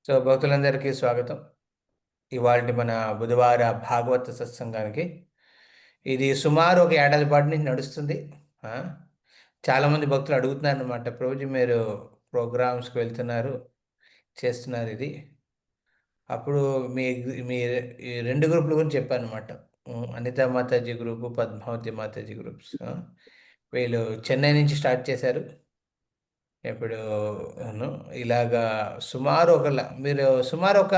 So భక్తులందరికీ స్వాగతం. ఇవాల్టి మన బుధవార భాగవత సత్సంగానికి. ఇది సుమారు ఒక ఏడాది పాటు నుంచి నడుస్తుంది. ఆ, చాలామంది భక్తులు అడుగుతున్నారు అనమాట, ప్రభుజీ మీరు ప్రోగ్రామ్స్కి వెళ్తున్నారు, చేస్తున్నారు ఇది. అప్పుడు మీ మీ ఈ రెండు గ్రూపుల గురించి చెప్పాను అనమాట. Anita Mataji group, Padmavati Mataji groups. వీళ్ళు చెన్నై నుంచి స్టార్ట్ చేశారు. ఇప్పుడు ను ఇలాగా మీరు సుమారు ఒక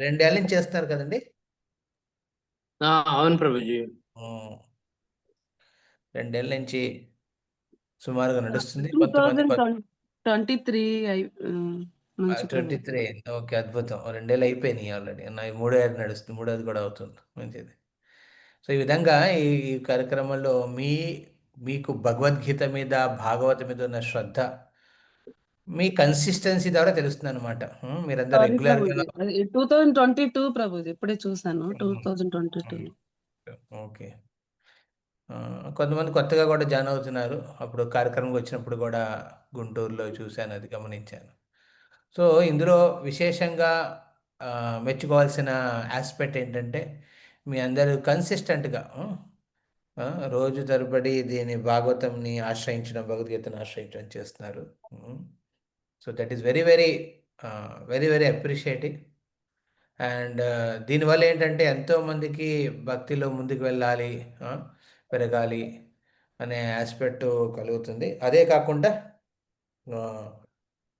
2 ఏళ్ళ నుంచి చేస్తున్నారు కదండి. అవును ప్రభుజీ. ఉమ్, 2 ఏళ్ళ నుంచి సుమారుగా నడుస్తుంది. టూ కొంతమంది థౌజండ్ 23 నుంచి 23. ఓకే, అద్భుతం. 2 ఏళ్ళు అయిపోయినాయి ఆల్రెడీ. నా మూడో ఏడు నడుస్తుంది, మూడోది కూడా అవుతుంది. మంచిది. సో ఈ విధంగా ఈ కార్యక్రమంలో మీకు భగవద్గీత మీద, భాగవత మీద ఉన్న శ్రద్ధ మీ కన్సిస్టెన్సీ ద్వారా తెలుస్తుంది అనమాట. మీరందరూ సారీ రెగ్యులర్గా. ప్రభుజీ, అది 2022 ప్రభుజీ, ఇప్పుడే చూసాను 2022. ఓకే. కొంతమంది కొత్తగా కూడా జాయిన్ అవుతున్నారు. అప్పుడు కార్యక్రమంకి వచ్చినప్పుడు కూడా గుంటూరులో చూశాను, అది గమనించాను. సో ఇందులో విశేషంగా మెచ్చుకోవాల్సిన ఆస్పెక్ట్ ఏంటంటే మీ అందరూ కన్సిస్టెంట్గా రోజు తరబడి దీని భాగవతంని ఆశ్రయించడం, భగవద్గీతను ఆశ్రయించడం చేస్తున్నారు. So that is very very very very appreciating. And దీనివల్ల ఏంటంటే ఎంతోమందికి భక్తిలో ముందుకు వెళ్ళాలి, ఆ, పెరగాలి అనే ఆస్పెక్ట్ కలుగుతుంది. అదే కాకుండా ఆ,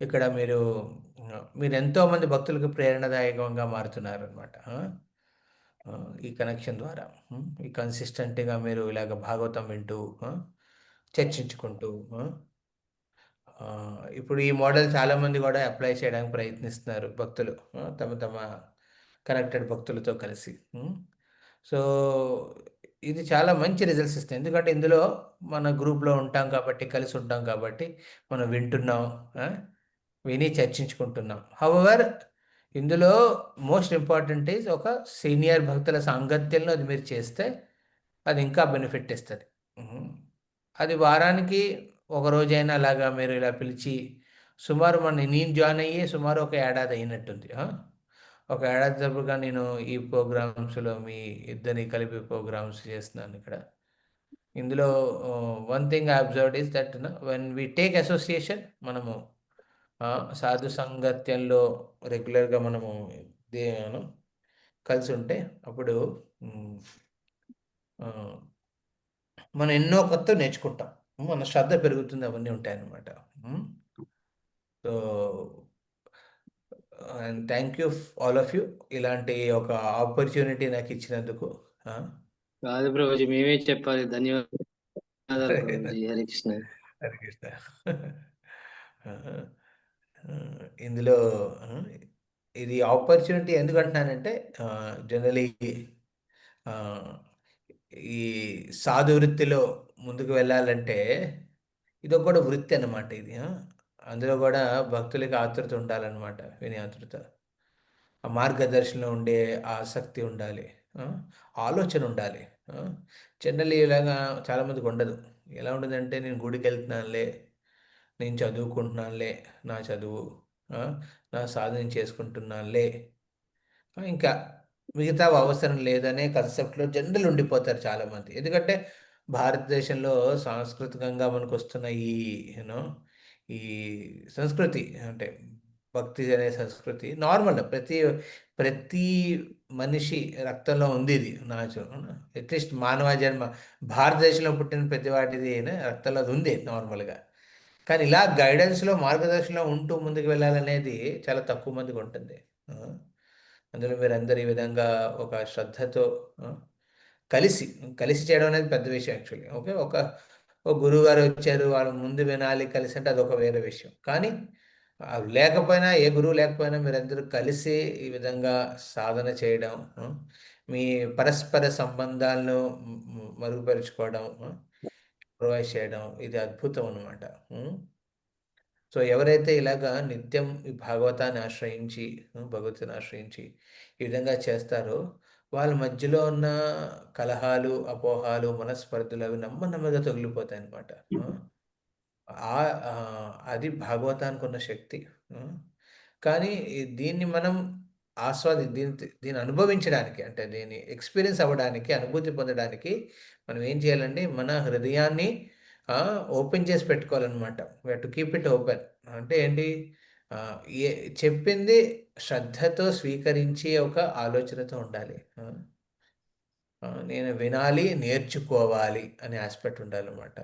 ఇక్కడ మీరు ఎంతోమంది భక్తులకు ప్రేరణాదాయకంగా మారుతున్నారు అనమాట. ఈ కనెక్షన్ ద్వారా ఈ కన్సిస్టెంట్గా మీరు ఇలాగ భాగవతం వింటూ, చర్చించుకుంటూ, ఆ, ఇప్పుడు ఈ మోడల్ చాలామంది కూడా అప్లై చేయడానికి ప్రయత్నిస్తున్నారు భక్తులు, తమ తమ కనెక్టెడ్ భక్తులతో కలిసి. సో ఇది చాలా మంచి రిజల్ట్స్ ఇస్తుంది, ఎందుకంటే ఇందులో మన గ్రూప్లో ఉంటాం కాబట్టి, కలిసి ఉంటాం కాబట్టి మనం వింటున్నాం, ఆ, విని చర్చించుకుంటున్నాం. హౌవర్ ఇందులో మోస్ట్ ఇంపార్టెంట్ ఈజ్ ఒక సీనియర్ భక్తుల సాంగత్యంలో అది మీరు చేస్తే అది ఇంకా బెనిఫిట్ ఇస్తుంది. అది వారానికి ఒక రోజైనా అలాగా మీరు ఇలా పిలిచి సుమారు నేను జాయిన్ అయ్యి సుమారు ఒక ఏడాది అయినట్టుంది. ఒక ఏడాది తరపుగా నేను ఈ ప్రోగ్రామ్స్లో మీ ఇద్దరిని కలిపి ప్రోగ్రామ్స్ చేస్తున్నాను ఇక్కడ. ఇందులో one thing I observed is that when we take association, మనము సాధు సంగత్యంలో రెగ్యులర్గా మనము దే- కలిసి ఉంటే అప్పుడు మ్, ఆ, మనం ఎన్నో కొత్త నేర్చుకుంటాం, మన శ్రద్ధ పెరుగుతుంది, అవన్నీ ఉంటాయన్నమాట. So and thank you all of you, ఇలాంటి ఒక ఆపర్చునిటీ నాకు ఇచ్చినందుకు. కాదు ప్రభుజీ, మేమే చెప్పాలి. ధన్యవాదాలు ప్రభుజీ. హరికృష్ణ. హరే కృష్ణ. ఆ, ఇందులో ఇది ఆపర్చునిటీ ఎందుకంటున్నానంటే జనరలీ ఈ సాధు వృత్తిలో ముందుకు వెళ్ళాలంటే ఇది కూడా వృత్తి అన్నమాట ఇది. అందులో కూడా భక్తులకి ఆతృత ఉండాలన్నమాట, విని ఆతృత, ఆ మార్గదర్శనంలో ఉండే ఆసక్తి ఉండాలి, ఆ, ఆలోచన ఉండాలి. జనరల్లీ ఇలాగా చాలామందికి ఉండదు. ఎలా ఉండదంటే నేను గుడికి వెళ్తున్నానులే, నేను చదువుకుంటున్నానులే, నా చదువు, ఆ, నా సాధన చేసుకుంటున్నానులే, ఇంకా మిగతా అవసరం లేదనే కన్సెప్ట్లో జనరల్ ఉండిపోతారు చాలామంది. ఎందుకంటే భారతదేశంలో సాంస్కృతికంగా మనకు వస్తున్న యూనో ఈ సంస్కృతి అంటే భక్తి అనే సంస్కృతి నార్మల్, ప్రతి ప్రతి మనిషి రక్తంలో ఉంది ఇది. అట్లీస్ట్ మానవ జన్మ భారతదేశంలో పుట్టిన ప్రతి వాటిది రక్తంలో అది ఉంది నార్మల్గా. కానీ ఇలా గైడెన్స్లో, మార్గదర్శనంలో ఉంటూ ముందుకు వెళ్ళాలనేది చాలా తక్కువ మందికి ఉంటుంది. ఆ, అందులో మీరందరూ ఈ విధంగా ఒక శ్రద్ధతో ఆ, కలిసి కలిసి చేయడం అనేది పెద్ద విషయం యాక్చువల్లీ. ఓకే, ఒక గురువు గారు వచ్చారు, వాళ్ళు ముందు వినాలి కలిసి అంటే అదొక వేరే విషయం. కానీ లేకపోయినా, ఏ గురువు లేకపోయినా మీరందరూ కలిసి ఈ విధంగా సాధన చేయడం, మీ పరస్పర సంబంధాలను మరుగుపరుచుకోవడం, ప్రొవైడ్ చేయడం, ఇది అద్భుతం అనమాట. సో ఎవరైతే ఇలాగా నిత్యం ఈ భాగవతాన్ని ఆశ్రయించి, భగవతిని ఆశ్రయించి ఈ విధంగా చేస్తారో వాళ్ళ మధ్యలో ఉన్న కలహాలు, అపోహాలు, మనస్పర్ధలు అవి నెమ్మదిగా తొలగిపోతాయి అనమాట. ఆ, అది భాగవతానికి ఉన్న శక్తి. కానీ దీన్ని మనం దీన్ని అనుభవించడానికి, అంటే దీన్ని ఎక్స్పీరియన్స్ అవ్వడానికి, అనుభూతి పొందడానికి మనం ఏం చేయాలండి? మన హృదయాన్ని ఓపెన్ చేసి పెట్టుకోవాలనమాట. We have to keep it open. అంటే ఏంటి? ఆహ్, ఏ చెప్పింది శ్రద్ధతో స్వీకరించే ఒక ఆలోచనతో ఉండాలి. నేను వినాలి, నేర్చుకోవాలి అనే యాస్పెక్ట్ ఉండాలన్నమాట.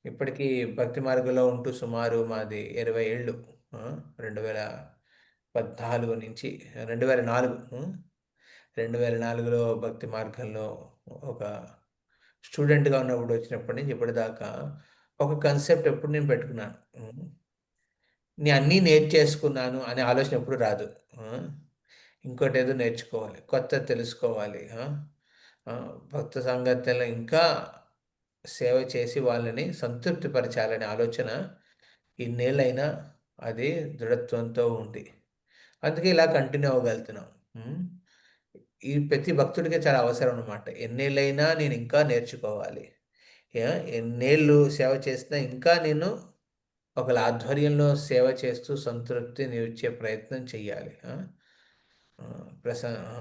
ఇప్పటికీ భక్తి మార్గంలో ఉంటూ సుమారు మాది 20 ఏళ్ళు. 2014 నుంచి 2004. 2004లో భక్తి మార్గంలో ఒక స్టూడెంట్‌గా ఉన్నప్పుడు వచ్చినప్పటి నుంచి ఇప్పటిదాకా ఒక కాన్సెప్ట్ ఎప్పుడు నేను పెట్టుకున్నాను. నేను అన్నీ నేర్చేసుకున్నాను అనే ఆలోచన ఎప్పుడు రాదు. ఆ! ఇంకోటేదో నేర్చుకోవాలి. కొత్తది తెలుసుకోవాలి. భక్త సాంగత్యంలో ఇంకా సేవ చేసి వాళ్ళని సంతృప్తిపరచాలనే ఆలోచన ఇన్నేళ్ళైనా అది దృఢత్వంతో ఉంది. అందుకే ఇలా కంటిన్యూ అవ్వగలుగుతున్నాం. హ్మ్. ఈ ప్రతి భక్తుడికి చాలా అవసరం అన్నమాట. ఎన్నేళ్ళైనా నేను ఇంకా నేర్చుకోవాలి. ఎన్నేళ్ళు సేవ చేసినా ఇంకా నేను ఒకళ్ళ ఆధ్వర్యంలో సేవ చేస్తూ సంతృప్తినిచ్చే ప్రయత్నం చెయ్యాలి. ఆ! ఆ! ప్రస ఆ!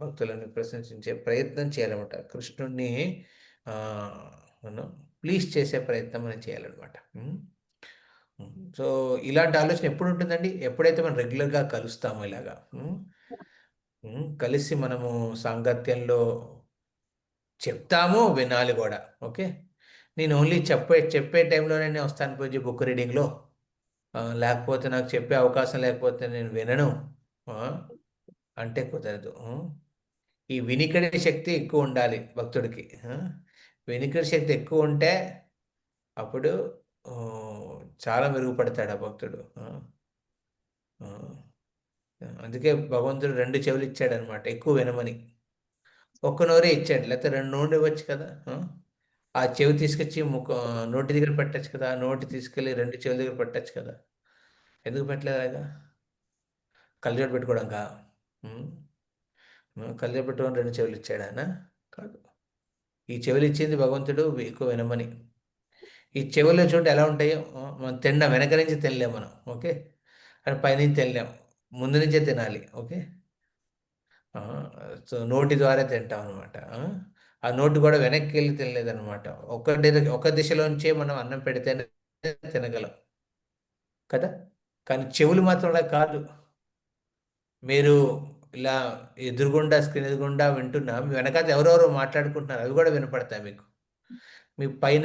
భక్తులను ప్రశంసించే ప్రయత్నం చేయాలన్నమాట. కృష్ణుడిని ఆహ్, మనం ప్లీజ్ చేసే ప్రయత్నం మనం చేయాలన్నమాట. సో, ఇలాంటి ఆలోచన ఎప్పుడుంటుందండి? ఎప్పుడైతే మనం రెగ్యులర్‌గా కలుస్తామో ఇలాగా. కలిసి మనము సాంగత్యంలో చెప్తాము, వినాలి గూడా. ఓకే. నేను ఓన్లీ చెప్పే చెప్పే టైంలోనే వస్తాను పూజ బుక్ రీడింగ్‌లో. లేకపోతే నాకు చెప్పే అవకాశం లేకపోతే నేను వినను. ఆ! అంటే కుదరదు. ఈ వినికిడి శక్తి ఎక్కువుండాలి భక్తుడికి. వినికిడి శక్తి ఎక్కువుంటే అప్పుడు ఆహ్, చాలా మెరుగుపడతాడు ఆ భక్తుడు. ఆ! అందుకే భగవంతుడు 2 చెవులు ఇచ్చాడనమాట ఎక్కువ వినమని. ఒక్క నోరే ఇచ్చాడు. లేకపోతే 2 నోళ్ళు ఇవ్వచ్చు కదా! ఆ చెవి తీసుకొచ్చి నోటి దగ్గర పెట్టొచ్చు కదా! నోటి తీసుకెళ్ళి 2 చెవుల దగ్గర పెట్టొచ్చు కదా! ఎందుకు పెట్టలేదు అలాగా? కళ్ళజోడు పెట్టుకోవడానికా? హ్మ్. కళ్ళజోడు పెట్టుకొని 2 చెవులు ఇచ్చాడాయన? కాదు. ఈ చెవులిచ్చింది భగవంతుడు ఎక్కువ వినమని. ఈ చెవులు చూడండి ఎలా ఉంటాయో, మనం తినడం వెనక నుంచి తినలేం మనం. ఓకే. అండ్ పైనుంచి తినలేం. ముందు నుంచే తినాలి. ఓకే. ఆ! సో, నోటి ద్వారా తింటాం అనమాట. ఆ నోటి కూడా వెనక్కెళ్ళి తినలేదనమాట. ఒక దిశలోంచే మనం అన్నం పెడితేనే తినగలం. కదా! కానీ చెవులు మాత్రం అలా కాదు. మీరు ఇలా స్క్రీన్ ఎదురుగుండా వింటున్నా, మీ వెనకాల ఎవరెవరో మాట్లాడుకుంటున్నారు. అవి కూడా వినపడతాయి మీకు. మీ పైన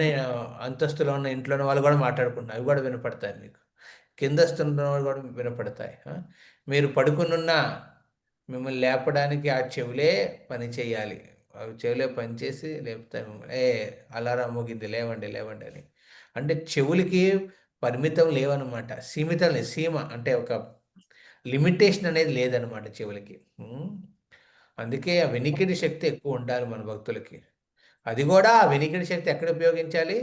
అంతస్తులో ఉన్న ఇంట్లో ఉన్న వాళ్ళు కూడా మాట్లాడుకుంటున్నారు. అవి కూడా వినపడతాయి మీకు. కిందస్తున్న వాళ్ళు కూడా వినపడతాయి. మీరు పడుకొనున్నా మిమ్మల్ని లేపడానికి ఆ చెవులే పని చేయాలి. అవి చెవులే పనిచేసి లేపుతాయి మిమ్మల్ని. అలారం మోగింది లేవండి, లేవండి అని. అంటే చెవులకి పరిమితం లేవనమాట. సీమితం లేదు. సీమ అంటే ఒక లిమిటేషన్ అనేది లేదనమాట చెవులకి. అందుకే ఆ వినికిడి శక్తి ఎక్కువ ఉండాలి మన భక్తులకి. అది గూడా ఆ వినికిడి శక్తి ఎక్కడ ఉపయోగించాలి?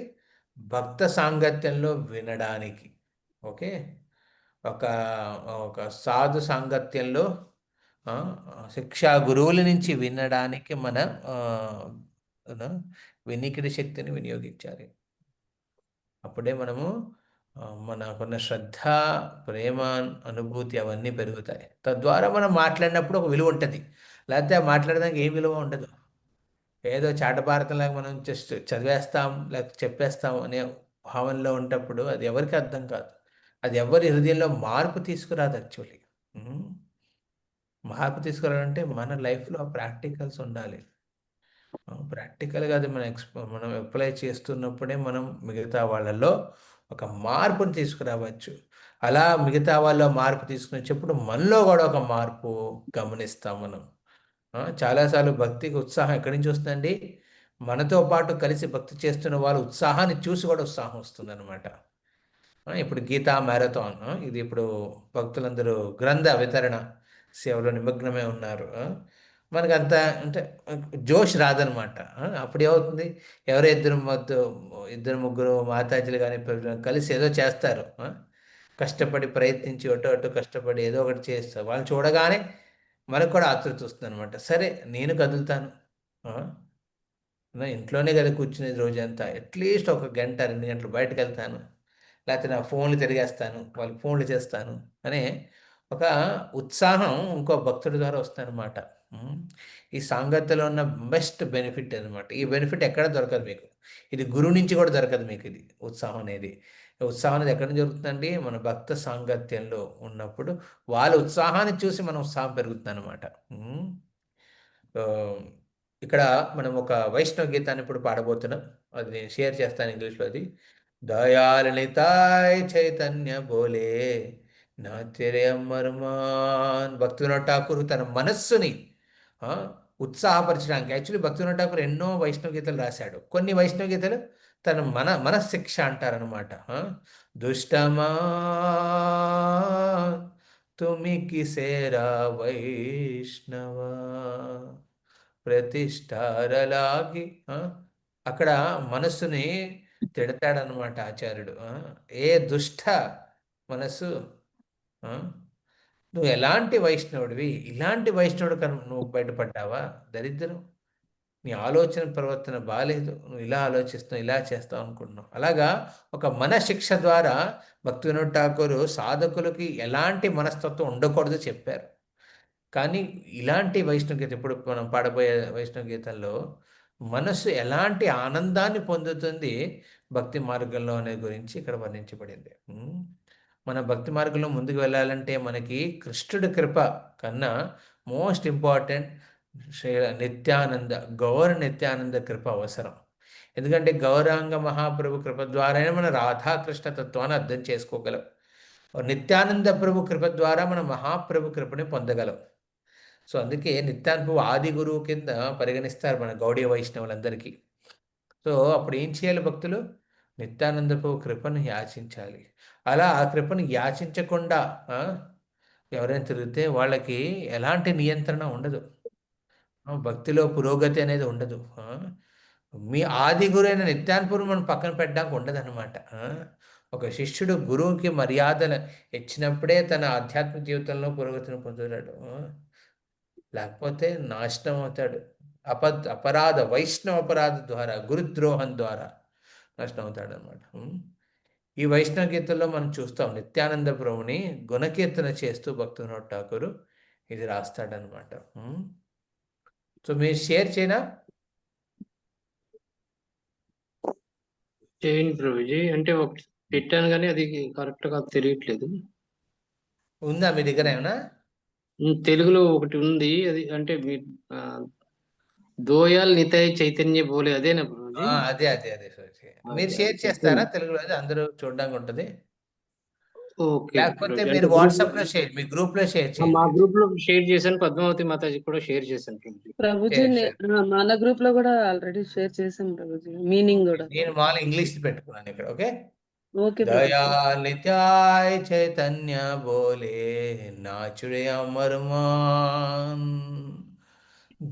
భక్త సాంగత్యంలో వినడానికి. ఓకే. ఒక ఒక సాధు సాంగత్యంలో శిక్షా గురువుల నుంచి వినడానికి మన ఆహ్, మన వినికిడి శక్తిని వినియోగించాలి. అప్పుడే మనము మనకున్న శ్రద్ధ, ప్రేమ, అనుభూతి అవన్నీ పెరుగుతాయి. తద్వారా మనం మాట్లాడినప్పుడు ఒక విలువ ఉంటది. లేకపోతే మాట్లాడడానికి ఏ విలువ ఉండదు. ఏదో చాటభారతంలాగా మనం జస్ట్ చదివేస్తాం, లేకపోతే చెప్పేస్తాం అనే భావనలో ఉంటప్పుడు అది ఎవరికీ అర్థం కాదు. అది ఎవరి హృదయంలో మార్పు తీసుకురాదు యాక్చువల్లీ. హ్మ్. మార్పు తీసుకురావాలంటే మన లైఫ్‌లో ప్రాక్టికల్స్ ఉండాలి. ప్రాక్టికల్‌గా అది మనం అప్లై చేస్తున్నప్పుడే మనం మిగతా వాళ్ళలో ఒక మార్పుని తీసుకురావచ్చు. అలా మిగతా వాళ్ళలో మార్పు తీసుకొచ్చేప్పుడు మనలో గూడా ఒక మార్పు గమనిస్తాం మనం. చాలా సార్లు భక్తికి ఉత్సాహం ఎక్కడి నుంచి వస్తుందండి? మనతో పాటు కలిసి భక్తి చేస్తున్న వాళ్ళ ఉత్సాహాన్ని చూసి కూడా ఉత్సాహం వస్తుందనమాట. ఇప్పుడు గీతా మ్యారథాన్. ఇది ఇప్పుడు భక్తులందరూ గ్రంథ వితరణ సేవలో నిమగ్నమై ఉన్నారు. మనకంత అంటే జోష్ రాదనమాట. అప్పుడేమవుతుంది? ఎవరో ఇద్దరు ముగ్గురు మాతాజీలు గాని, కలిసి ఏదో చేస్తారు. కష్టపడి ప్రయత్నించి అటు అటు కష్టపడి ఏదో ఒకటి చేస్తారు. వాళ్ళని చూడగానే మనకు కూడా ఆతృత వస్తుందనమాట. సరే నేను కదులుతాను. ఆ! ఇంట్లోనే కదా కూర్చునేది రోజంతా. అట్‌లీస్ట్ ఒక గంట, 2 గంటలు బయటకెళ్తాను. లేకపోతే నా ఫోన్లు తిరిగేస్తాను, వాళ్ళకి ఫోన్లు చేస్తాను అనే ఒక ఉత్సాహం ఇంకో భక్తుడి ద్వారా వస్తుందన్నమాట. ఈ సాంగత్యలో ఉన్న బెస్ట్ బెనిఫిట్ అనమాట. ఈ బెనిఫిట్ ఎక్కడ దొరకదు మీకు. ఇది గురువు నుంచి కూడా దొరకదు మీకు. ఇది ఉత్సాహం అనేది, ఉత్సాహం అనేది ఎక్కడ నుంచి దొరుకుతుందండి? మన భక్త సాంగత్యంలో ఉన్నప్పుడు వాళ్ళ ఉత్సాహాన్ని చూసి మనం ఉత్సాహం పెరుగుతుంది అనమాట. ఇక్కడ మనం ఒక వైష్ణవ గీతాన్ని ఇప్పుడు పాడబోతున్నాం. అది నేను షేర్ చేస్తాను ఇంగ్లీష్లో. అది దయాళ నితాయ్ చైతన్య బోలే నా తెరే అమర్మాన్. భక్తివినోద్ ఠాకూర్ తన మనస్సుని ఆ, ఉత్సాహపరచడానికి, యాక్చువల్లీ భక్తివినోద్ ఠాకూర్ ఎన్నో వైష్ణవ గీతలు రాశాడు. కొన్ని వైష్ణవ గీతలు తన మనశిక్ష అంటారనమాట. దుష్టమా తుమి కిసేరా వైష్ణవ ప్రతిష్టారలాగి. అక్కడ మనస్సుని తిడతాడనమాట ఆచార్యుడు. ఏ దుష్ట మనస్సు, ఆ, నువ్వు ఎలాంటి వైష్ణవుడివి, ఇలాంటి వైష్ణవుడు కను నువ్వు బయటపడ్డావా, దరిద్రం, నీ ఆలోచన ప్రవర్తన బాగాలేదు, నువ్వు ఇలా ఆలోచిస్తున్నావు, ఇలా చేస్తావు అనుకుంటున్నావు. అలాగా ఒక మనశిక్ష ద్వారా భక్తి వినోద్ ఠాకూర్ సాధకులకి ఎలాంటి మనస్తత్వం ఉండకూడదు చెప్పారు. కానీ ఇలాంటి వైష్ణవ గీత, ఇప్పుడు మనం పాడబోయే వైష్ణవ గీతంలో మనస్సు ఎలాంటి ఆనందాన్ని పొందుతుంది భక్తి మార్గంలో అనే గురించి ఇక్కడ వర్ణించబడింది. మన భక్తి మార్గంలో ముందుకు వెళ్ళాలంటే మనకి కృష్ణుడి కృప కన్నా మోస్ట్ ఇంపార్టెంట్ శ్రీ నిత్యానంద, గౌర నిత్యానంద కృప అవసరం. ఎందుకంటే గౌరాంగ మహాప్రభు కృప ద్వారానే మన రాధాకృష్ణ తత్వాన్ని అర్థం చేసుకోగలం. నిత్యానంద ప్రభు కృప ద్వారా మన మహాప్రభు కృపని పొందగలం. సో అందుకే నిత్యానంద ప్రభు ఆది గురువు కింద పరిగణిస్తారు మన గౌడీయ వైష్ణవులందరికీ. సో అప్పుడు ఏం చేయాలి భక్తులు? నిత్యానంద ప్రభు కృపను యాచించాలి. అలా ఆ కృపను యాచించకుండా ఎవరైనా తిరిగితే వాళ్ళకి ఎలాంటి నియంత్రణ ఉండదు, భక్తిలో పురోగతి అనేది ఉండదు. మీ ఆది గురైన నిత్యానంద మనం పక్కన పెట్టడానికి ఉండదు అనమాట. ఒక శిష్యుడు గురువుకి మర్యాదలు ఇచ్చినప్పుడే తన ఆధ్యాత్మిక జీవితంలో పురోగతిని పొందుతాడు, లేకపోతే నాశనం అవుతాడు. అపరాధ వైష్ణవ అపరాధ ద్వారా, గురుద్రోహం ద్వారా నాశనం అవుతాడు అనమాట. ఈ వైష్ణవ గీతల్లో మనం చూస్తాం నిత్యానంద ప్రభుని గుణకీర్తన చేస్తూ భక్తి వినోద్ ఠాకూర్ ఇది రాస్తాడనమాట. సో మీరు షేర్ చేయనా? చేయండి ప్రభుజీ. అంటే పెట్టాను కానీ అది కరెక్ట్ గా తెలియట్లేదు. ఉందా మీ దగ్గర ఏమైనా? తెలుగులో ఒకటి ఉంది, అది అంటే దోయాల్ నితాయ్ చైతన్య బోలే, అదేనా ప్రభుజీ? అదే అదే అదే మీరు షేర్ చేస్తారా తెలుగులో? అందరూ చూడడానికి ఉంటుంది. ఓకే, లేకపోతే మీరు వాట్సాప్ లో షేర్, మీ గ్రూప్ లో షేర్ మా చేయండి. గ్రూప్ లో షేర్ చేశాను, పద్మావతి మాతాజీ కూడా షేర్ చేశాను ప్రభుజీ. ప్రభుజీ మన గ్రూప్ లో కూడా ఆల్రెడీ షేర్ చేసాం ప్రభుజీ, మీనింగ్ కూడా. నేను మామూలు ఇంగ్లీష్ పెట్టుకున్నాను ఇక్కడ. ఓకే. ఓకే దయా నిత్యాయ్ చైతన్య బోలే నాచుడే అమర్మాన్.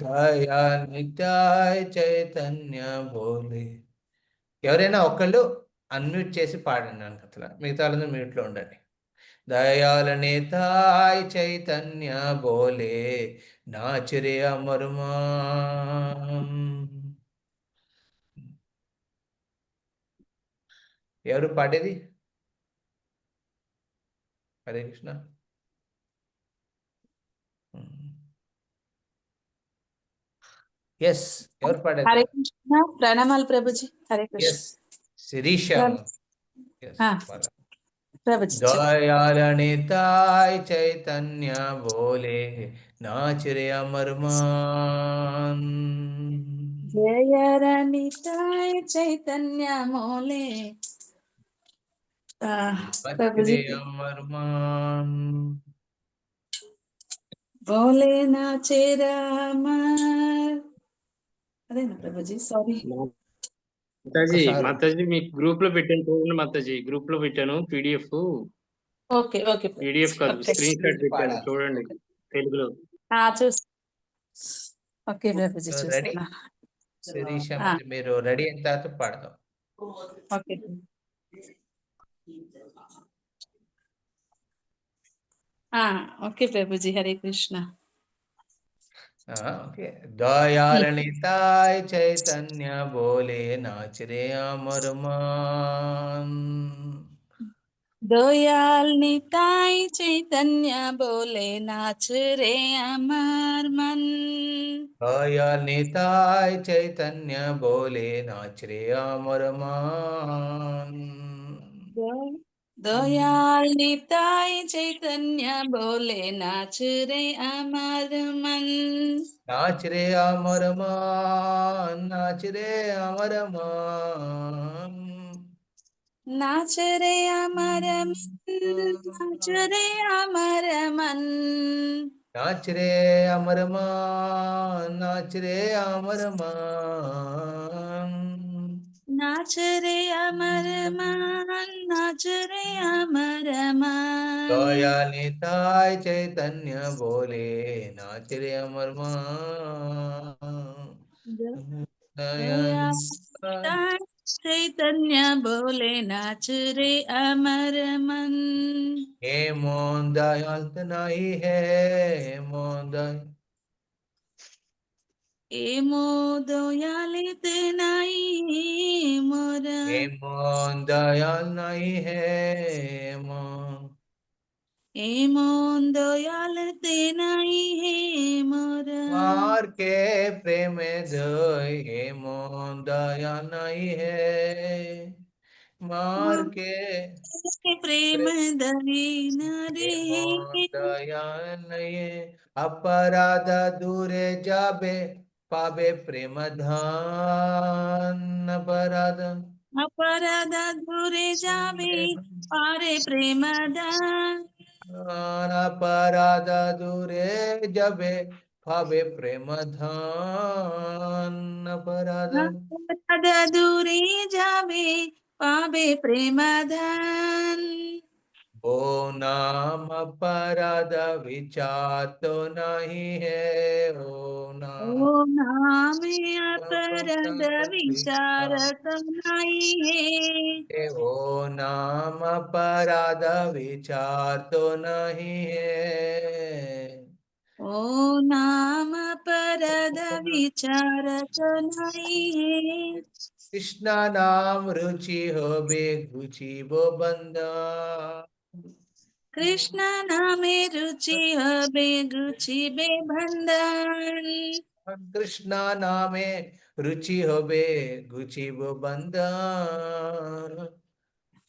దయా నిత్యాయ్ చైతన్య బోలే. ఎవరైనా ఒకళ్ళు అన్మ్యూట్ చేసి పాడండి అట్లా, మిగతా వాళ్ళందరూ మ్యూట్లో ఉండండి. దయాల నేతాయ్ చైతన్య బోలే నాచరే అమర్మాన్. ఎవరు పాడేది? హరే కృష్ణ. ఎస్, ఎవరు పాడేది? హరే కృష్ణ, ప్రణామాలు ప్రభుజీ. హరే కృష్ణ. ఎస్, శిరీష. ప్రభుజీ దయాల నితాయ్ చైతన్య బోలే నాచరే అమర్మాన్. జయ రాణితాయ్ చైతన్య మోలే ప్రభుజీ అమర్మాన్. బోలే నా చేరామా. అదేనా ప్రభుజీ? సారీ మాతాజీ మీకు గ్రూప్ లో పెట్టాను చూడండి మాతాజీ, గ్రూప్ లో పెట్టాను పీడిఎఫ్. ఓకే ఓకే పీడిఎఫ్ కాదు, స్క్రీన్ షాట్ పెట్టాను చూడండి తెలుగులో. చూసి ఓకే ప్రభుజీ రెడీ చూస్తున్నా. శిరీష, మీరు రెడీ అయిన తర్వాత పాడదాం. Okay okay Prabhuji. Hare Krishna. Okay. దయాల Nitai Chaitanya బోలే నాచరే అమర్మాన్. दयाल निताई चैतन्य बोले नाच रे अमर मन। दयाल निताय चैतन्य बोले नाच रे अमर मन। दयाल निताई चैतन्य बोले नाच रे अमर मन। नाच रे अमर मन, नाच रे अमर मन। नाच रे अमर मन, नाच रे अमर मन। नाच रे अमर मन, नाच रे अमर मन। नाच रे अमर मन, नाच रे अमर मन। दयाल निताय चैतन्य बोले नाच रे अमर मन। दयाल दयाल चैतन्य बोले नाच रे अमर मन। हे मोहन दयाल नहीं है, मोहन दयाल एमो दयालित नाई मोर। हे मोहन दयाल नहीं है, मोहन एमो दयालित नाई है मोर। मार के प्रेम दय, हे मोहन दयाल नहीं है, मार के प्रेम दई हे नरे। मोहन दयाल नहीं है। अपराध दूरे जाबे पाबे प्रेम धन, अपराध अपराध दूरे जावे पारे प्रेम दान। अपराध दूरे जाबे पाबे प्रेम धन, अपराध अपराध दूरे जावे पावे प्रेम धन। ओ नाम अपराध विचार तो नहीं है, ओ नाम ओ नामे अपराध अपराध विचार विचार तो नहीं है। ओ नाम अपराध विचार तो नहीं है। ओ नाम अपराध विचार तो नहीं है। कृष्णा नाम रुचि हो बेगुची वो बंदा, कृष्ण नामे रुचि हबे गुचि बेबंधन। कृष्णा नामे रुचि हो बेगुची वो बंदा,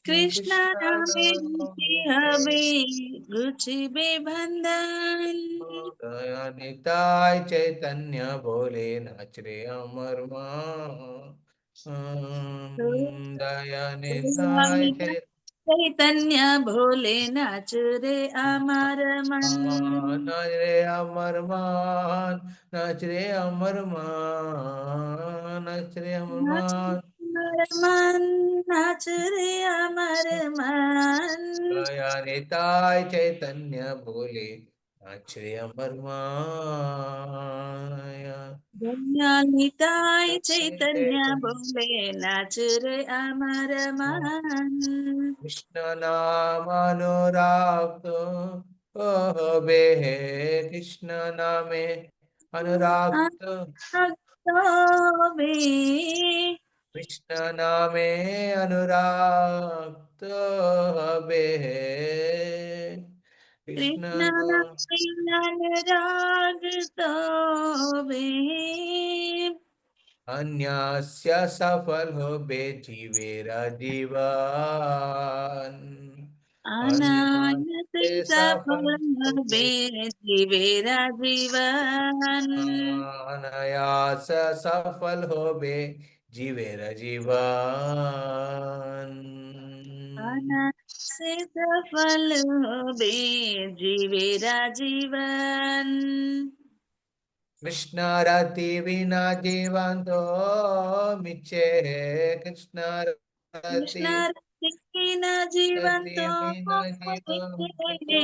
कृष्ण कृष्णा नामे रुचि हबे नाम गुचि बेबंधन। दया निताय चैतन्य बोले नाच रे अमर मन। दया निताय चैतन्य भोले नाच रे अमर मन। नाच रे अमर मान, नाच रे अमर मान, नाच रे अमर नाच मान। अमर मन, नाच रे अमर मन। दया निताय चैतन्य बोले नाच रे अमर मान। निताय चैतन्य बोले नाच रे अमर मन। कृष्ण नाम अनुराग हो बे, कृष्ण नामे अनुराग, भक्तों कृष्ण नामे अनुराग बे, कृष्ण कृष्ण राग तो वे। अन्यस्य सफल हो बे जीवेरा जीवन, अनायत अन्य सफल सफल हो बे बे जीवेरा जीवन। अनायास सफल हो बे जीवेरा जीवन। अनायास सफल बे जीवेरा जीवन। कृष्ण रति बिना जीवन तो मिच्छे है, कृष्ण कृष्ण रति रति न जीवन रति तो बिना जीवन तो मिच्छे,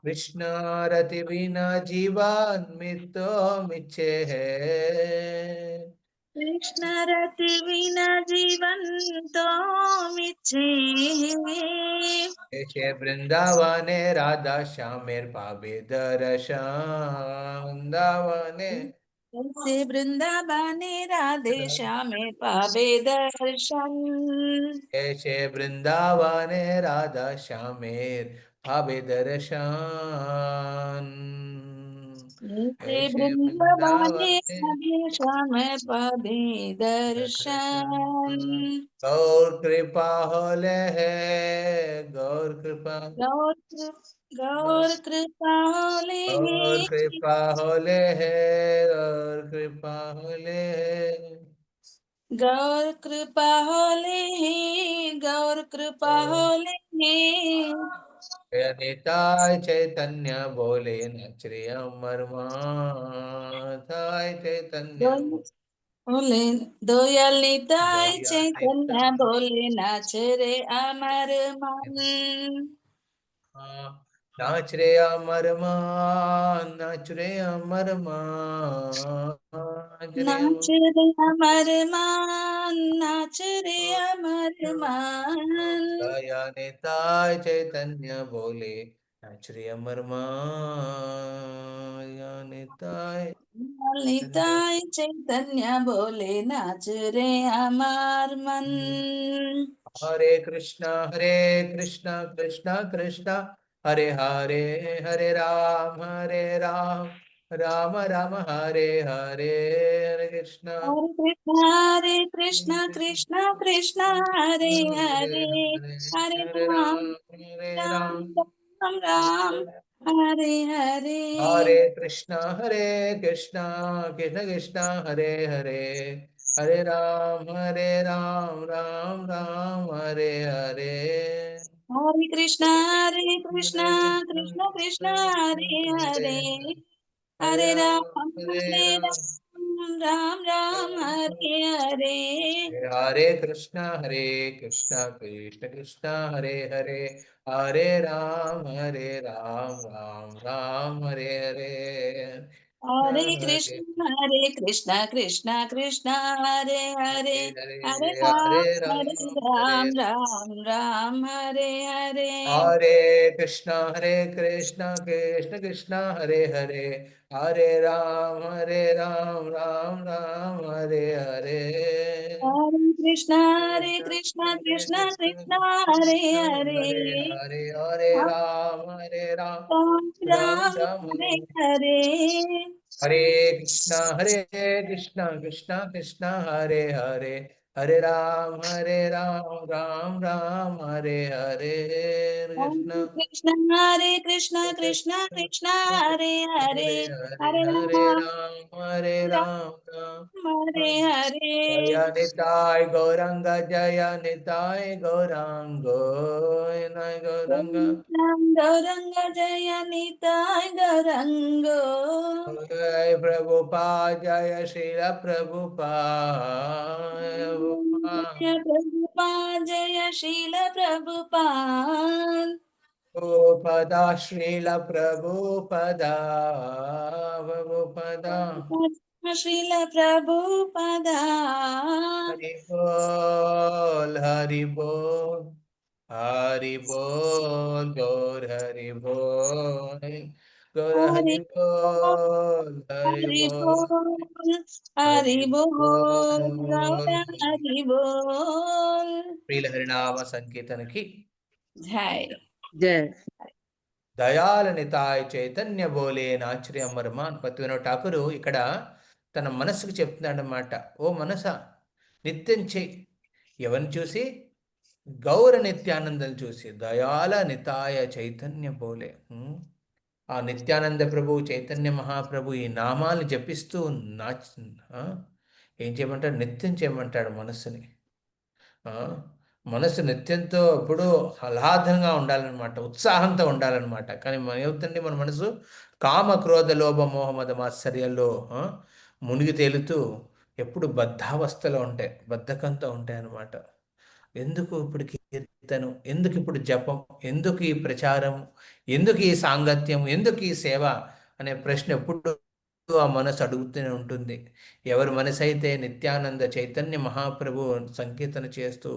कृष्ण रति बिना जीवन मितो मिच्छे है। कृष्ण रति बिना जीवन तो मिच्छे। ऐसे वृंदावने राधा श्यामेर पावे दर्शन, वृंदावने जैसे वृंदावने राधे श्यामे पावे दर्शन। ऐसे वृंदावने राधा श्यामेर भावे दर्शन। जैसे ऐसे वृंदावने वृंदावने राधे श्यामे पावे दर्शन। गौर कृपा होले है, गौर कृपा, गौर कृपा होले गौर हे, कृपा होले है, गौर कृपा होले है। गौर कृपा होले हे, गौर कृपा होले हे। निताय चैतन्य बोले नच रे अमर माताय चैतन्य बोले दोयल निताय बोलिया चैतन्य निताय बोले नाच रे अमर मन। नाच रे अमर मान, नाच रे अमर मान, नाच रे नाच रे अमर मान, नाच रे अमर मान। दया निताय चैतन्य बोले नाच रे अमर मान, दया निताय निताय चैतन्य बोले नाच रे अमर मन। हरे कृष्णा कृष्णा कृष्णा हरे हरे, हरे राम राम राम हरे हरे, हरे कृष्णा हरे कृष्णा कृष्ण कृष्ण हरे हरे हरे, हरे, हरे हरे राम हरे राम राम राम राम हरे हरे। हरे कृष्णा कृष्णा कृष्णा हरे हरे, हरे राम राम राम हरे हरे, हरे कृष्णा हरे कृष्ण कृष्ण हरे हरे हरे, हरे हरे हरे राम राम राम राम हरे हरे। हरे कृष्णा कृष्णा कृष्णा हरे हरे, हरे राम राम राम हरे हरे, हरे हरे कृष्णा कृष्ण कृष्ण हरे हरे, हरे हरे हरे राम राम राम हरे हरे। हरे कृष्णा कृष्णा हरे हरे, हरे राम राम हरे हरे, हरे कृष्णा कृष्णा कृष्ण कृष्ण कृष्ण हरे कृष्ण हरे, हरे राम राम राम राम राम हरे हरे हरे। हरे कृष्णा कृष्णा हरे हरे, हरे राम राम हरे हरे, हरे कृष्ण कृष्ण कृष्ण कृष्ण हरे हरे, हरे हरे, हरे राम हरे राम हरे हरे। जय निताय गौरंग, जय निताय गौरांग, जय गौरंग, गौरंग जय निताय गौरंग। जय प्रभुपाद, जय श्रील प्रभुपाद, जय प्रभुपाद जय शील प्रभुपाद। प्रभुपदा श्रील प्रभुपदा, प्रभुपदा शील प्रभुपदा। हरि बोल, हरि बोल, हरि बोल, गौर हरि बोल, गौर हरि हरि बोल, हरि हरि बोल, बोल, हरि हरि बोल, बोल। गौर हरि बोल। ప్రియుల హరినామ సంకీర్తనకి जय। జయ. దయాల నితాయ్ చైతన్య బోలే నాచరి అమరమాన్ పతివినో ఠాకూరు ఇక్కడ తన మనసుకు చెప్తున్నాడనమాట. ఓ మనస, నిత్యం చెయ్యి. ఎవరిని చూసి? గౌర నిత్యానందం చూసి. దయాల నితాయ చైతన్య బోలే. ఆ నిత్యానంద ప్రభు, చైతన్య మహాప్రభు ఈ నామాలు జపిస్తూ నాచ ఆ? ఏం చేయమంటాడు? నిత్యం చేయమంటాడు మనస్సుని. ఆ? మనసు నిత్యంతో ఎప్పుడూ ఆహ్లాదంగా ఉండాలన్నమాట, ఉత్సాహంతో ఉండాలన్నమాట. కానీ ఏమవుతుంది? మన మనసు కామ క్రోధ లోభ మోహ మద మాత్సర్యాల్లో మునిగి తేలుతూ ఎప్పుడు బద్ధావస్థలో ఉంటాయి, బద్ధకంతో ఉంటాయి అన్నమాట. ఎందుకు ఇప్పుడు కీర్తనం, ఎందుకు ఇప్పుడు జపం, ఎందుకు ఈ ప్రచారం, ఎందుకు ఈ సాంగత్యం, ఎందుకు ఈ సేవ అనే ప్రశ్న ఎప్పుడు ఆ మనసు అడుగుతూనే ఉంటుంది. ఎవరి మనసు అయితే నిత్యానంద చైతన్య మహాప్రభు సంకీర్తన చేస్తూ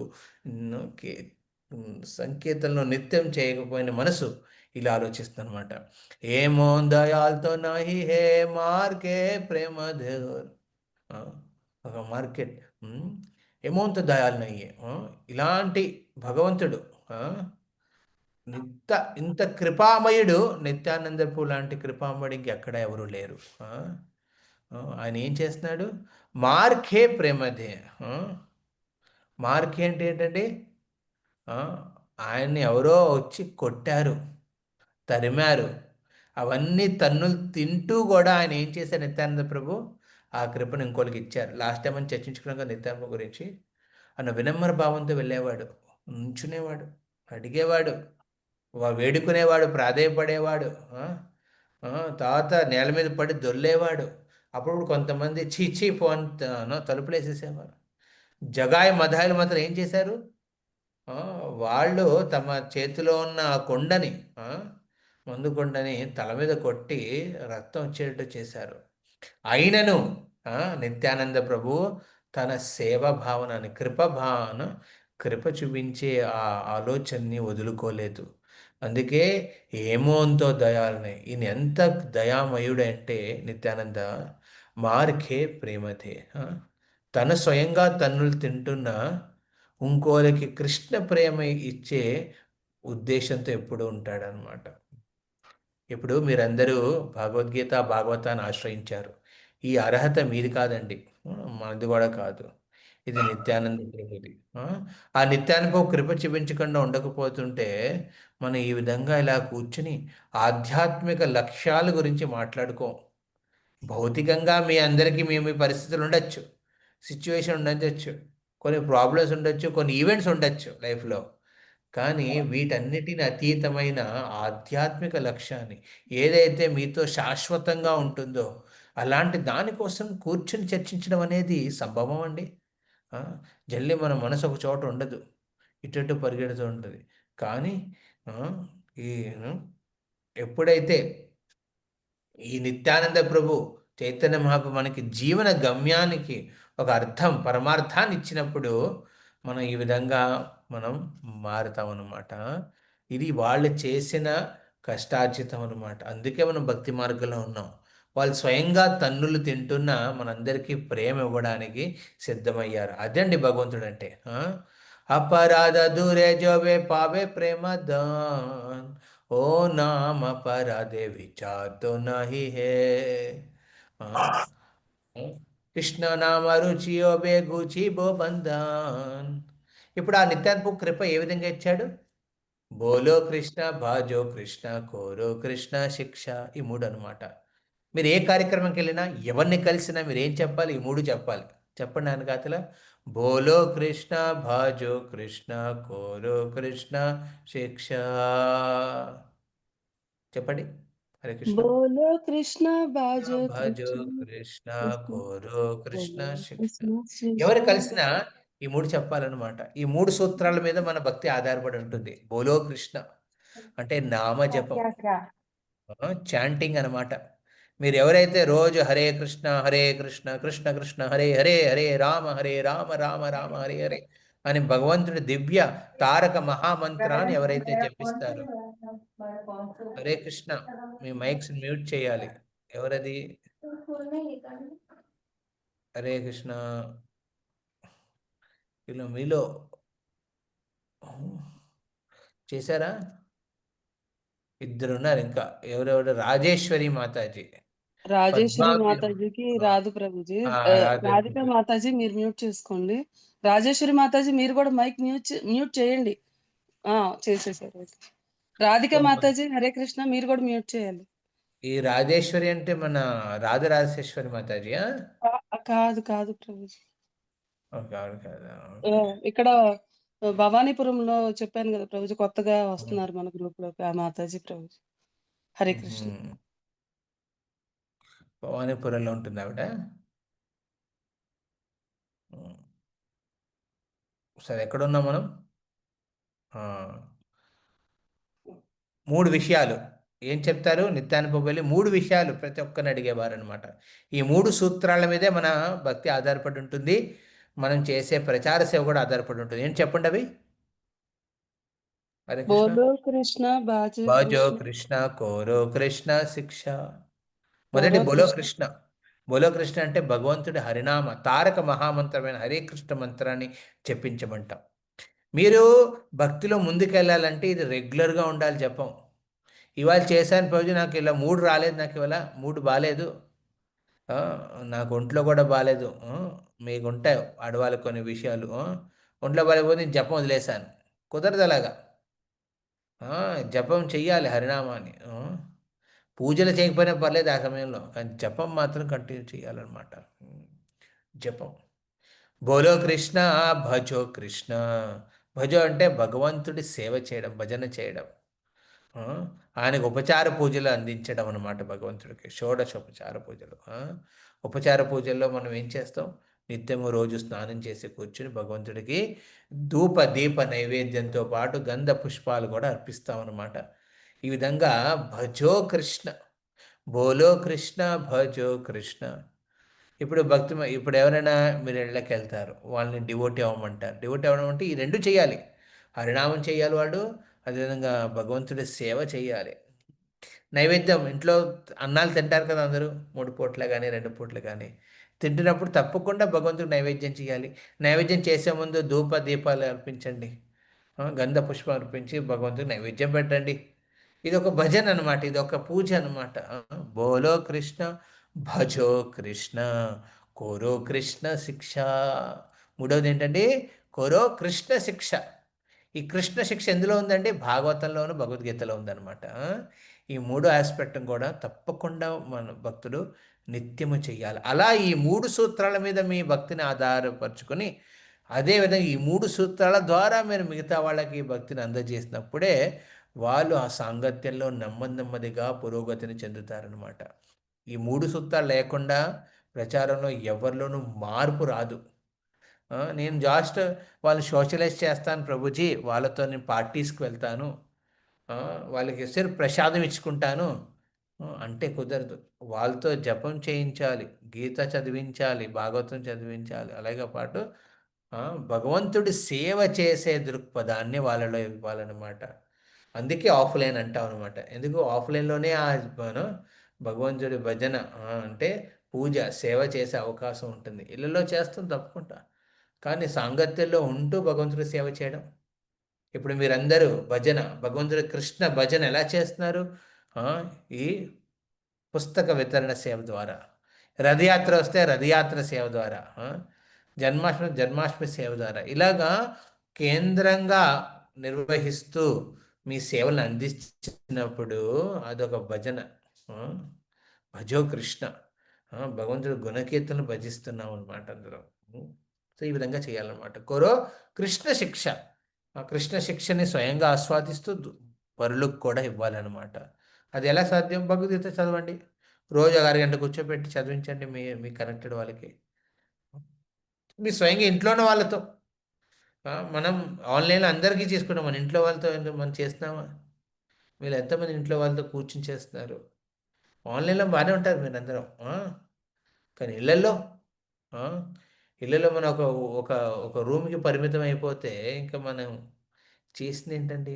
సంకీర్తనలో నిత్యం చేయకపోయిన మనసు ఇలా ఆలోచిస్తుంది అనమాట. ఏమో దయాల్తో నాహి హే మార్కే ప్రేమ దేవర్. ఒక మార్కెట్. ఏమోంత దయాలు నయ్యే. ఇలాంటి భగవంతుడు, ఆ, ఇంత కృపామయుడు, నిత్యానందపు లాంటి కృపామయుడు ఇంకెక్కడ ఎవరు లేరు. ఆయన ఏం చేస్తున్నాడు? మార్కే ప్రేమధే. మార్కే అంటే ఏంటండి? ఆ, ఆయన్ని ఎవరో వచ్చి కొట్టారు, తరిమారు, అవన్నీ తన్నులు తింటూ కూడా ఆయన ఏం చేశారు? నిత్యానంద ప్రభు ఆ కృపను ఇంకోరికి ఇచ్చారు. లాస్ట్ టైం మనం చర్చించుకున్నాం కదా నిత్యానంద గురించి. అన్న వినమ్ర భావంతో వెళ్ళేవాడు, నుంచునేవాడు, అడిగేవాడు, వేడుకునేవాడు, ప్రాధేయపడేవాడు. ఆ, ఆ, తర్వాత నేల మీద పడి దొల్లేవాడు. అప్పుడు కొంతమంది చీచీ ఫోన్ తలుపులు వేసేసేవారు. జగాయి మదాయిలు మాత్రం ఏం చేశారు? ఆ, వాళ్ళు తమ చేతిలో ఉన్న ఆ కొండని, మందు కొండని తల మీద కొట్టి రక్తం వచ్చేటట్టు చేశారు. అయినను నిత్యానంద ప్రభు తన సేవ భావనని, కృప భావన, కృప చూపించే ఆ ఆలోచనని వదులుకోలేదు. అందుకే ఏమోంతో దయాలనే. ఈయన ఎంత దయామయుడంటే నిత్యానంద, మార్కే ప్రేమతే. తన స్వయంగా తన్నులు తింటున్న ఇంకోరికి కృష్ణ ప్రేమ ఇచ్చే ఉద్దేశంతో ఎప్పుడూ ఉంటాడనమాట. ఇప్పుడు మీరందరూ భగవద్గీత భాగవతాన్ని ఆశ్రయించారు. ఈ అర్హత మీది కాదండి, మనది కూడా కాదు. ఇది నిత్యానంద ప్రభుది. ఆ నిత్యానికి ఒక కృప చూపించకుండా ఉండకపోతుంటే మనం ఈ విధంగా ఇలా కూర్చుని ఆధ్యాత్మిక లక్ష్యాల గురించి మాట్లాడుకోం. భౌతికంగా మీ అందరికీ మీ పరిస్థితులు ఉండొచ్చు, సిచ్యువేషన్ ఉండొచ్చు, కొన్ని ప్రాబ్లమ్స్ ఉండొచ్చు, కొన్ని ఈవెంట్స్ ఉండొచ్చు లైఫ్లో. కానీ వీటన్నిటిని అతీతమైన ఆధ్యాత్మిక లక్ష్యాన్ని, ఏదైతే మీతో శాశ్వతంగా ఉంటుందో అలాంటి దానికోసం కూర్చుని చర్చించడం అనేది సంభవం అండి. జల్లి మన మనసు ఒక చోట ఉండదు, ఇటు పరిగెడుతూ ఉంటుంది. కానీ ఈ ఎప్పుడైతే ఈ నిత్యానంద ప్రభు చైతన్య మహాప్రభు మనకి జీవన గమ్యానికి ఒక అర్థం, పరమార్థాన్ని ఇచ్చినప్పుడు మనం ఈ విధంగా మనం మారుతామన్నమాట. ఇది వాళ్ళు చేసిన కష్టార్జితం అన్నమాట. అందుకే మనం భక్తి మార్గంలో ఉన్నాం. వాళ్ళు స్వయంగా తన్నులు తింటున్నా మనందరికీ ప్రేమ ఇవ్వడానికి సిద్ధమయ్యారు. అదండి భగవంతుడు అంటే. అపరాధ దూరే జోబే పావే ప్రేమ దాన్, ఓ నామ పరాధే విచార్ తో నహి హే. కృష్ణ నామ రుచియో బేగుచి బో బంధన్. ఇప్పుడు ఆ నిత్యాత్మ కృప ఏ విధంగా ఇచ్చాడు? బోలో కృష్ణ, భాజో కృష్ణ, కోరో కృష్ణ శిక్ష. ఈ మూడు అనమాట. మీరు ఏ కార్యక్రమంకి వెళ్ళినా, ఎవరిని కలిసినా మీరు ఏం చెప్పాలి? ఈ మూడు చెప్పాలి. చెప్పండి ఆయన కాతల. బోలో కృష్ణ, భాజో కృష్ణ, కోరో కృష్ణ శిక్ష. చెప్పండి. హరే కృష్ణ. బోలో కృష్ణ బాజో భజో కృష్ణ కృష్ణ, కృష్ణ కోరో కృష్ణ శిక్ష. కృష్ణ ఎవరు కృష్ణ. కలిసినా ఈ మూడు చెప్పాలన్నమాట. ఈ మూడు సూత్రాల మీద మన భక్తి ఆధారపడి ఉంటుంది. బోలో కృష్ణ అంటే నామజపం, చాంటింగ్ అనమాట. మీరు ఎవరైతే రోజు హరే కృష్ణ కృష్ణ కృష్ణ హరే హరే, హరే రామ రామ రామ హరే హరే అని భగవంతుడి దివ్య తారక మహామంత్రాన్ని ఎవరైతే జపిస్తారో, హరే కృష్ణ. మీ మైక్స్ మ్యూట్ చేయాలి. ఎవరది? హరే కృష్ణ. ఇలా మీలో చేశారా? ఇద్దరున్నారు ఇంకా. ఎవరెవరు? రాజేశ్వరి మాతాజీ, రాజేశ్వరి పద్మావతి. మాతాజీకి రాదు ప్రభుజీ. రాధే రాధిక మాతాజీ మీరు మ్యూట్ చేసుకోండి. రాజేశ్వరి మాతాజీ మీరు కూడా మైక్ మ్యూట్ చేయండి. చేసేసారు. రాధిక మాతాజీ హరే కృష్ణ మీరు కూడా మ్యూట్ చేయాలి. ఈ రాజేశ్వరి అంటే మన రాజరాజేశ్వరి మాతాజీయా? కాదు కాదు ప్రభుజీ. ఓకే, ఆవిడ కాదా? ఇక్కడ భవానీపురంలో చెప్పాను కదా ప్రభుజీ, కొత్తగా వస్తున్నారు మన గ్రూప్ లోకి ఆ మాతాజీ ప్రభుజీ. హరే కృష్ణ. భవానీపురంలో ఉంటుంది ఆవిడ. సరే, ఎక్కడున్నాం మనం? మూడు విషయాలు ఏం చెప్తారు? నిత్యానుభవం వెళ్ళి మూడు విషయాలు ప్రతి ఒక్కరిని అడిగేవారు అనమాట. ఈ మూడు సూత్రాల మీదే మన భక్తి ఆధారపడి ఉంటుంది, మనం చేసే ప్రచార సేవ కూడా ఆధారపడి ఉంటుంది. ఏం చెప్పండి అవి? హరే కృష్ణ. బోలో కృష్ణ బాజే భజో కృష్ణ కృష్ణ కోరో కృష్ణ శిక్ష. మొదటి బోలో బోలో కృష్ణ కృష్ణ. బోలో కృష్ణ అంటే భగవంతుడి హరినామ తారక మహామంత్రమైన హరే కృష్ణ మంత్రాన్ని చెప్పించమంటాం. మీరు భక్తిలో ముందుకెళ్ళాలంటే ఇది రెగ్యులర్గా ఉండాలి జపం. ఇవాళ చేశాను ప్రభుజీ, నాకు ఇలా మూడు రాలేదు, నాకు ఇవాళ మూడు బాగాలేదు, ఆ, నాకు ఒంట్లో కూడా బాగాలేదు, మీకు ఉంటాయి ఆడవాళ్ళకి కొన్ని విషయాలు, ఒంట్లో బాగాలేకపోతే నేను జపం వదిలేశాను. కుదరదు అలాగా. జపం చెయ్యాలి హరినామాన్ని. పూజలు చేయకపోయినా పర్లేదు ఆ సమయంలో, కానీ జపం మాత్రం కంటిన్యూ చేయాలన్నమాట. జపం. బోలో కృష్ణ భజో కృష్ణ. భజో అంటే భగవంతుడి సేవ చేయడం, భజన చేయడం. ఆ, ఆయనకు ఉపచార పూజలు అందించడం అన్నమాట. భగవంతుడికి షోడశోపచార పూజలు. ఉపచార పూజల్లో మనం ఏం చేస్తాం? నిత్యము రోజు స్నానం చేసి కూర్చుని భగవంతుడికి ధూప దీప నైవేద్యంతో పాటు గంధ పుష్పాలు కూడా అర్పిస్తాం అన్నమాట. ఈ విధంగా భజో కృష్ణ, బోలో కృష్ణ, భజో కృష్ణ. ఇప్పుడు ఎవరైనా మీరు ఇళ్ళకి వెళ్తారు, వాళ్ళని డివోటీ అవ్వమంటారు. డివోటీ అవ్వడం అంటే ఈ రెండు చేయాలి. హరినామం చేయాలి వాడు, అదేవిధంగా భగవంతుడి సేవ చేయాలి. నైవేద్యం ఇంట్లో అన్నాలు తింటారు కదా అందరూ, 3 పూట్ల కానీ 2 పూట్ల కానీ. తింటున్నప్పుడు తప్పకుండా భగవంతుడికి నైవేద్యం చేయాలి. నైవేద్యం చేసే ముందు ధూప దీపాలు అర్పించండి. గంధ పుష్పం అర్పించి భగవంతుడికి నైవేద్యం పెట్టండి. ఇది ఒక భజన అనమాట, ఇది ఒక పూజ అనమాట. బోలో కృష్ణ భజో కృష్ణ కోరో కృష్ణ శిక్ష. మూడవది ఏంటంటే కోరో కృష్ణ శిక్ష. ఈ కృష్ణ శిక్ష ఎందులో ఉందండి? భాగవతంలోను భగవద్గీతలో ఉందన్నమాట. ఈ మూడు ఆస్పెక్ట్ కూడా తప్పకుండా మన భక్తుడు నిత్యము చెయ్యాలి. అలా ఈ 3 సూత్రాల మీద మీ భక్తిని ఆధారపరుచుకొని, అదేవిధంగా ఈ 3 సూత్రాల ద్వారా మీరు మిగతా వాళ్ళకి ఈ భక్తిని అందజేసినప్పుడే వాళ్ళు ఆ సాంగత్యంలో నెమ్మదిగా పురోగతిని చెందుతారనమాట. ఈ 3 సూత్రాలు లేకుండా ప్రచారంలో ఎవరిలోనూ మార్పు రాదు. నేను జస్ట్ వాళ్ళు సోషలైజ్ చేస్తాను ప్రభుజీ, వాళ్ళతో నేను పార్టీస్కి వెళ్తాను, వాళ్ళకి ప్రసాదం ఇచ్చుకుంటాను అంటే కుదరదు. వాళ్ళతో జపం చేయించాలి, గీత చదివించాలి, భాగవతం చదివించాలి. అలాగే పాటు భగవంతుడి సేవ చేసే దృక్పథాన్ని వాళ్ళలో ఇవ్వాలన్నమాట. అందుకే ఆఫ్లైన్ అంటాం అనమాట. ఎందుకు ఆఫ్లైన్లోనే మనం భగవంతుడి భజన అంటే పూజ సేవ చేసే అవకాశం ఉంటుంది. ఇళ్ళలో చేస్తాం తప్పకుండా, కానీ సాంగత్యంలో ఉంటూ భగవంతుడి సేవ చేయడం. ఇప్పుడు మీరందరూ భజన, భగవంతుడి కృష్ణ భజన ఎలా చేస్తున్నారు? ఈ పుస్తక వితరణ సేవ ద్వారా, రథయాత్ర వస్తే రథయాత్ర సేవ ద్వారా, జన్మాష్టమి సేవ ద్వారా, ఇలాగా కేంద్రంగా నిర్వహిస్తూ మీ సేవలను అందించినప్పుడు అదొక భజన. భజో కృష్ణ, భగవంతుడు గుణకీర్తనలు భజిస్తున్నాం అనమాట అందులో. సో ఈ విధంగా చేయాలన్నమాట. కోరో కృష్ణ శిక్ష. ఆ కృష్ణ శిక్షని స్వయంగా ఆస్వాదిస్తూ పరులకు కూడా ఇవ్వాలన్నమాట. అది ఎలా సాధ్యం? భగవద్గీత చదవండి, రోజు 1 గంట కూర్చోబెట్టి చదివించండి మీ కనెక్టెడ్ వాళ్ళకి. మీ స్వయంగా ఇంట్లోనే వాళ్ళతో. మనం ఆన్లైన్లో అందరికీ చేసుకున్నాం, మన ఇంట్లో వాళ్ళతో మనం చేస్తున్నామా? మీరు ఎంతమంది ఇంట్లో వాళ్ళతో కూర్చుని చేస్తున్నారు? ఆన్లైన్లో బాగానే ఉంటారు మీరందరం, కానీ ఇళ్ళల్లో మనం ఒక ఒక రూమ్కి పరిమితం అయిపోతే ఇంకా మనం చేసింది ఏంటండి?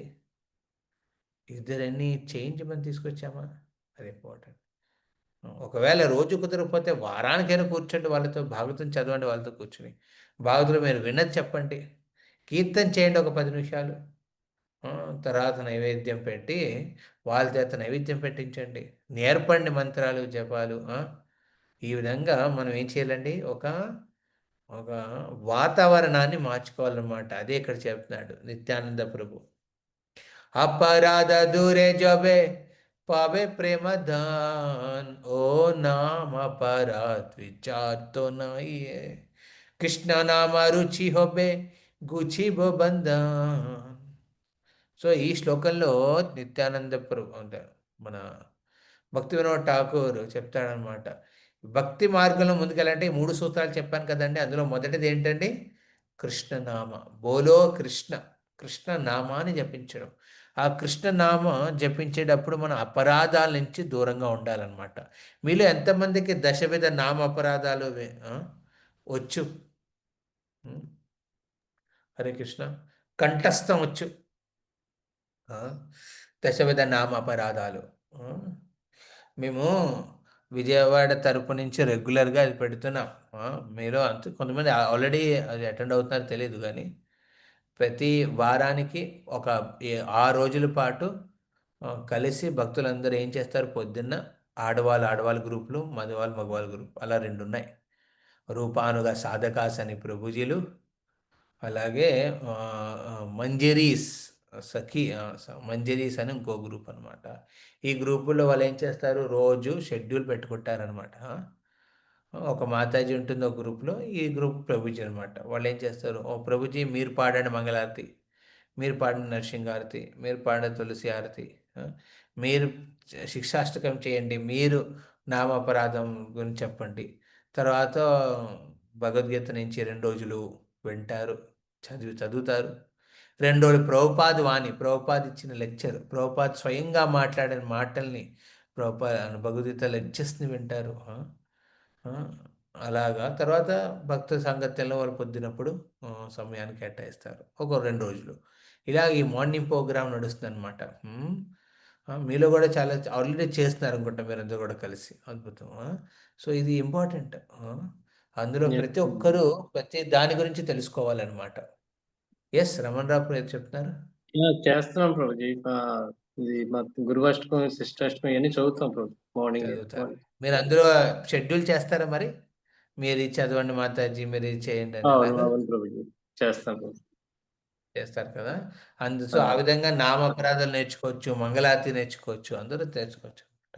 ఇద్దరన్నీ చేంజ్ తీసుకొచ్చామా? అది ఇంపార్టెంట్. ఒకవేళ రోజు కుదరకపోతే వారానికైనా కూర్చోండి వాళ్ళతో, భాగవతం చదవండి వాళ్ళతో కూర్చుని. భాగవతంలో మీరు విన్నది చెప్పండి, కీర్తన చేయండి ఒక 10 నిమిషాలు. తర్వాత నైవేద్యం పెట్టి వాళ్ళ చేత నైవేద్యం పెట్టించండి, నేర్పండి మంత్రాలు జపాలు. ఈ విధంగా మనం ఏం చేయాలండి? ఒక వాతావరణాన్ని మార్చుకోవాలన్నమాట. అదే ఇక్కడ చెప్తున్నాడు నిత్యానంద ప్రభు. अपराध दूरे जबे पावे प्रेम दान, ओ नाम अपराध विचार तो नहीं है, कृष्ण नाम रुचि होबे गुचिबो బంధన్. సో ఈ శ్లోకంలో నిత్యానంద ప్రభు అంటే మన భక్తి వినోద్ ఠాకూర్ చెప్తాడనమాట. భక్తి మార్గంలో ముందుకెళ్ళాలంటే 3 సూత్రాలు చెప్పాను కదండి. అందులో మొదటిది ఏంటండి? కృష్ణనామ. బోలో కృష్ణ, కృష్ణనామాన్ని జపించడం. ఆ కృష్ణనామ జపించేటప్పుడు మన అపరాధాల నుంచి దూరంగా ఉండాలన్నమాట. మీలో ఎంతమందికి దశవిధ నామ అపరాధాలు వచ్చు? హరే కృష్ణ. కంఠస్థం వచ్చు, ఆ, దశవిధ నామ అపరాధాలు. ఆ, మేము విజయవాడ తరపు నుంచి రెగ్యులర్గా అది పెడుతున్నాం. మీరు అంత కొంతమంది ఆల్రెడీ అది అటెండ్ అవుతున్నారో తెలియదు కానీ ప్రతి వారానికి ఒక 6 రోజుల పాటు కలిసి భక్తులందరూ ఏం చేస్తారు, పొద్దున్న ఆడవాళ్ళ గ్రూపులు, మగవాళ్ళ గ్రూప్, అలా 2 ఉన్నాయి. రూపానుగ సాధకాస్ అని ప్రభుజీలు, అలాగే మంజరీస్ మంజరీస్ అని ఇంకో గ్రూప్ అనమాట. ఈ గ్రూపుల్లో వాళ్ళు ఏం చేస్తారు, రోజు షెడ్యూల్ పెట్టుకుంటారనమాట. ఒక మాతాజీ ఉంటుంది ఒక గ్రూప్లో, ఈ గ్రూప్ ప్రభుజీ అనమాట. వాళ్ళు ఏం చేస్తారు, ఓ ప్రభుజీ మీరు పాడండి మంగళారతి, మీరు పాడిన నరసింహారతి, మీరు పాడిన తులసి హారతి, మీరు శిక్షాష్టకం చేయండి, మీరు నామాపరాధం గురించి చెప్పండి. తర్వాత భగవద్గీత నుంచి 2 రోజులు వింటారు, చదువుతారు. 2 రోజులు ప్రభుపాద్ ఇచ్చిన లెక్చర్, ప్రభుపాద్ స్వయంగా మాట్లాడిన మాటల్ని, భగవద్గీత లెక్చర్స్ని వింటారు. అలాగా తర్వాత భక్త సంగత్యంలో వాళ్ళు పొద్దునప్పుడు సమయాన్ని కేటాయిస్తారు ఒక 2 రోజులు. ఇలాగ ఈ మార్నింగ్ ప్రోగ్రామ్ నడుస్తుంది అనమాట. మీలో కూడా చాలా ఆల్రెడీ చేస్తున్నారు అనుకుంటా, మీరందరూ కూడా కలిసి. అద్భుతం. సో ఇది ఇంపార్టెంట్. అందులో ప్రతి ఒక్కరూ ప్రతి దాని గురించి తెలుసుకోవాలన్నమాట. ఎస్ రమణ్ రావు ఏదో చెప్తున్నారు. చేస్తున్నాం ప్రభుజీ. ఇది మా గురువాష్టకం, శిష్టాష్టకం ఇవన్నీ చదువుతాం ప్రభు మార్నింగ్. చదువుతారు. మీరు అందులో షెడ్యూల్ చేస్తారా మరి? మీరు ఇది చదవండి మాతాజీ, మీరు ఇది చేయండి అని అలాగా అవును ప్రభుజీ, చేస్తాం ప్రభు. చేస్తారు కదా. సో ఆ విధంగా నామ అపరాధాలు నేర్చుకోవచ్చు, మంగళారతి నేర్చుకోవచ్చు, అందరూ నేర్చుకోవచ్చు అనమాట.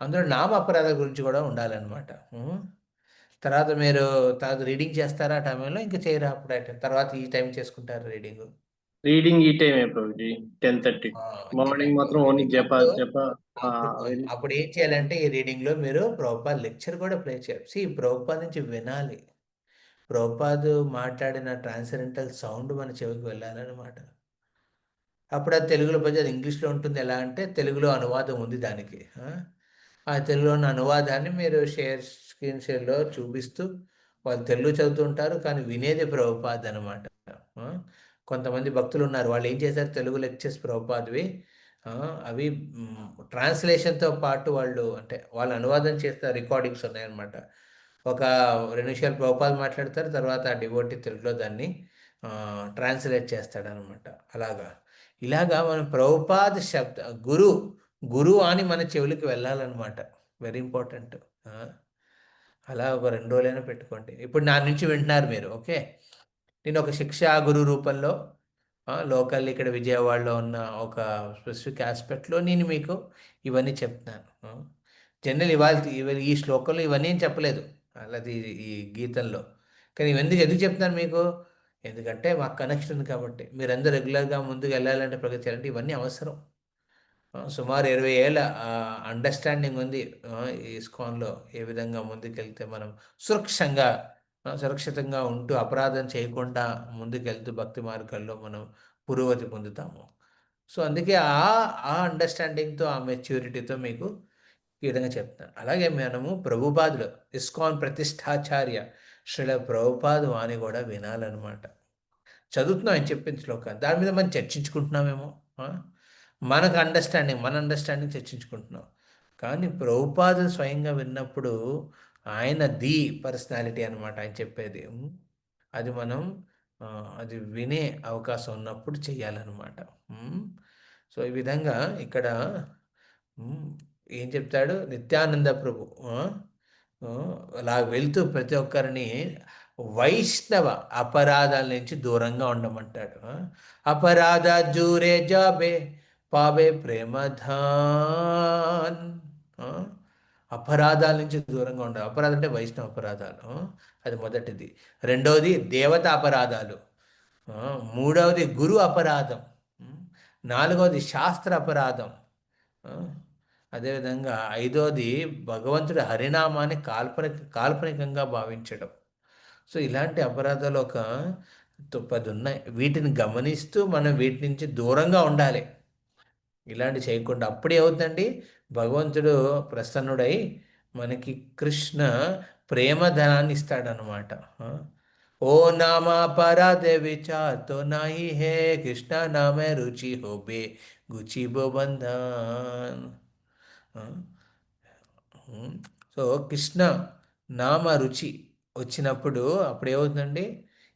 అందులో నామ అపరాధాల గురించి కూడా ఉండాలన్నమాట. తర్వాత మీరు రీడింగ్ చేస్తారా ఆ టైంలో, ఇంకా చేయరా అప్పుడు తర్వాత ఈ టైం చేసుకుంటారు రీడింగ్? రీడింగ్ ఈ టైమే ప్రభుజీ, 10:30. మార్నింగ్ మాత్రం ఓన్లీ జప. అప్పుడు ఏం చేయాలంటే ఈ రీడింగ్ లో మీరు ప్రభుపాద్ లెక్చర్ కూడా ప్లే చేయాలి. ప్రభుపాద్ నుంచి వినాలి. ప్రభుపాద్ మాట్లాడిన ట్రాన్సెండెంటల్ సౌండ్ మన చెవికి వెళ్ళాలన్నమాట. అప్పుడు అది తెలుగులో పోతే అది ఇంగ్లీష్లో ఉంటుంది. ఎలా అంటే తెలుగులో అనువాదం ఉంది దానికి. ఆ తెలుగులో ఉన్న అనువాదాన్ని మీరు స్క్రీన్ షేర్లో చూపిస్తూ, వాళ్ళు తెలుగు చదువుతుంటారు కానీ వినేది ప్రభుపాద్ అనమాట. కొంతమంది భక్తులు ఉన్నారు, వాళ్ళు ఏం చేశారు, తెలుగు లెక్చర్స్ ప్రభుపాద్వి అవి ట్రాన్స్లేషన్తో పాటు వాళ్ళు అంటే వాళ్ళు అనువాదం చేస్తారు, రికార్డింగ్స్ ఉన్నాయన్నమాట. ఒక 2 నిమిషాలు ప్రభుపాద్ మాట్లాడతారు, తర్వాత ఆ డివోటీ తెలుగులో దాన్ని ట్రాన్స్లేట్ చేస్తాడనమాట. ఇలాగా మనం ప్రభుపాద్ గురు అని మన చెవులకి వెళ్ళాలన్నమాట. Very important. అలా ఒక 2 రోజులైనా పెట్టుకోండి. ఇప్పుడు నా నుంచి వింటున్నారు మీరు, ఓకే. నేను ఒక శిక్షా గురు రూపంలో లోకల్ ఇక్కడ విజయవాడలో ఉన్న ఒక స్పెసిఫిక్ ఆస్పెక్ట్లో నేను మీకు ఇవన్నీ చెప్తున్నాను. జనరల్ ఇవాళ ఈ శ్లోకంలో ఇవన్నీ ఏం చెప్పలేదు, అలాది ఈ గీతంలో. కానీ ఇవన్నీ ఎందుకు చెప్తున్నాను మీకు, ఎందుకంటే మాకు కనెక్షన్ ఉంది కాబట్టి. మీరందరూ రెగ్యులర్గా ముందుకు వెళ్ళాలంటే, ప్రగతి చేయాలంటే ఇవన్నీ అవసరం. సుమారు 20 ఏళ్ళ అండర్స్టాండింగ్ ఉంది ఈ ఇస్కాన్లో. ఏ విధంగా ముందుకెళ్తే మనం సురక్షితంగా ఉంటూ అపరాధం చేయకుండా ముందుకెళ్తూ భక్తి మార్గాల్లో మనం పురోగతి పొందుతాము. సో అందుకే ఆ అండర్స్టాండింగ్తో, ఆ మెచ్యూరిటీతో మీకు ఈ విధంగా చెప్తాను. అలాగే మనము ప్రభుపాదులు, ఇస్కాన్ ప్రతిష్టాచార్య శ్రీల ప్రభుపాద్ వాణి కూడా వినాలన్నమాట. చదువుతున్నాం అని చెప్పిన శ్లోకాన్ని, దాని మీద మనం చర్చించుకుంటున్నామేమో. మన అండర్స్టాండింగ్ చర్చించుకుంటున్నాం. కానీ ప్రభుపాదులు స్వయంగా విన్నప్పుడు ఆయన ది పర్సనాలిటీ అనమాట ఆయన చెప్పేది. అది మనం అది వినే అవకాశం ఉన్నప్పుడు చెయ్యాలన్నమాట. సో ఈ విధంగా ఇక్కడ ఏం చెప్తాడు నిత్యానంద ప్రభు, అలా వెళ్తూ ప్రతి ఒక్కరిని వైష్ణవ అపరాధాల నుంచి దూరంగా ఉండమంటాడు. అపరాధ జూరే జాబే పాబే ప్రేమధాన్. అపరాధాల నుంచి దూరంగా ఉండాలి. అపరాధం అంటే వైష్ణవ అపరాధాలు, అది మొదటిది. రెండవది దేవత అపరాధాలు, మూడవది గురు అపరాధం, నాలుగవది శాస్త్ర అపరాధం, అదేవిధంగా ఐదవది భగవంతుడి హరినామాన్ని కాల్పనికంగా భావించడం. సో ఇలాంటి అపరాధాలు ఒక 10 ఉన్నాయి. వీటిని గమనిస్తూ మనం వీటి నుంచి దూరంగా ఉండాలి. ఇలాంటి చేయకుండా అప్పుడే అవుతుందండి, భగవంతుడు ప్రసన్నుడై మనకి కృష్ణ ప్రేమధనాన్ని ఇస్తాడనమాట. ओ नामा पराधे विचार तो नाही है कृष्ण नाम रुचि हो बे गुची बो बंधन. సో కృష్ణ నామ రుచి వచ్చినప్పుడు అప్పుడు ఏమవుతుందండి,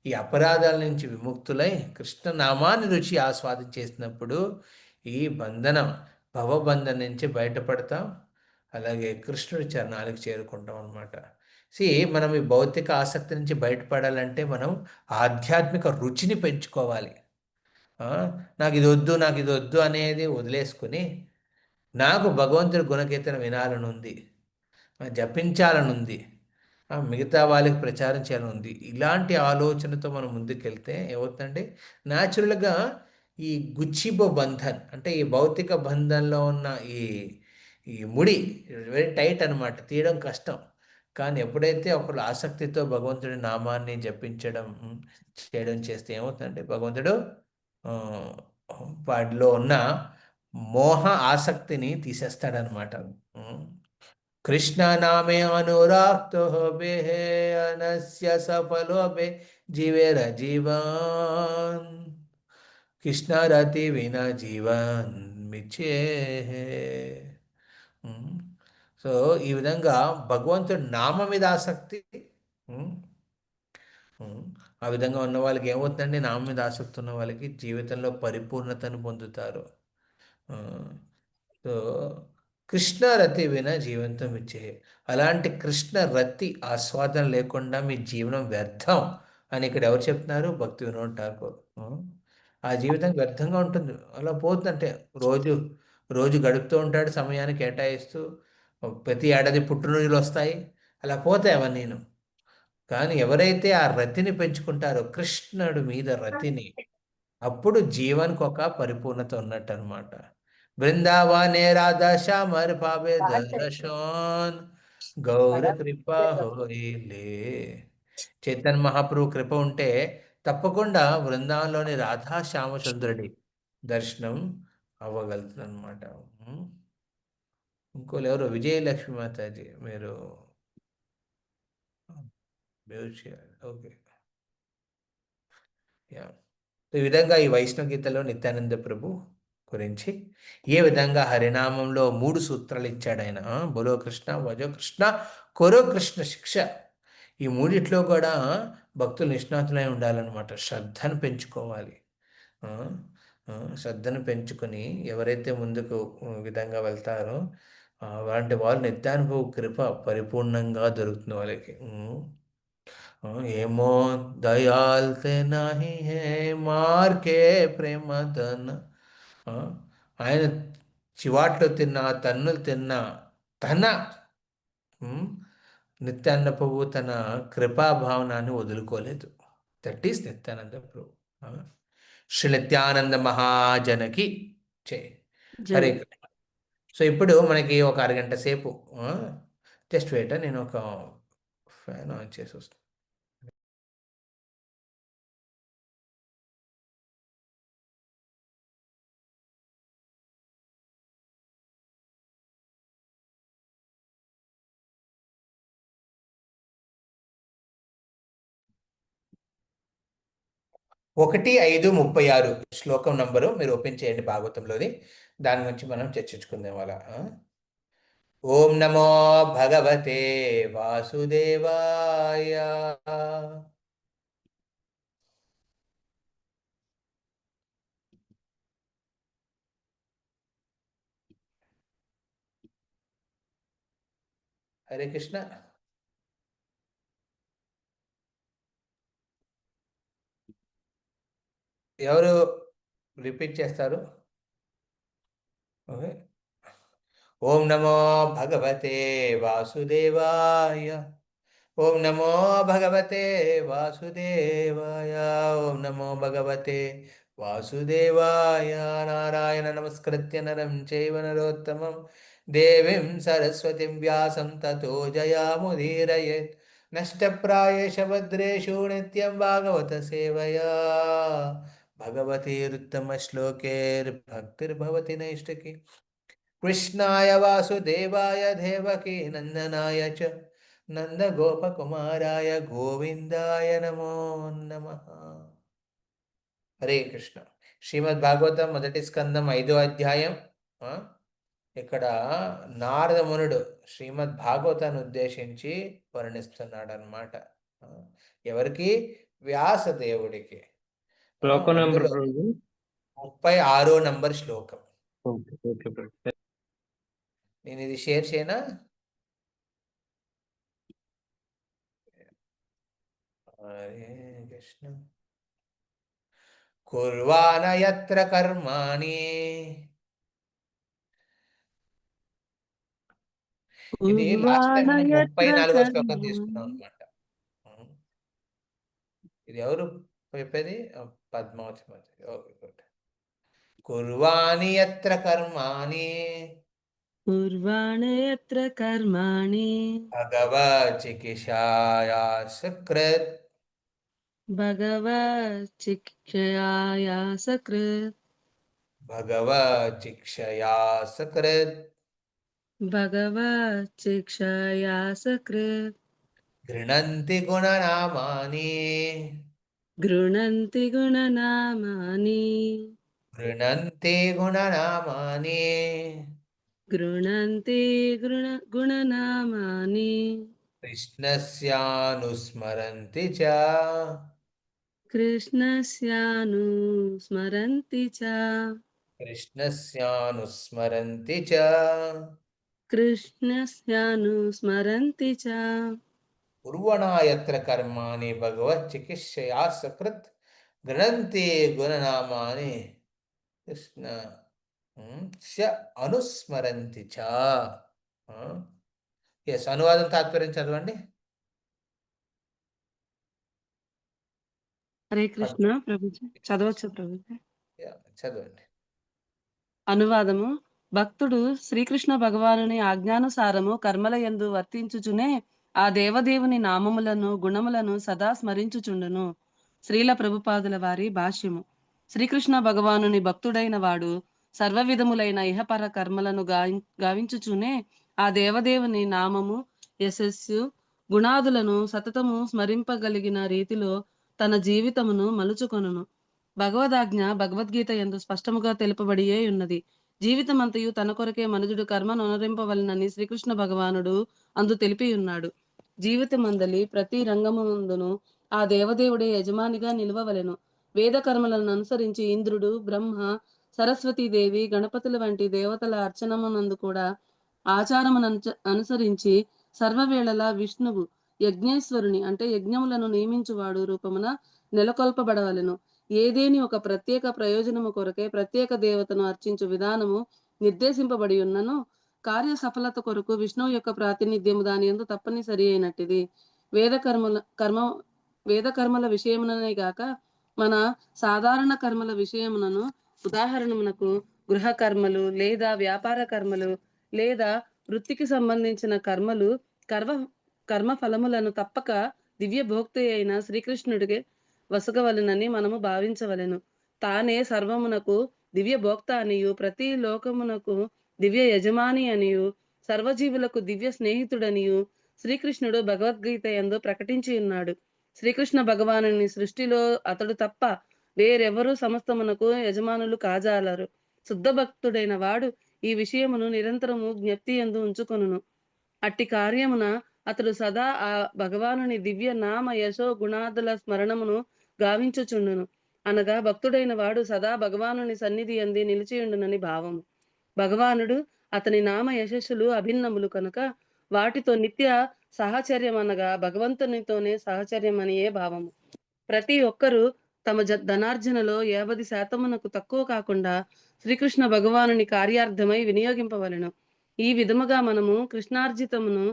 ఈ అపరాధాల నుంచి విముక్తులై కృష్ణ నామాన్ని రుచి ఆస్వాదించేసినప్పుడు ఈ బంధనం భవబంధం నుంచి బయటపడతాం. అలాగే కృష్ణుడి చరణాలకు చేరుకుంటాం అనమాట. మనం ఈ భౌతిక ఆసక్తి నుంచి బయటపడాలంటే మనం ఆధ్యాత్మిక రుచిని పెంచుకోవాలి. ఆ, నాకు ఇది వద్దు అనేది వదిలేసుకుని నాకు భగవంతుడి గుణకీర్తన వినాలని ఉంది, జపించాలని ఉంది, మిగతా వాళ్ళకి ప్రచారం చేయాలని ఉంది. ఇలాంటి ఆలోచనతో మనం ముందుకెళ్తే ఏమవుతుందంటే న్యాచురల్గా ఈ గుచ్చిబో బంధన్ అంటే ఈ భౌతిక బంధంలో ఉన్న ఈ ఈ ముడి వెరీ టైట్ అనమాట, తీయడం కష్టం. కానీ ఎప్పుడైతే ఒకళ్ళు ఆసక్తితో భగవంతుడి నామాన్ని జపించడం చేయడం చేస్తే ఏమవుతుందంటే భగవంతుడు ఆ, వాడిలో ఉన్న మోహ ఆసక్తిని తీసేస్తాడనమాట. కృష్ణ నామే అనురాక్తో బే అనస్య సఫలో బే జీవేర జీవన్ కృష్ణ రతి వినా జీవన్ మిచ్చే. సో ఈ విధంగా భగవంతుడి నామ మీద ఆసక్తి, ఉమ్, ఆ విధంగా ఉన్న వాళ్ళకి ఏమవుతుందండి, నామం మీద ఆసక్తి ఉన్న వాళ్ళకి జీవితంలో పరిపూర్ణతను పొందుతారు. ఆ, సో కృష్ణ రతి విన జీవంతం ఇచ్చే, అలాంటి కృష్ణ రతి ఆస్వాదన లేకుండా మీ జీవనం వ్యర్థం అని ఇక్కడ ఎవరు చెప్తున్నారు? భక్తి వినోద్ ఠాకూర్. ఆ జీవితం వ్యర్థంగా ఉంటుంది, అలా పోతుందంటే రోజు రోజు గడుపుతూ ఉంటాడు, సమయాన్ని కేటాయిస్తూ. ప్రతి ఏడాది పుట్టినరోజులు వస్తాయి, అలా పోతాయి అవన్నీను. కానీ ఎవరైతే ఆ రతిని పెంచుకుంటారో కృష్ణుడి మీద రతిని, అప్పుడు జీవన్కి ఒక పరిపూర్ణత ఉన్నట్టు అనమాట. బృందావనే రాధా శ్యామర్ పావే దర్శన్ గౌర కృపా హోయిలే. చైతన్య మహాప్రభు కృప ఉంటే తప్పకుండా బృందావనంలోని రాధా శ్యామసుందరుడి దర్శనం అవ్వగలుగుతుంది అనమాట. ఇంకోళ్ళు ఎవరు, విజయలక్ష్మి మాతాజీ, మీరు మ్యూట్ చేయాలి. Okay, yeah. ఈ విధంగా ఈ వైష్ణవ గీతలో నిత్యానంద ప్రభు గురించి ఏ విధంగా హరినామంలో 3 సూత్రాలు ఇచ్చాడు ఆయన. బోలో కృష్ణ, వజో కృష్ణ, కొరో కృష్ణ శిక్ష. ఈ మూడిట్లో కూడా భక్తులు నిష్ణాతులై ఉండాలన్నమాట. శ్రద్ధను పెంచుకోవాలి. ఆ, శ్రద్ధను పెంచుకొని ఎవరైతే ముందుకు విధంగా వెళ్తారో అలాంటి వాళ్ళు నిత్యానుభవ కృప పరిపూర్ణంగా దొరుకుతుంది వాళ్ళకి. ఏమో దయాల్తే నాహి హే మార్కే ప్రేమ ధన. ఆయన చివాట్లు తిన్నా, తన్నులు తిన్నా, తన నిత్యానంద ప్రభు తన కృపాభావనాన్ని వదులుకోలేదు. దట్ ఈస్ నిత్యానంద ప్రభు. శ్రీ నిత్యానంద మహాజనకి చే. హరే కృష్ణ. సో ఇప్పుడు మనకి ఒక అరగంట సేపు జస్ట్ వెయిట్, నేను ఒక ఫ్యాన్ ఆన్ చేసి వస్తాను. ఒకటి 5:36 శ్లోకం నంబరు మీరు ఓపెన్ చేయండి భాగవతంలోది. దాని గురించి మనం చర్చించుకుందాం అలా. ఓం నమో భగవతే వాసుదేవాయ. హరే కృష్ణ. ఎవరు రిపీట్ చేస్తారు? ఓకే. ఓం నమో భగవతే వాసుదేవాయ. ఓం నమో భగవతే వాసుదేవాయ. ఓం నమో భగవతే వాసుదేవాయ. నారాయణ నమస్కృత్య నరం చైవ నరోత్తమం దేవీం సరస్వతిం వ్యాసం తతో జయాముదీరయేత్. నష్టప్రాయేష భద్రేషు నిత్యం భాగవత సేవయా. భగవతీరుత్తమ శ్లోకైర్భక్తిర్భవతి నైష్టికి. కృష్ణాయ వాసుదేవాయ దేవకీ నందనాయ చ నందగోపకుమారాయ గోవిందాయ నమో నమః. హరే కృష్ణ. శ్రీమద్ భాగవతం మొదటి స్కందం 5వ అధ్యాయం. ఆ, ఇక్కడ నారద మునుడు శ్రీమద్ భాగవతాన్ని ఉద్దేశించి వర్ణిస్తున్నాడు అనమాట. ఎవరికి? వ్యాసదేవుడికి. శ్లోకం నెంబర్ అందులో ప్రభుజీ. 36వ నంబర్ శ్లోకం. ఓకే ఓకే ప్రభు. నేను ఇది షేర్ చేయనా? హరే కృష్ణ. కుర్వాణ యత్ర కర్మాణి. ఇది లాస్ట్ టైం మనం 34వ శ్లోకం తీసుకున్నాం అనమాట. ఇది ఎవరు చెప్పేది? పద్మావతి మాత. Okay good. కుర్వాణి యత్ర కర్మాణి పూర్వాణయత్ర కర్మాణి భగవచికిషాయా సుకృత్ భగవచ్చిక్షయాయా సకృత్ భగవచిక్షయా సుకృత్ భగవచ్చిక్షయా సకృత్ గృణంతి గుణనామాని గృణంతి గుణనామాని గృణంతి గుణనామాని గృణంతి గుణనామాని కృష్ణస్యానుస్మరంతి చ కృష్ణస్యానుస్మరంతి చ కృష్ణస్యానుస్మరంతి చ కృష్ణస్యానుస్మరంతి చ కుర్వణా యత్ర కర్మాణి భగవచ్చికిత్సయా సకృత్ గృణంతి గుణనామాని కృష్ణ స్య అనుస్మరంతి చ. ఎస్, అనువాదం తాత్పర్యం చదవండి. హరే కృష్ణ ప్రభుజీ. చదవచ్చు ప్రభుజీ. చదవండి. అనువాదము. భక్తుడు శ్రీకృష్ణ భగవానుని ఆజ్ఞానుసారము కర్మల యందు వర్తించుచునే ఆ దేవదేవుని నామములను గుణములను సదా స్మరించుచుండును. శ్రీల ప్రభుపాదుల వారి భాష్యము. శ్రీకృష్ణ భగవానుని భక్తుడైన వాడు సర్వ విధములైన ఇహపర కర్మలను గావించుచునే ఆ దేవదేవుని నామము, యశస్సు, గుణాదులను సతతము స్మరింపగలిగిన రీతిలో తన జీవితమును మలుచుకొనును. భగవదాజ్ఞ భగవద్గీత యందు స్పష్టముగా తెలుపబడియే ఉన్నది. జీవితమంతయు తన కొరకే మనుజుడు కర్మను అనురింపవలనని శ్రీకృష్ణ భగవానుడు అందు తెలిపి ఉన్నాడు. జీవితమందలి ప్రతి రంగమునందును ఆ దేవదేవుడే యజమానిగా నిలవవలెను. వేద కర్మలను అనుసరించి ఇంద్రుడు, బ్రహ్మ, సరస్వతీదేవి, గణపతుల వంటి దేవతల అర్చనమునందు కూడా ఆచారమును అనుసరించి సర్వవేళలా విష్ణువు యజ్ఞేశ్వరుని అంటే యజ్ఞములను నియమించువాడు రూపమున నెలకొల్పబడవలెను. ఏదేని ఒక ప్రత్యేక ప్రయోజనము కొరకే ప్రత్యేక దేవతను అర్చించు విధానము నిర్దేశింపబడి ఉన్నను కార్య సఫలత కొరకు విష్ణువు యొక్క ప్రాతినిధ్యము దాని యందు తప్పనిసరి అయినట్టిది. వేద కర్మల విషయముననే గాక మన సాధారణ కర్మల విషయమునను ఉదాహరణమునకు గృహ కర్మలు లేదా వ్యాపార కర్మలు లేదా వృత్తికి సంబంధించిన కర్మలు కర్మ ఫలములను తప్పక దివ్య భోక్తి అయిన శ్రీకృష్ణుడికి వసగవలెనని మనము భావించవలెను. తానే సర్వమునకు దివ్య భోక్త అనియు ప్రతి లోకమునకు దివ్య యజమాని అనియు సర్వజీవులకు దివ్య స్నేహితుడనియు శ్రీకృష్ణుడు భగవద్గీత యందు ప్రకటించి ఉన్నాడు. శ్రీకృష్ణ భగవానుని సృష్టిలో అతడు తప్ప వేరెవరూ సమస్తమునకు యజమానులు కాజాలరు. శుద్ధ భక్తుడైన వాడు ఈ విషయమును నిరంతరము జ్ఞప్తి యందు ఉంచుకొనును. అట్టి కార్యమున అతడు సదా ఆ భగవానుని దివ్య నామ యశో గుణాదుల స్మరణమును గావించుచుండును. అనగా భక్తుడైన వాడు సదా భగవానుని సన్నిధి అంది నిలిచియుండునని భావము. భగవానుడు అతని నామ యశస్సులు అభిన్నములు కనుక వాటితో నిత్య సహచర్యం అనగా భగవంతునితోనే సహచర్యం అనియే భావము. ప్రతి ఒక్కరూ తమ ధనార్జనలో 50% తక్కువ కాకుండా శ్రీకృష్ణ భగవానుని కార్యార్థమై వినియోగింపవలెను. ఈ విధముగా మనము కృష్ణార్జితమును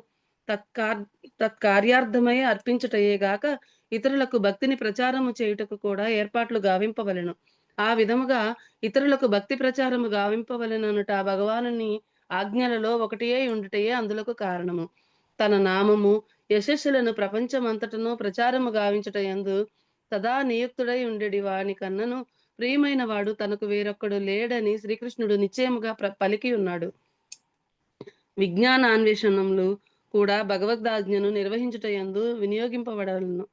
తత్కార్యార్థమై అర్పించుటయే గాక ఇతరులకు భక్తిని ప్రచారము చేయుటకు కూడా ఏర్పాట్లు గావింపవలెను. ఆ విధముగా ఇతరులకు భక్తి ప్రచారము గావింపవలెననుట భగవానుని ఆజ్ఞలలో ఒకటియే ఉండుటయే అందులకు కారణము. తన నామము యశస్సులను ప్రపంచమంతటను ప్రచారము గావించుట యందు సదా నియుక్తుడై ఉండేడి వాని కన్నను ప్రియమైన వాడు తనకు వేరొక్కడు లేడని శ్రీకృష్ణుడు నిశ్చయముగా పలికి ఉన్నాడు. విజ్ఞానాన్వేషణములు కూడా భగవద్ఆజ్ఞను నిర్వహించుటయందు వినియోగింపబడవలను.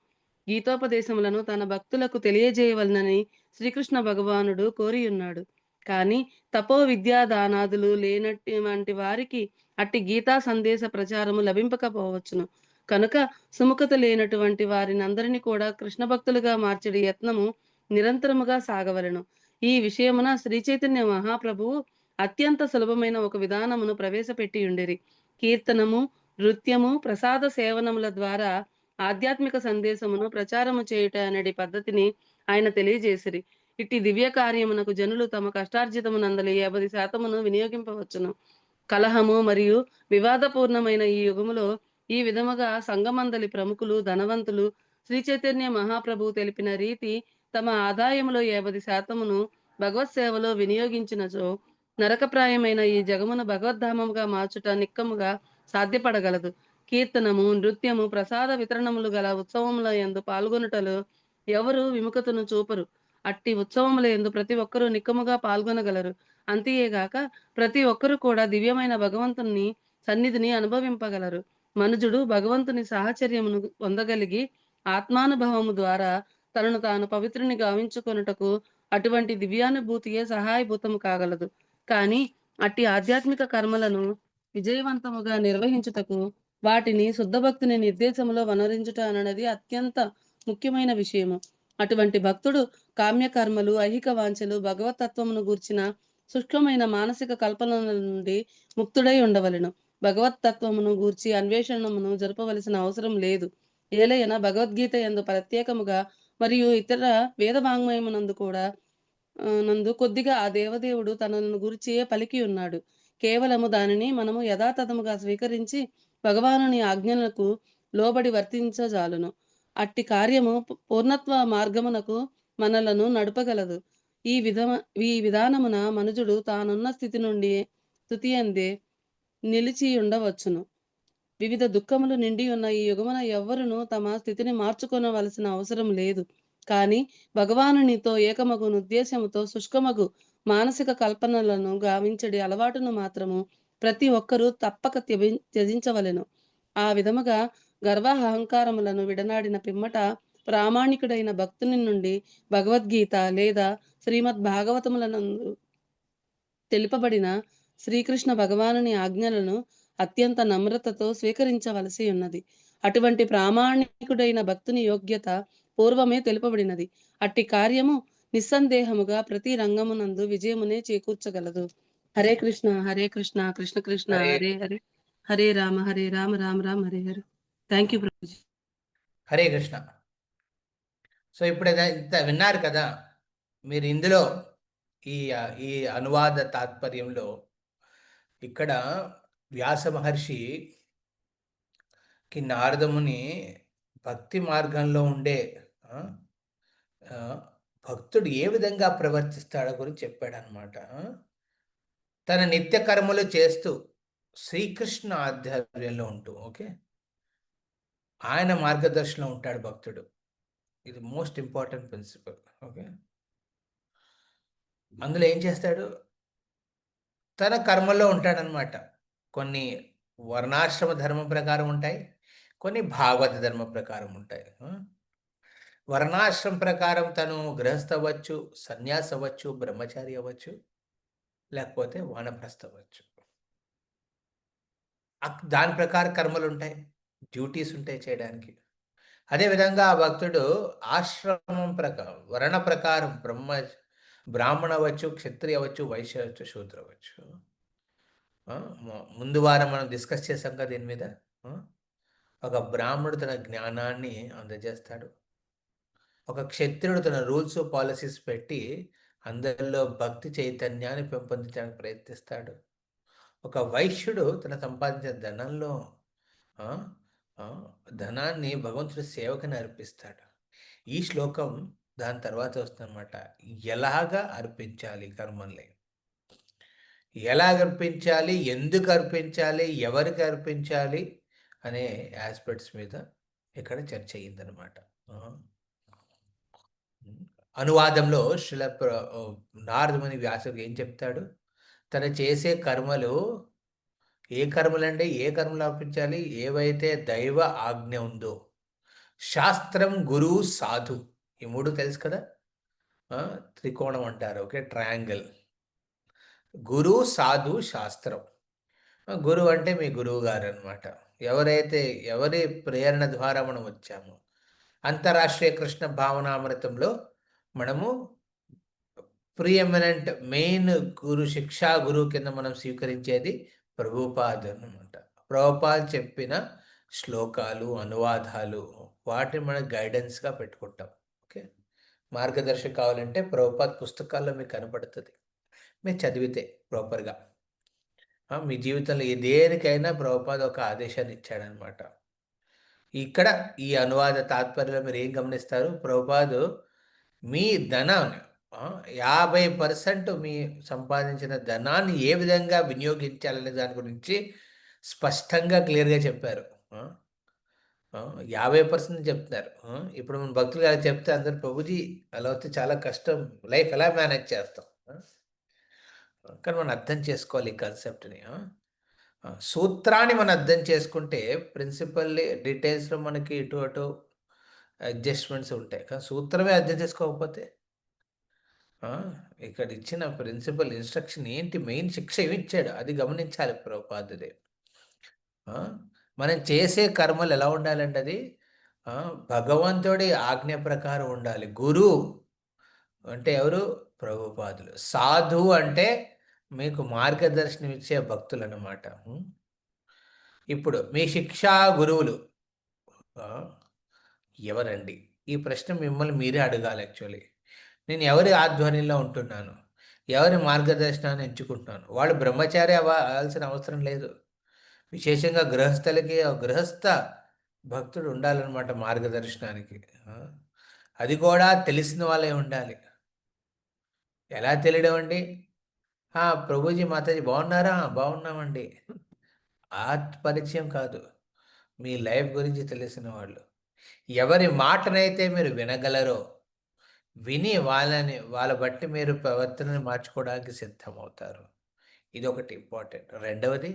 గీతోపదేశములను తన భక్తులకు తెలియజేయవలనని శ్రీకృష్ణ భగవానుడు కోరియున్నాడు. కాని తపో విద్యా దానాదులు లేనటువంటి వారికి అట్టి గీతా సందేశ ప్రచారము లభింపకపోవచ్చును. కనుక సుముఖత లేనటువంటి వారిని అందరినీ కూడా కృష్ణ భక్తులుగా మార్చడి యత్నము నిరంతరముగా సాగవలెను. ఈ విషయమున శ్రీ చైతన్య మహాప్రభువు అత్యంత సులభమైన ఒక విధానమును ప్రవేశపెట్టి ఉండిరి. కీర్తనము, నృత్యము, ప్రసాద సేవనముల ద్వారా ఆధ్యాత్మిక సందేశమును ప్రచారము చేయుట అనేది పద్ధతిని ఆయన తెలియజేసిరి. ఇట్టి దివ్య కార్యమునకు జనులు తమ కష్టార్జితమునందలి 50% వినియోగింపవచ్చును. కలహము మరియు వివాదపూర్ణమైన ఈ యుగములో ఈ విధముగా సంఘమందలి ప్రముఖులు, ధనవంతులు శ్రీ చైతన్య మహాప్రభువు తెలిపిన రీతి తమ ఆదాయములో 50% భగవత్ సేవలో వినియోగించినచో నరకప్రాయమైన ఈ జగమును భగవద్ధామముగా మార్చుట నిక్కముగా సాధ్యపడగలదు. కీర్తనము, నృత్యము, ప్రసాద వితరణములు గల ఉత్సవముల యందు పాల్గొనుటలో ఎవరు విముఖతను చూపరు. అట్టి ఉత్సవముల యందు ప్రతి ఒక్కరూ నిక్కముగా పాల్గొనగలరు. అంతేగాక ప్రతి ఒక్కరూ కూడా దివ్యమైన భగవంతుని సన్నిధిని అనుభవింపగలరు. మనుజుడు భగవంతుని సాహచర్యమును పొందగలిగి ఆత్మానుభవము ద్వారా తనను తాను పవిత్రుని గావించుకొనుటకు అటువంటి దివ్యానుభూతియే సహాయభూతము కాగలదు. కానీ అట్టి ఆధ్యాత్మిక కర్మలను విజయవంతముగా నిర్వహించుటకు వాటిని శుద్ధ భక్తుని నిర్దేశములో వనరించుట అన్నది అత్యంత ముఖ్యమైన విషయము. అటువంటి భక్తుడు కామ్యకర్మలు, ఐహిక వాంఛలు, భగవతత్వమును గూర్చిన శుష్కమైన మానసిక కల్పనల నుండి ముక్తుడై ఉండవలెను. భగవతత్వమును గూర్చి అన్వేషణమును జరపవలసిన అవసరం లేదు. ఏలయన భగవద్గీత యందు ప్రత్యేకముగా మరియు ఇతర వేద వాంగ్మయమునందు కూడా నందు కొద్దిగా ఆ దేవదేవుడు తనను గురిచియే పలికి ఉన్నాడు. కేవలము దానిని మనము యథాతథముగా స్వీకరించి భగవానుని ఆజ్ఞలకు లోబడి వర్తించజాలును. అట్టి కార్యము పూర్ణత్వ మార్గమునకు మనలను నడుపగలదు. ఈ విధానమున మనుజుడు తానున్న స్థితి నుండి స్థుతి అందే నిలిచి ఉండవచ్చును. వివిధ దుఃఖములు నిండి ఉన్న ఈ యుగమున ఎవ్వరును తమ స్థితిని మార్చుకొనవలసిన అవసరం లేదు. కానీ భగవానునితో ఏకమగు ఉద్దేశముతో శుష్కమగు మానసిక కల్పనలను గావించడి అలవాటును మాత్రము ప్రతి ఒక్కరూ తప్పక త్యజించవలెను. ఆ విధముగా గర్వహంకారములను విడనాడిన పిమ్మట ప్రామాణికుడైన భక్తుని నుండి భగవద్గీత లేదా శ్రీమద్ భాగవతములనందు తెలుపబడిన శ్రీకృష్ణ భగవానుని ఆజ్ఞలను అత్యంత నమ్రతతో స్వీకరించవలసి ఉన్నది. అటువంటి ప్రామాణికుడైన భక్తుని యోగ్యత పూర్వమే తెలుపబడినది. అట్టి కార్యము నిస్సందేహముగా ప్రతి రంగమునందు విజయమునే చేకూర్చగలదు. Hare Krishna Krishna Krishna Hare Hare Hare, Hare Rama Rama Rama Hare Hare. Thank you Prabhuji. Hare Krishna. So ఇప్పుడు ఇంత విన్నారు కదా. మీరు ఇందులో ఈ ఈ అనువాద తాత్పర్యంలో ఇక్కడ వ్యాస మహర్షికి నారదముని భక్తి మార్గంలో ఉండే భక్తుడు ఏ విధంగా ప్రవర్తిస్తాడో గురించి చెప్పాడనమాట. తన నిత్య కర్మలు చేస్తూ శ్రీకృష్ణ ఆధ్వర్యంలో ఉంటూ ఆయన మార్గదర్శనంలో ఉంటాడు భక్తుడు. ఇది మోస్ట్ ఇంపార్టెంట్ ప్రిన్సిపల్. అందులో ఏం చేస్తాడు? తన కర్మల్లో ఉంటాడనమాట. కొన్ని వర్ణాశ్రమ ధర్మం ప్రకారం ఉంటాయి, కొన్ని భాగవత ధర్మం ప్రకారం ఉంటాయి. వర్ణాశ్రమం ప్రకారం తను గృహస్థ అవ్వచ్చు, సన్యాసి అవ్వచ్చు, బ్రహ్మచారి అవ్వచ్చు, లేకపోతే వానప్రస్థ అవ్వచ్చు. దాని ప్రకారం కర్మలు ఉంటాయి, డ్యూటీస్ ఉంటాయి చేయడానికి. అదేవిధంగా ఆ భక్తుడు ఆశ్రమం ప్రకారం, వర్ణ ప్రకారం బ్రాహ్మణ అవ్వచ్చు, క్షత్రియ అవ్వచ్చు, వైశ్య అవ్వచ్చు, శూద్ర అవ్వచ్చు. ముందు వారం మనం డిస్కస్ చేసాం కదా దీని మీద. ఒక బ్రాహ్మణుడు తన జ్ఞానాన్ని అందజేస్తాడు, ఒక క్షత్రియుడు తన రూల్స్ పాలసీస్ పెట్టి అందరిలో భక్తి చైతన్యాన్ని పెంపొందించడానికి ప్రయత్నిస్తాడు. ఒక వైశ్యుడు తన సంపాదించిన ధనాన్ని భగవంతుడి సేవకుని అర్పిస్తాడు. ఈ శ్లోకం దాని తర్వాత వస్తుందన్నమాట. ఎలాగా అర్పించాలి కర్మల్ని, ఎలాగ అర్పించాలి, ఎందుకు అర్పించాలి, ఎవరికి అర్పించాలి అనే ఆస్పెక్ట్స్ మీద ఇక్కడ చర్చ అయ్యిందనమాట. అనువాదంలో నారదముని వ్యాసుడు ఏం చెప్తాడు? తను చేసే కర్మలు ఏ కర్మలండి? ఏ కర్మలు ఆపించాలి? ఏవైతే దైవ ఆజ్ఞ ఉందో, శాస్త్రం, గురువు, సాధు, ఈ మూడు తెలుసు కదా. త్రికోణం అంటారు, ఓకే, ట్రయాంగిల్. గురు, సాధు, శాస్త్రం. గురువు అంటే మీ గురువు గారు అనమాట. ఎవరి ప్రేరణ ద్వారా మనం వచ్చాము. అంతరాష్ట్రీయ కృష్ణ భావనామృతంలో మనము ప్రియమినెంట్ మెయిన్ శిక్షా గురువు కింద మనం స్వీకరించేది ప్రభుపాద్ అనమాట. ప్రభుపాద్ చెప్పిన శ్లోకాలు, అనువాదాలు, వాటిని మనం గైడెన్స్గా పెట్టుకుంటాం. ఓకే, మార్గదర్శకం కావాలంటే ప్రభుపాద్ పుస్తకాల్లో మీకు కనపడుతుంది, మీరు చదివితే ప్రాపర్గా. మీ జీవితంలో దేనికైనా ప్రభుపాద్ ఒక ఆదేశాన్ని ఇచ్చాడనమాట. ఇక్కడ ఈ అనువాద తాత్పర్యంలో మీరు ఏం గమనిస్తారు? ప్రభుపాదు మీ ధనాన్ని 50% మీ సంపాదించిన ధనాన్ని ఏ విధంగా వినియోగించాలనే దాని గురించి స్పష్టంగా క్లియర్గా చెప్పారు. 50% చెప్తున్నారు. ఇప్పుడు మన భక్తులు గారు చెప్తే అందరు ప్రభుజీ అలా వస్తే చాలా కష్టం, లైఫ్ ఎలా మేనేజ్ చేస్తాం. కానీ మనం అర్థం చేసుకోవాలి ఈ కాన్సెప్ట్ని. సూత్రాన్ని మనం అర్థం చేసుకుంటే ప్రిన్సిపల్ డీటెయిల్స్లో మనకి ఇటు అటు అడ్జస్ట్మెంట్స్ ఉంటాయి. కానీ సూత్రమే అర్థం చేసుకోకపోతే ఇక్కడ ఇచ్చిన ప్రిన్సిపల్ ఇన్స్ట్రక్షన్ ఏంటి, మెయిన్ శిక్ష ఏమిచ్చాడు అది గమనించాలి ప్రభుపాదుడే. మనం చేసే కర్మలు ఎలా ఉండాలంటే అది భగవంతుడి ఆజ్ఞ ప్రకారం ఉండాలి. గురు అంటే ఎవరు? ప్రభుపాదులు. సాధు అంటే మీకు మార్గదర్శనం ఇచ్చే భక్తులు అన్నమాట. ఇప్పుడు మీ శిక్షా గురువులు ఎవరండి? ఈ ప్రశ్న మిమ్మల్ని మీరే అడగాలి. యాక్చువల్లీ నేను ఎవరి ఆధ్వర్యంలో ఉంటున్నాను, ఎవరి మార్గదర్శనాన్ని ఎంచుకుంటున్నాను? వాళ్ళు బ్రహ్మచారి అవ్వాల్సిన అవసరం లేదు. విశేషంగా గృహస్థులకి గృహస్థ భక్తుడు ఉండాలన్నమాట మార్గదర్శనానికి. అది కూడా తెలిసిన వాళ్ళే ఉండాలి. ఎలా తెలియడం అండి? ప్రభుజీ, మాతాజీ బాగున్నారా? బాగున్నామండి. ఆ పరిచయం కాదు, మీ లైఫ్ గురించి తెలిసిన వాళ్ళు. ఎవరి మాటనైతే మీరు వినగలరో, విని వాళ్ళ బట్టి మీరు ప్రవర్తనని మార్చుకోవడానికి సిద్ధమవుతారు. ఇది ఒకటి ఇంపార్టెంట్. రెండవది,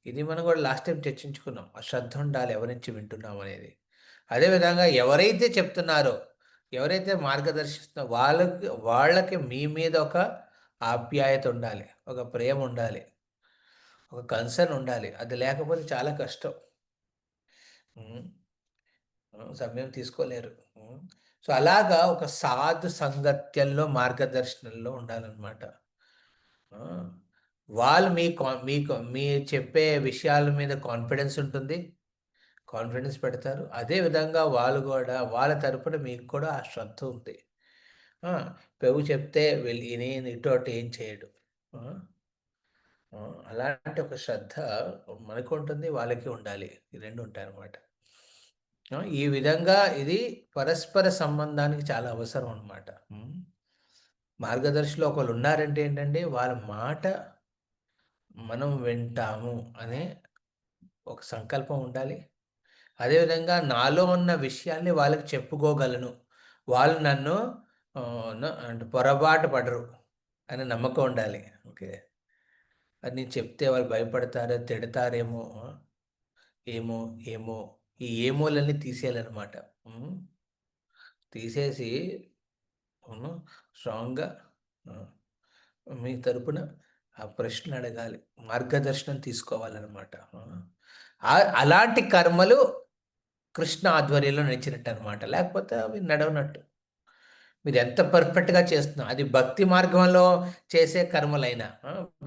ఇది మనం కూడా లాస్ట్ టైం చర్చించుకున్నాం, ఆ శ్రద్ధ ఉండాలి ఎవరి నుంచి వింటున్నాం అనేది. అదేవిధంగా ఎవరైతే చెప్తున్నారో, ఎవరైతే మార్గదర్శిస్తున్నారో వాళ్ళకి మీ మీద ఒక ఆప్యాయత ఉండాలి, ఒక ప్రేమ ఉండాలి, ఒక కన్సర్న్ ఉండాలి. అది లేకపోతే చాలా కష్టం, సమయం తీసుకోలేరు. సో అలాగా ఒక సాధు సంగత్యంలో మార్గదర్శనంలో ఉండాలన్నమాట. వాళ్ళు మీ చెప్పే విషయాల మీద కాన్ఫిడెన్స్ ఉంటుంది, కాన్ఫిడెన్స్ పెడతారు. అదేవిధంగా వాళ్ళు కూడా వాళ్ళ తరపున మీకు కూడా ఆ శ్రద్ధ ఉంది. ప్రభు చెప్తే వెళ్ళి ఇటు అటు ఏం చేయడు. అలాంటి ఒక శ్రద్ధ మనకు ఉంటుంది, వాళ్ళకి ఉండాలి. ఈ రెండు ఉంటాయి అన్నమాట. ఈ విధంగా ఇది పరస్పర సంబంధానికి చాలా అవసరం అన్నమాట. మార్గదర్శిలో ఒకళ్ళు ఉన్నారంటే ఏంటంటే వాళ్ళ మాట మనం వింటాము అనే ఒక సంకల్పం ఉండాలి. అదేవిధంగా నాలో ఉన్న విషయాల్ని వాళ్ళకి చెప్పుకోగలను, వాళ్ళు నన్ను అంటే పొరపాటు పడరు అనే నమ్మకం ఉండాలి. ఓకే, అది నేను చెప్తే వాళ్ళు భయపడతారో తిడతారేమో, ఏమో ఏమో ఈ ఏమోలన్నీ తీసేయాలన్నమాట. తీసేసి స్ట్రాంగ్గా మీ తరపున ఆ ప్రశ్న అడగాలి, మార్గదర్శనం తీసుకోవాలన్నమాట. అలాంటి కర్మలు కృష్ణ ఆధ్వర్యంలో నడిచినట్టు అనమాట. లేకపోతే అవి నడవనట్టు. మీరు ఎంత పర్ఫెక్ట్గా చేస్తున్నా, అది భక్తి మార్గంలో చేసే కర్మలైనా,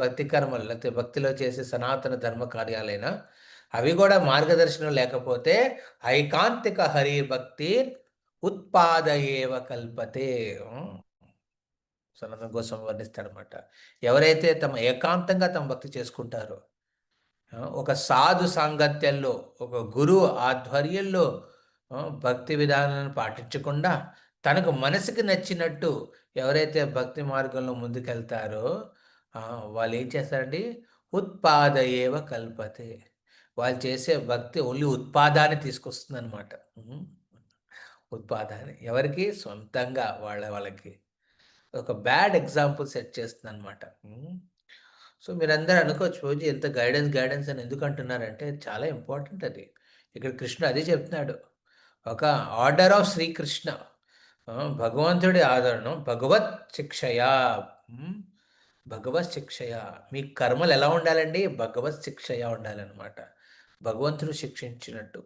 భక్తి కర్మలు లేకపోతే భక్తిలో చేసే సనాతన ధర్మ కార్యాలైనా, అవి కూడా మార్గదర్శనం లేకపోతే ఐకాంతిక హరి భక్తి ఉత్పాదయేవ కల్పతే. సనాతన కోసం వర్ణిస్తాడనమాట. ఎవరైతే ఏకాంతంగా తమ భక్తి చేసుకుంటారో, ఒక సాధు సాంగత్యంలో, ఒక గురువు ఆధ్వర్యంలో భక్తి విధానాలను పాటించకుండా తనకు మనసుకి నచ్చినట్టు ఎవరైతే భక్తి మార్గంలో ముందుకెళ్తారో వాళ్ళు ఏం చేస్తారండి? ఉత్పాదయేవ కల్పతే. వాళ్ళు చేసే భక్తి ఓన్లీ ఉత్పాదాన్ని తీసుకొస్తుంది అనమాట. ఉత్పాదాన్ని ఎవరికి? సొంతంగా వాళ్ళకి ఒక బ్యాడ్ ఎగ్జాంపుల్ సెట్ చేస్తుంది అనమాట. సో మీరందరూ అనుకోవచ్చు రోజు ఎంత గైడెన్స్ అని ఎందుకు అంటున్నారంటే చాలా ఇంపార్టెంట్ అది. ఇక్కడ కృష్ణుడు అదే చెప్తున్నాడు. ఒక ఆర్డర్ ఆఫ్ శ్రీకృష్ణ. భగవంతుడి ఆదరణ భగవత్ శిక్షయా. హ్మ్. భగవత్ శిక్షయ. మీ కర్మలు ఎలా ఉండాలండి? భగవత్ శిక్షయ ఉండాలన్నమాట. భగవంతుడు శిక్షించినట్టు.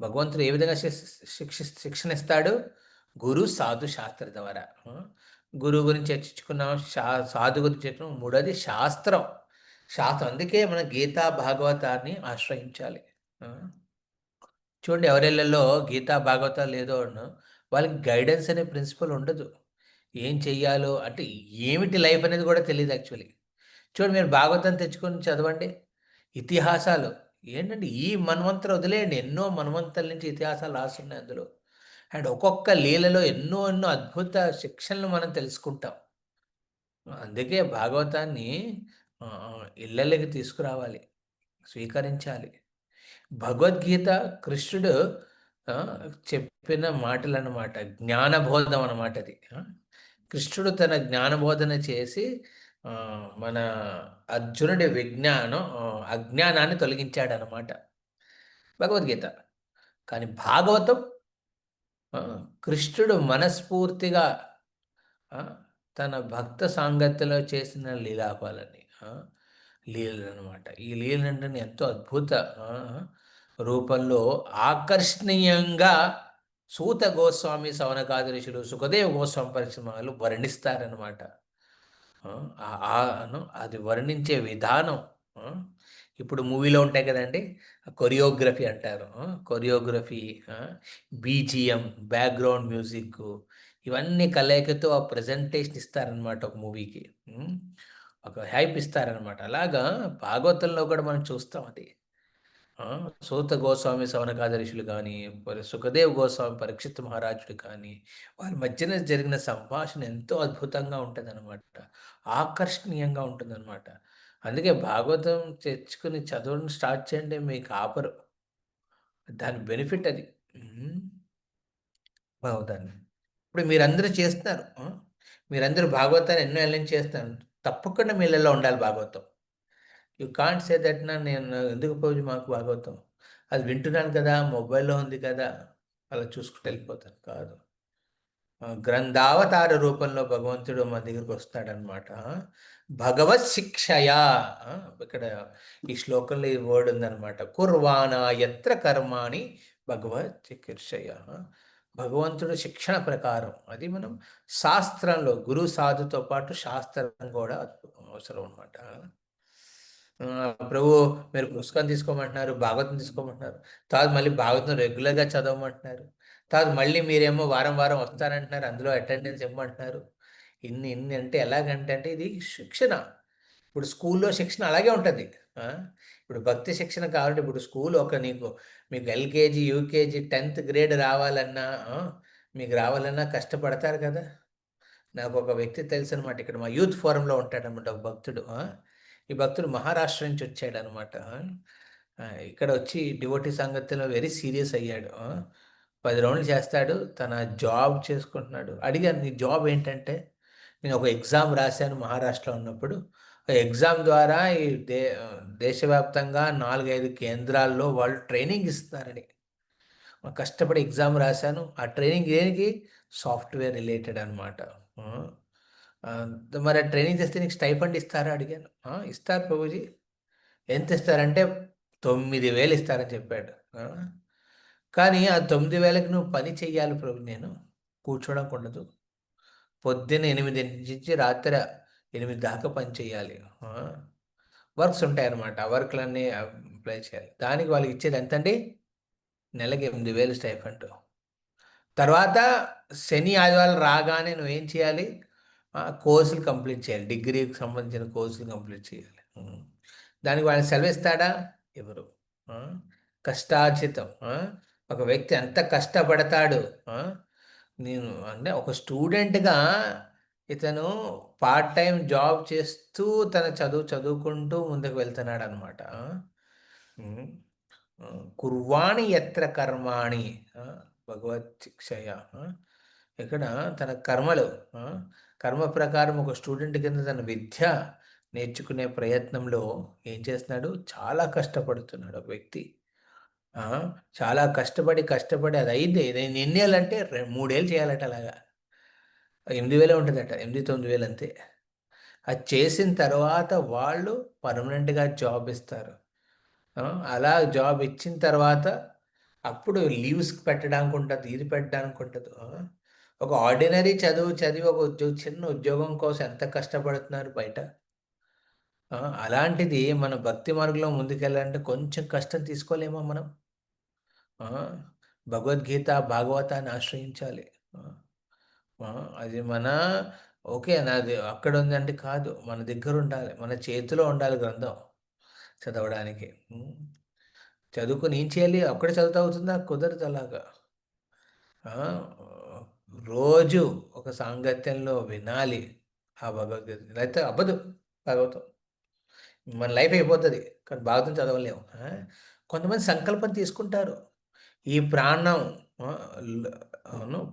భగవంతుడు ఏ విధంగా శిక్షణ ఇస్తాడు? గురు, సాధు, శాస్త్ర ద్వారా. గురువు గురించి చర్చించుకున్నాం. సాధు గురించి చర్చించుకున్నాం. మూడోది శాస్త్రం. శాస్త్రం. అందుకే మనం గీతా భాగవతాన్ని ఆశ్రయించాలి. ఆ, చూడండి ఎవరిళ్ళల్లో గీతా భాగవతాలు లేదో వాళ్ళకి గైడెన్స్ అనే ప్రిన్సిపల్ ఉండదు. ఏం చెయ్యాలో అంటే ఏమిటి లైఫ్ అనేది కూడా తెలియదు యాక్చువల్లీ. చూడండి మీరు భాగవతం తెచ్చుకొని చదవండి. ఇతిహాసాలు ఏంటంటే ఈ మన్వంతరం వదిలేయండి, ఎన్నో మన్వంతరాల నుంచి ఇతిహాసాలు రాస్తున్నాయి అందులో. అండ్ ఒక్కొక్క లీలలో ఎన్నో ఎన్నో అద్భుత శిక్షణలు మనం తెలుసుకుంటాం. అందుకే భాగవతాన్ని ఇళ్ళకి తీసుకురావాలి, స్వీకరించాలి. భగవద్గీత కృష్ణుడు చెప్పిన మాటలు అన్నమాట. జ్ఞానబోధం అన్నమాట అది. కృష్ణుడు తన జ్ఞానబోధన చేసి మన అర్జునుడి అజ్ఞానాన్ని తొలగించాడనమాట భగవద్గీత. కానీ భాగవతం కృష్ణుడు మనస్ఫూర్తిగా తన భక్త సాంగత్యలో చేసిన లీలాపాలని లీలలు అనమాట. ఈ లీలంటే ఎంతో అద్భుత రూపంలో ఆకర్షణీయంగా సూత గోస్వామి, సవనకాది ఋషులు, సుఖదేవ గోస్వామి పరిశ్రమలు వర్ణిస్తారనమాట. అది వర్ణించే విధానం ఇప్పుడు మూవీలో ఉంటాయి కదండి, కొరియోగ్రఫీ అంటారు. కొరియోగ్రఫీ, బీజిఎం, బ్యాక్గ్రౌండ్ మ్యూజిక్, ఇవన్నీ కలయికతో ఆ ప్రజెంటేషన్ ఇస్తారనమాట ఒక మూవీకి. ఒక హైప్ ఇస్తారనమాట. అలాగా భాగవతంలో కూడా మనం చూస్తాం అది. సూత గోస్వామి, సవనకాది ఋషులు కానీ, సుఖదేవ్ గోస్వామి, పరీక్షిత్ మహారాజుడు కానీ, వాళ్ళ మధ్యన జరిగిన సంభాషణ ఎంతో అద్భుతంగా ఉంటుందన్నమాట. ఆకర్షణీయంగా ఉంటుందన్నమాట. అందుకే భాగవతం తెచ్చుకుని చదవడం స్టార్ట్ చేయండి, మీకు ఆపరు. దాని బెనిఫిట్ అది. భాగవతాన్ని ఇప్పుడు మీరందరూ చేస్తున్నారు. మీరందరూ భాగవతాన్ని ఎన్నో ఏళ్ళ నుంచి చేస్తున్నారు. తప్పకుండా మీ ఇళ్ళలో ఉండాలి Bhagavatam. You can't say that నేను ఎందుకు పోయి మాకు భాగవతం, అది వింటున్నాను కదా, మొబైల్లో ఉంది కదా, అలా చూసుకుంటూ వెళ్ళిపోతాను కాదు. గ్రంథావతార రూపంలో భగవంతుడు మన దగ్గరికి వస్తాడనమాట. భగవత్ శిక్షయా. ఇక్కడ ఈ శ్లోకంలో ఈ వర్డ్ ఉందన్నమాట. కుర్వాణా యత్ర కర్మాణి భగవత్ చికిత్సయ. భగవంతుడు శిక్షణ ప్రకారం, అది మనం శాస్త్రంలో గురు సాధుతో పాటు శాస్త్రం కూడా అవసరం అనమాట. ప్రభు మీరు పుస్తకం తీసుకోమంటున్నారు, భాగవతం తీసుకోమంటున్నారు, తర్వాత మళ్ళీ భాగవతం రెగ్యులర్గా చదవమంటున్నారు, తర్వాత మళ్ళీ మీరేమో వారం వారం వస్తారంటున్నారు, అందులో అటెండెన్స్ ఇవ్వమంటున్నారు. ఇన్ని అంటే ఎలాగంటే ఇది శిక్షణ. ఇప్పుడు స్కూల్లో శిక్షణ అలాగే ఉంటుంది. ఇప్పుడు భక్తి శిక్షణ కావాలంటే ఇప్పుడు స్కూల్ మీకు ఎల్కేజీ, యూకేజీ, 10th గ్రేడ్ రావాలన్నా, మీకు రావాలన్నా కష్టపడతారు కదా. నాకు ఒక వ్యక్తి తెలుసు అనమాట, ఇక్కడ మా యూత్ ఫోరంలో ఉంటాడనమాట ఒక భక్తుడు. ఈ భక్తుడు మహారాష్ట్ర నుంచి వచ్చాడు అనమాట. ఇక్కడ వచ్చి డివోటీ సంగతిలో వెరీ సీరియస్ అయ్యాడు. 10 రౌండ్లు చేస్తాడు, తన జాబ్ చేసుకుంటున్నాడు. అడిగాను, నీ జాబ్ ఏంటంటే, నేను ఒక ఎగ్జామ్ రాశాను మహారాష్ట్రలో ఉన్నప్పుడు. ఎగ్జామ్ ద్వారా ఈ దేశవ్యాప్తంగా 4-5 కేంద్రాల్లో వాళ్ళు ట్రైనింగ్ ఇస్తున్నారని కష్టపడి ఎగ్జామ్ రాశాను. ఆ ట్రైనింగ్ దేనికి? సాఫ్ట్వేర్ రిలేటెడ్ అనమాట. మరి ఆ ట్రైనింగ్ చేస్తే నీకు స్టైఫండ్ ఇస్తారా అడిగాను. ఇస్తారు ప్రభుజీ. ఎంత ఇస్తారంటే 9,000 ఇస్తారని చెప్పాడు. కానీ ఆ 9,000కి నువ్వు పని చెయ్యాలి ప్రభు, నేను కూర్చోవడం ఉండదు. పొద్దున్న 8 నుంచి రాత్రి 8 దాకా పని చేయాలి. వర్క్స్ ఉంటాయన్నమాట. ఆ వర్క్లన్నీ అప్లై చేయాలి. దానికి వాళ్ళకి ఇచ్చేది ఎంతండి? నెలకి 8,000 స్టైఫండ్. తర్వాత శని ఆదివారం రాగానే నువ్వేం చేయాలి? కోర్సులు కంప్లీట్ చేయాలి. డిగ్రీకి సంబంధించిన కోర్సులు కంప్లీట్ చేయాలి. దానికి వాళ్ళని సెలవిస్తాడా? ఎవరు? కష్టార్జితం. ఒక వ్యక్తి ఎంత కష్టపడతాడు. నేను అంటే ఒక స్టూడెంట్గా ఇతను పార్ట్ టైం జాబ్ చేస్తూ తన చదువుకుంటూ ముందుకు వెళ్తున్నాడు అనమాట. కుర్వాణి యత్ర కర్మాణి భగవత్ శిక్షయ. ఇక్కడ తన కర్మ ప్రకారం ఒక స్టూడెంట్ కింద తన విద్య నేర్చుకునే ప్రయత్నంలో ఏం చేస్తున్నాడు, చాలా కష్టపడుతున్నాడు ఒక వ్యక్తి. ఆ, చాలా కష్టపడి అది అయింది. ఎన్ని ఏళ్ళు అంటే 3 ఏళ్ళు చేయాలట అలాగా. 8,000 ఉంటుందట, 8,000-9,000 అంతే. అది చేసిన తర్వాత వాళ్ళు పర్మనెంట్గా జాబ్ ఇస్తారు. ఆ, అలా జాబ్ ఇచ్చిన తర్వాత అప్పుడు లీవ్స్కి పెట్టడానికి ఉంటుంది, ఇది పెట్టడానికి ఉంటుంది. ఒక ఆర్డినరీ చదువు చదివి ఒక చిన్న ఉద్యోగం కోసం ఎంత కష్టపడుతున్నారు బయట. అలాంటిది మన భక్తి మార్గంలో ముందుకెళ్ళాలంటే కొంచెం కష్టం తీసుకోలేమా మనం? ఆ, భగవద్గీత భాగవతాన్ని ఆశ్రయించాలి. ఆ, ఆ, అది మన ఓకే నాది అక్కడ ఉందంటే కాదు, మన దగ్గర ఉండాలి, మన చేతిలో ఉండాలి గ్రంథం చదవడానికి. చదువుకుని ఏం చేయాలి, అక్కడే చదువుతా అవుతుందా? కుదరదు అలాగా. ఆ, రోజు ఒక సాంగత్యంలో వినాలి ఆ భగవద్గీత, లేకపోతే అవ్వదు భాగవతం. మన లైఫ్ అయిపోతుంది కానీ భాగవతం చదవలేము. కొంతమంది సంకల్పం తీసుకుంటారు, ఈ ప్రాణం ఆ,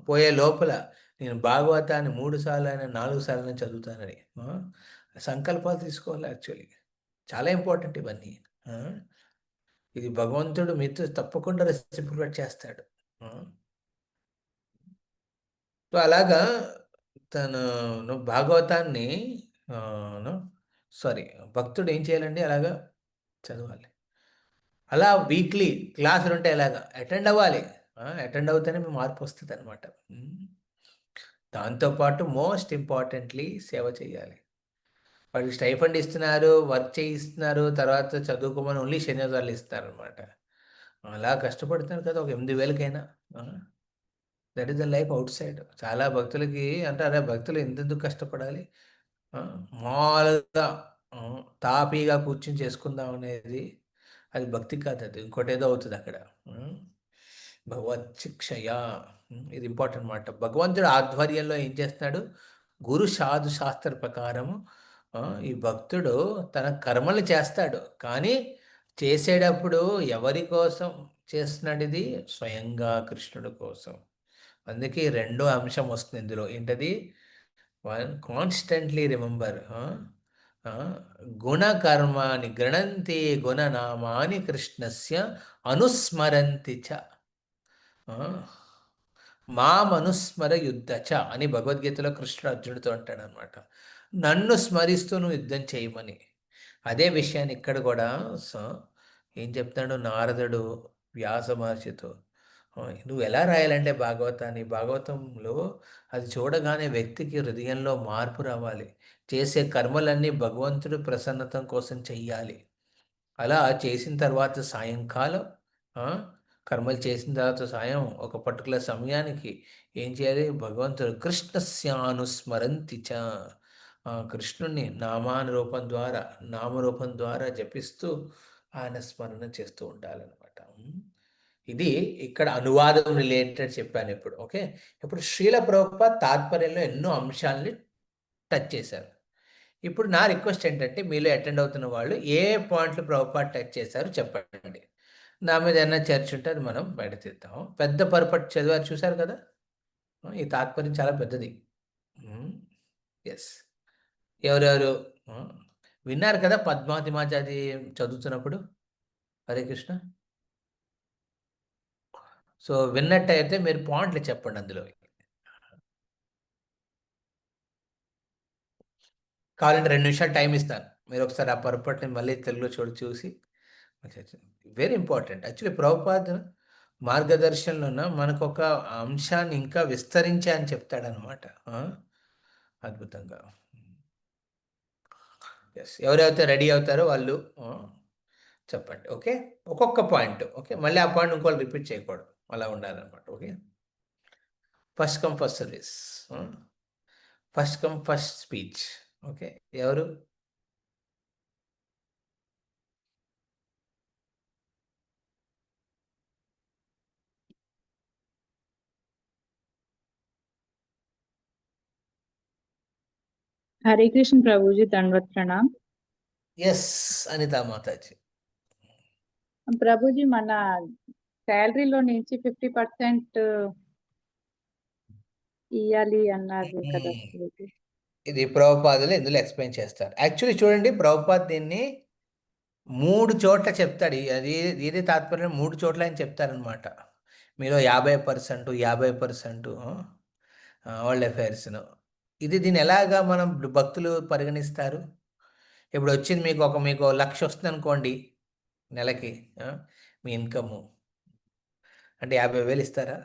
పోయే లోపల నేను భాగవతాన్ని 3 సార్లు అయినా 4 సార్లు అయినా చదువుతానని సంకల్పాలు తీసుకోవాలి. యాక్చువల్లీ చాలా ఇంపార్టెంట్ ఇవన్నీ. ఆ, ఇది భగవంతుడు మీతో తప్పకుండా రెసిప్రొకేట్ చేస్తాడు. సో అలాగా తను భాగవతాన్ని సారీ భక్తుడు ఏం చేయాలండి, అలాగా చదవాలి. అలా వీక్లీ క్లాసులు ఉంటే ఎలాగా అటెండ్ అవ్వాలి. అటెండ్ అవుతేనే మీ మార్పు వస్తుంది అనమాట. దాంతోపాటు మోస్ట్ ఇంపార్టెంట్లీ సేవ చేయాలి. వాళ్ళకి స్టైఫండ్ ఇస్తున్నారు, వర్క్ చేయిస్తున్నారు, తర్వాత చదువుకోమని ఓన్లీ శనివారాలు ఇస్తారు అనమాట. అలా కష్టపడుతున్నారు కదా ఒక 8,000కైనా. That is the life outside. చాలా భక్తులకి అంటారా, భక్తులు ఎంతెందుకు కష్టపడాలి, మామూలుగా తాపీగా కూర్చుని చేసుకుందాం అనేది అది భక్తి కాదు, అది ఇంకోటి ఏదో అవుతుంది అక్కడ. భగవత్ శిక్షయ, ఇది ఇంపార్టెంట్ మాట. భగవంతుడు ఆధ్వర్యంలో ఏం చేస్తున్నాడు, గురు సాధు శాస్త్ర ప్రకారము ఈ భక్తుడు తన కర్మలు చేస్తాడు. కానీ చేసేటప్పుడు ఎవరి కోసం చేస్తున్నాడు, ఇది స్వయంగా కృష్ణుడి కోసం. అందుకే రెండో అంశం వస్తుంది ఇందులో, ఏంటది, కాన్స్టెంట్లీ రిమెంబర్ గుణకర్మాని గణంతి గుణనామాని కృష్ణస్య అనుస్మరంతి చ మామనుస్మర యుద్ధచ అని భగవద్గీతలో కృష్ణుడు అర్జునుడితో అంటాడు అనమాట. నన్ను స్మరిస్తూ నువ్వు యుద్ధం చేయమని. అదే విషయాన్ని ఇక్కడ కూడా ఏం చెప్తాడు నారదుడు వ్యాస మహర్షితో, నువ్వు ఎలా రాయాలంటే భాగవతాన్ని, భాగవతంలో అది చూడగానే వ్యక్తికి హృదయంలో మార్పు రావాలి. చేసే కర్మలన్నీ భగవంతుడు ప్రసన్నత కోసం చెయ్యాలి. అలా చేసిన తర్వాత సాయంకాలం కర్మలు చేసిన తర్వాత సాయం ఒక పర్టికులర్ సమయానికి ఏం చేయాలి, భగవంతుడు కృష్ణస్యానుస్మరంతి చ, కృష్ణుణ్ణి నామరూపం ద్వారా జపిస్తూ ఆయన స్మరణ చేస్తూ ఉండాలన్నమాట. ఇది ఇక్కడ అనువాదం రిలేటెడ్ చెప్పాను ఇప్పుడు. ఓకే, ఇప్పుడు శ్రీల ప్రభుపాద తాత్పర్యంలో ఎన్నో అంశాలని టచ్ చేశారు. ఇప్పుడు నా రిక్వెస్ట్ ఏంటంటే, మీలో అటెండ్ అవుతున్న వాళ్ళు ఏ పాయింట్లు ప్రభుపాద టచ్ చేశారు చెప్పండి. నా మీద ఏమైనా చర్చ ఉంటే అది మనం బయట తీద్దాం. పెద్ద పరపట్టు చదివారు, చూశారు కదా, ఈ తాత్పర్యం చాలా పెద్దది. ఎస్, ఎవరెవరు విన్నారు కదా పద్మావతి చదువుతున్నప్పుడు? హరే కృష్ణ. సో విన్నట్టయితే మీరు పాయింట్లు చెప్పండి అందులో. కావాలంటే 2 నిమిషాలు టైం ఇస్తాను, మీరు ఒకసారి ఆ పొరపాటుని మళ్ళీ తెలుగులో చూసి. Very important. యాక్చువల్లీ ప్రభుపాద మార్గదర్శనంలో మనకు ఒక అంశాన్ని ఇంకా విస్తరించా అని చెప్తాడనమాట. అద్భుతంగా. ఎస్, ఎవరైతే రెడీ అవుతారో వాళ్ళు చెప్పండి. ఓకే, ఒక్కొక్క పాయింట్. ఓకే, మళ్ళీ ఆ పాయింట్ ఇంకోళ్ళు రిపీట్ చేయకూడదు, అలా ఉండాలన్నమాట. Okay, first come first service, first come first speech. Okay, ఎవరు? हरे कृष्ण प्रभु जी, दंडवत प्रणाम। ఎస్, అనితా మాతాజీ. प्रभु जी, మన శాలరీలో నుంచి 50% ఇయ్యాలి అన్నారు కదా ప్రభుజీ. ఇది ప్రభుపాదులు ఇందులో ఎక్స్ప్లెయిన్ చేస్తారు. యాక్చువల్లీ చూడండి, ప్రభుపాద్ దీన్ని 3 చోట్ల చెప్తాడు. అది ఇది తాత్పర్యం 3 చోట్ల ఆయన చెప్తారనమాట. మీలో 50%, 50% వరల్డ్ అఫైర్స్ను. దీన్ని ఎలాగా మనం భక్తులు పరిగణిస్తారు? ఇప్పుడు వచ్చింది మీకు 1,00,000 వస్తుంది అనుకోండి నెలకి, మీ ఇన్కము అంటే 50,000 ఇస్తారా?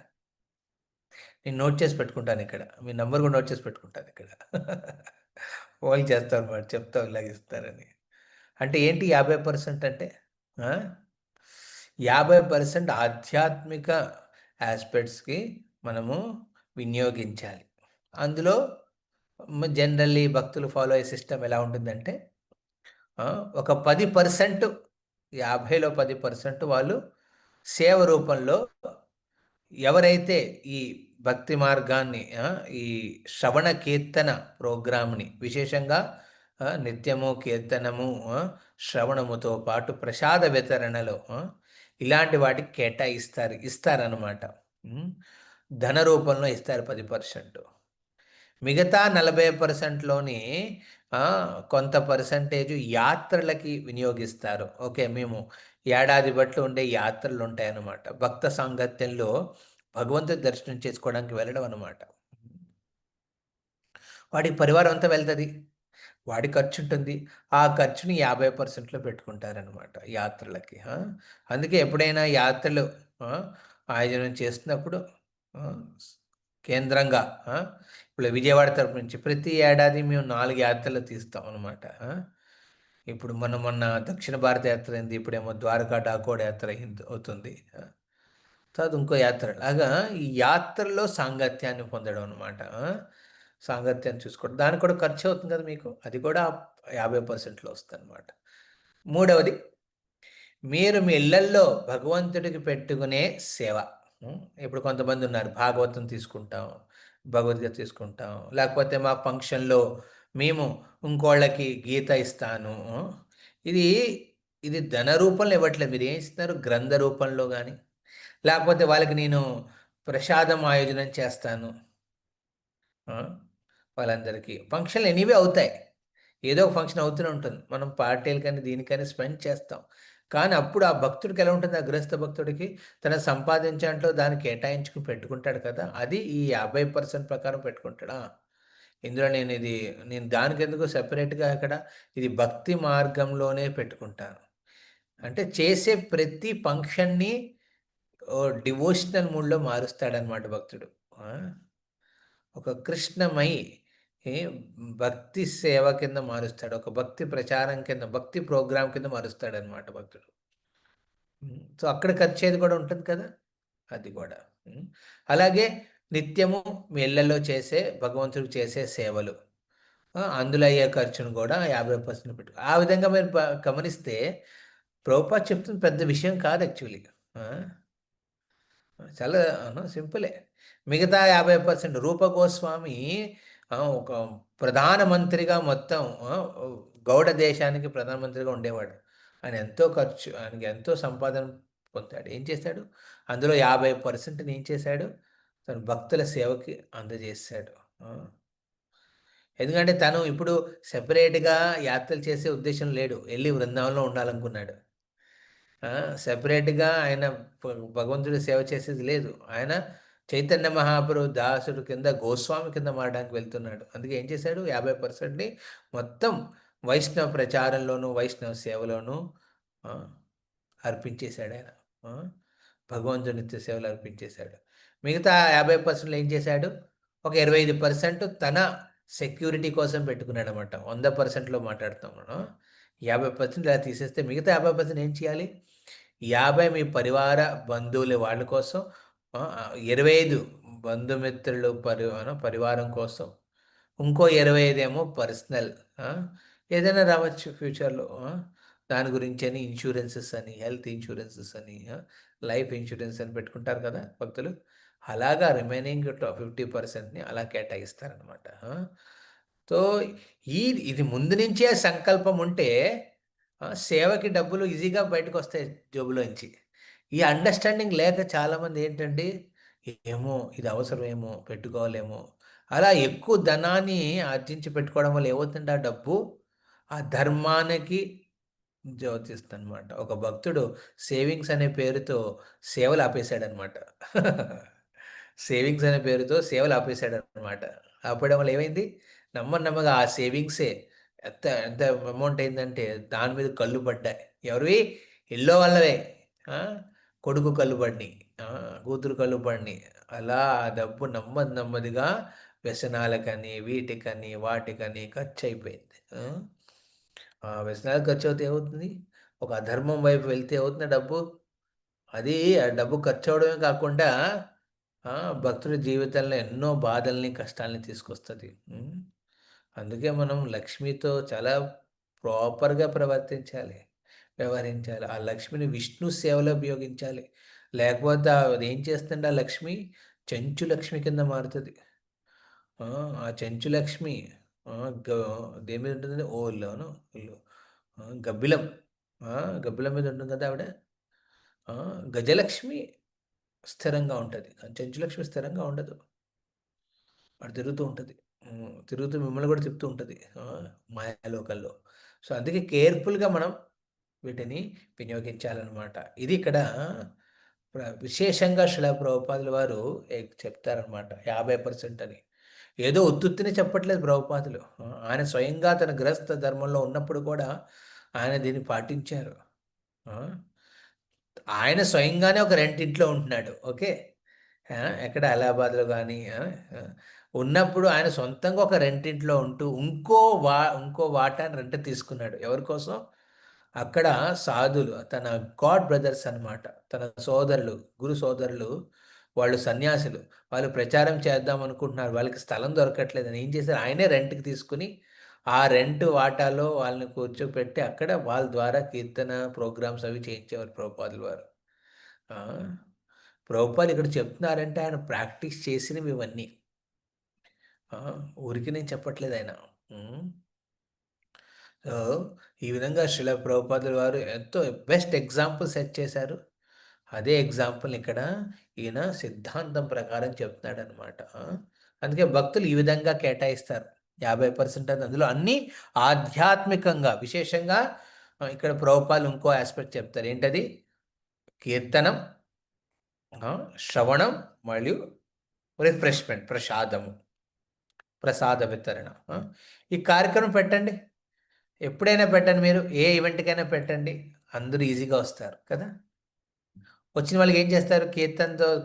నేను నోట్ చేసి పెట్టుకుంటాను ఇక్కడ, మీ నంబర్ కూడా నోట్ చేసి పెట్టుకుంటాను ఇక్కడ. ఫోన్ చేస్తాను అనమాట, చెప్తాం ఇలాగ ఇస్తారని. అంటే ఏంటి 50% అంటే? 50% ఆధ్యాత్మిక ఆస్పెక్ట్స్కి మనము వినియోగించాలి. అందులో జనరల్లీ భక్తులు ఫాలో అయ్యే సిస్టమ్ ఎలా ఉంటుందంటే, ఒక 10%, 50లో 10% వాళ్ళు సేవ రూపంలో ఎవరైతే ఈ భక్తి మార్గాన్ని, ఈ శ్రవణ కీర్తన ప్రోగ్రామ్ని విశేషంగా నిత్యము కీర్తనము, శ్రవణముతో పాటు ప్రసాద వితరణలో ఇలాంటి వాటికి ఇస్తారనమాట. ధన రూపంలో ఇస్తారు 10%. మిగతా 40%లోని కొంత పర్సంటేజ్ యాత్రలకి వినియోగిస్తారు. ఓకే, మేము ఏడాది బట్టి ఉండే యాత్రలు ఉంటాయన్నమాట. భక్త సాంగత్యంలో భగవంతుడి దర్శనం చేసుకోవడానికి వెళ్ళడం అనమాట. వాడికి పరివారం అంతా వెళ్తుంది, వాడి ఖర్చు ఉంటుంది. ఆ ఖర్చుని 50%లో పెట్టుకుంటారనమాట యాత్రలకి. అందుకే ఎప్పుడైనా యాత్రలు ఆయోజనం చేస్తున్నప్పుడు కేంద్రంగా ఇప్పుడు విజయవాడ తరపు నుంచి ప్రతి ఏడాది మేము 4 యాత్రలు తీస్తాం అనమాట. ఇప్పుడు మొన్న దక్షిణ భారత యాత్ర అయింది, ఇప్పుడేమో ద్వారకా డాకోడ్ యాత్ర అవుతుంది, తర్వాత ఇంకో యాత్ర. అలాగా ఈ యాత్రలో సాంగత్యాన్ని పొందడం అనమాట. సాంగత్యాన్ని చూసుకోవడం, దానికి కూడా ఖర్చు అవుతుంది కదా మీకు, అది కూడా 50%లో వస్తుంది అనమాట. మూడవది, మీరు మీ ఇళ్లల్లో భగవంతుడికి పెట్టుకునే సేవ. ఇప్పుడు కొంతమంది ఉన్నారు, భాగవతం తీసుకుంటాం, భగవద్గీత తీసుకుంటాం, లేకపోతే మా ఫంక్షన్లో మేము ఇంకోళ్ళకి గీత ఇస్తాను. ఇది ధన రూపంలో ఇవ్వట్లేదు, మీరు ఏం ఇస్తున్నారు? గ్రంథ రూపంలో కానీ, లేకపోతే వాళ్ళకి నేను ప్రసాదం ఆయోజనం చేస్తాను. వాళ్ళందరికీ ఫంక్షన్లు ఎనీవే అవుతాయి, ఏదో ఒక ఫంక్షన్ అవుతూనే ఉంటుంది. మనం పార్టీలకని దీనికని స్పెండ్ చేస్తాం. కానీ అప్పుడు ఆ భక్తుడికి ఎలా ఉంటుంది? ఆ గృహస్థ భక్తుడికి తన సంపాదించడంలో దాన్ని కేటాయించుకుని పెట్టుకుంటాడు కదా, అది ఈ 50% ప్రకారం పెట్టుకుంటాడా. ఇందులో నేను దానికి ఎందుకు సెపరేట్గా ఇక్కడ ఇది భక్తి మార్గంలోనే పెట్టుకుంటాను. అంటే చేసే ప్రతి ఫంక్షన్ని డివోషనల్ మూడ్లో మారుస్తాడనమాట భక్తుడు. ఒక కృష్ణమయి భక్తి సేవ కింద మారుస్తాడు, ఒక భక్తి ప్రచారం కింద, భక్తి ప్రోగ్రాం కింద మారుస్తాడు అనమాట భక్తుడు. సో అక్కడ ఖర్చేది కూడా ఉంటుంది కదా, అది కూడా. అలాగే నిత్యము మీ ఇళ్లలో చేసే భగవంతుడికి చేసే సేవలు, అందులో అయ్యే ఖర్చును కూడా 50% పెట్టు. ఆ విధంగా మీరు గమనిస్తే ప్రభుపాద్ చెప్తుంది పెద్ద విషయం కాదు యాక్చువల్లీ, చాలా సింపులే. మిగతా 50% రూప గోస్వామి ఒక ప్రధానమంత్రిగా మొత్తం గౌడ దేశానికి ప్రధానమంత్రిగా ఉండేవాడు. ఆయనకి ఎంతో సంపాదన పొందాడు. ఏం చేశాడు? అందులో 50% ఏం చేశాడు? తన భక్తుల సేవకి అందజేశాడు. ఎందుకంటే తను ఇప్పుడు సెపరేట్గా యాత్రలు చేసే ఉద్దేశం లేడు, వెళ్ళి బృందావనంలో ఉండాలనుకున్నాడు. సెపరేట్గా ఆయన భగవంతుడి సేవ చేసేది లేదు. ఆయన చైతన్య మహాప్రభు దాసుడు కింద, గోస్వామి కింద మారడానికి వెళ్తున్నాడు. అందుకే ఏం చేశాడు? 50%ని మొత్తం వైష్ణవ ప్రచారంలోనూ వైష్ణవ సేవలోనూ అర్పించేశాడు ఆయన. భగవంతుడి నిత్య సేవలు అర్పించేశాడు. మిగతా 50%లో ఏం చేశాడు? ఒక 25% తన సెక్యూరిటీ కోసం పెట్టుకున్నాడు అనమాట. 100%లో మాట్లాడుతాం మనం. 50% ఇలా తీసేస్తే మిగతా 50% ఏం చేయాలి? 50 మీ పరివార బంధువులు వాళ్ళ కోసం, 25 బంధుమిత్రులు పరివారం కోసం, ఇంకో 25 ఏమో పర్సనల్, ఏదైనా రావచ్చు ఫ్యూచర్లో, దాని గురించి అని ఇన్సూరెన్సెస్ అని, హెల్త్ ఇన్సూరెన్సెస్ అని, లైఫ్ ఇన్సూరెన్స్ అని పెట్టుకుంటారు కదా భక్తులు. అలాగా రిమైనింగ్ 50%ని అలా కేటాయిస్తారనమాట. సో ఇది ముందు నుంచే సంకల్పం ఉంటే సేవకి డబ్బులు ఈజీగా బయటకు వస్తాయి జోబులోంచి. ఈ అండర్స్టాండింగ్ లేక చాలామంది ఏంటంటే, ఏమో ఇది అవసరమేమో, పెట్టుకోవాలేమో అలా ఎక్కువ ధనాన్ని ఆర్జించి పెట్టుకోవడం వల్ల ఏమవుతుంది, ఆ డబ్బు ఆ ధర్మానికి జ్యోతిస్తుంది అనమాట. ఒక భక్తుడు సేవింగ్స్ అనే పేరుతో సేవలు ఆపేశాడనమాట. సేవింగ్స్ అనే పేరుతో సేవలు ఆపేశాడనమాట. ఆపేయడం వల్ల ఏమైంది, నమ్మగా ఆ సేవింగ్సే ఎంత ఎంత అమౌంట్ అయిందంటే దాని మీద కళ్ళు పడ్డాయి. ఎవరివి? ఇల్లో వాళ్ళవే. ఆ, కొడుకు కళ్ళు పడినాయి, కూతురు కళ్ళు పడినాయి. అలా ఆ డబ్బు నెమ్మదిగా వ్యసనాలకని వీటికని వాటికని ఖర్చు అయిపోయింది. ఆ వ్యసనాలు ఖర్చు అవుతే ఏమవుతుంది, ఒక అధర్మం వైపు వెళ్తే ఏమవుతుంది డబ్బు, అది ఆ డబ్బు ఖర్చు అవడమే కాకుండా భక్తుడి జీవితంలో ఎన్నో బాధల్ని కష్టాలని తీసుకొస్తుంది. అందుకే మనం లక్ష్మితో చాలా ప్రాపర్గా వ్యవహరించాలి. ఆ లక్ష్మిని విష్ణు సేవలో ఉపయోగించాలి. లేకపోతే అది ఏం చేస్తుంది, ఆ లక్ష్మి చెంచు లక్ష్మి కింద మారుతుంది. ఆ చెంచు లక్ష్మి దేని మీద ఉంటుంది, ఓల్లోను గబ్బిలం, గబ్బిలం మీద ఉంటుంది కదా ఆవిడ. గజలక్ష్మి స్థిరంగా ఉంటుంది, కానీ చెంచు లక్ష్మి స్థిరంగా ఉండదు. అటు తిరుగుతూ ఉంటుంది, తిరుగుతూ మిమ్మల్ని కూడా తిప్పుతూ ఉంటుంది మాయాలోకల్లో. సో అందుకే కేర్ఫుల్గా మనం వీటిని వినియోగించాలన్నమాట. ఇది ఇక్కడ విశేషంగా శిలా ప్రభుపాదుల వారు చెప్తారనమాట 50% అని. ఏదో ఉత్తుత్తిని చెప్పట్లేదు ప్రభుపాదులు. ఆయన స్వయంగా తన గృహస్థ ధర్మంలో ఉన్నప్పుడు కూడా ఆయన దీన్ని పాటించారు. ఆయన స్వయంగానే ఒక రెంటింట్లో ఉంటున్నాడు. ఓకే, ఎక్కడ అలహాబాద్లో కానీ ఉన్నప్పుడు ఆయన సొంతంగా ఒక రెంటింట్లో ఉంటూ ఇంకో వాటాన్ని రెంట్ తీసుకున్నాడు. ఎవరి కోసం? అక్కడ సాధులు, తన గాడ్ బ్రదర్స్ అన్నమాట, తన సోదరులు, గురు సోదరులు, వాళ్ళు సన్యాసులు, వాళ్ళు ప్రచారం చేద్దాం అనుకుంటున్నారు, వాళ్ళకి స్థలం దొరకట్లేదని ఏం చేశారు, ఆయనే రెంట్కి తీసుకుని ఆ రెంట్ వాటాలో వాళ్ళని కూర్చోపెట్టి అక్కడ వాళ్ళ ద్వారా కీర్తన ప్రోగ్రామ్స్ అవి చేయించేవారు ప్రభుపాదుల వారు. ప్రభుపాదులు ఇక్కడ చెప్తున్నారంటే ఆయన ప్రాక్టీస్ చేసినవి ఇవన్నీ, ఊరికి నేను చెప్పట్లేదు ఆయన. సో ఈ విధంగా శ్రీల ప్రభుపాదుల వారు ఎంతో బెస్ట్ ఎగ్జాంపుల్ సెట్ చేశారు. అదే ఎగ్జాంపుల్ ఇక్కడ ఈయన సిద్ధాంతం ప్రకారం చెప్తున్నాడు అనమాట. అందుకే భక్తులు ఈ విధంగా కేటాయిస్తారు 50%. అందులో అన్నీ ఆధ్యాత్మికంగా. విశేషంగా ఇక్కడ ప్రభుపాదులు ఇంకో ఆస్పెక్ట్ చెప్తారు, ఏంటది? కీర్తనం, శ్రవణం మరియు రిఫ్రెష్మెంట్, ప్రసాద వితరణ. ఈ కార్యక్రమం పెట్టండి, ఎప్పుడైనా పెట్టండి, మీరు ఏ ఈవెంట్కైనా పెట్టండి, అందరూ ఈజీగా వస్తారు కదా. వచ్చిన వాళ్ళకి ఏం చేస్తారు,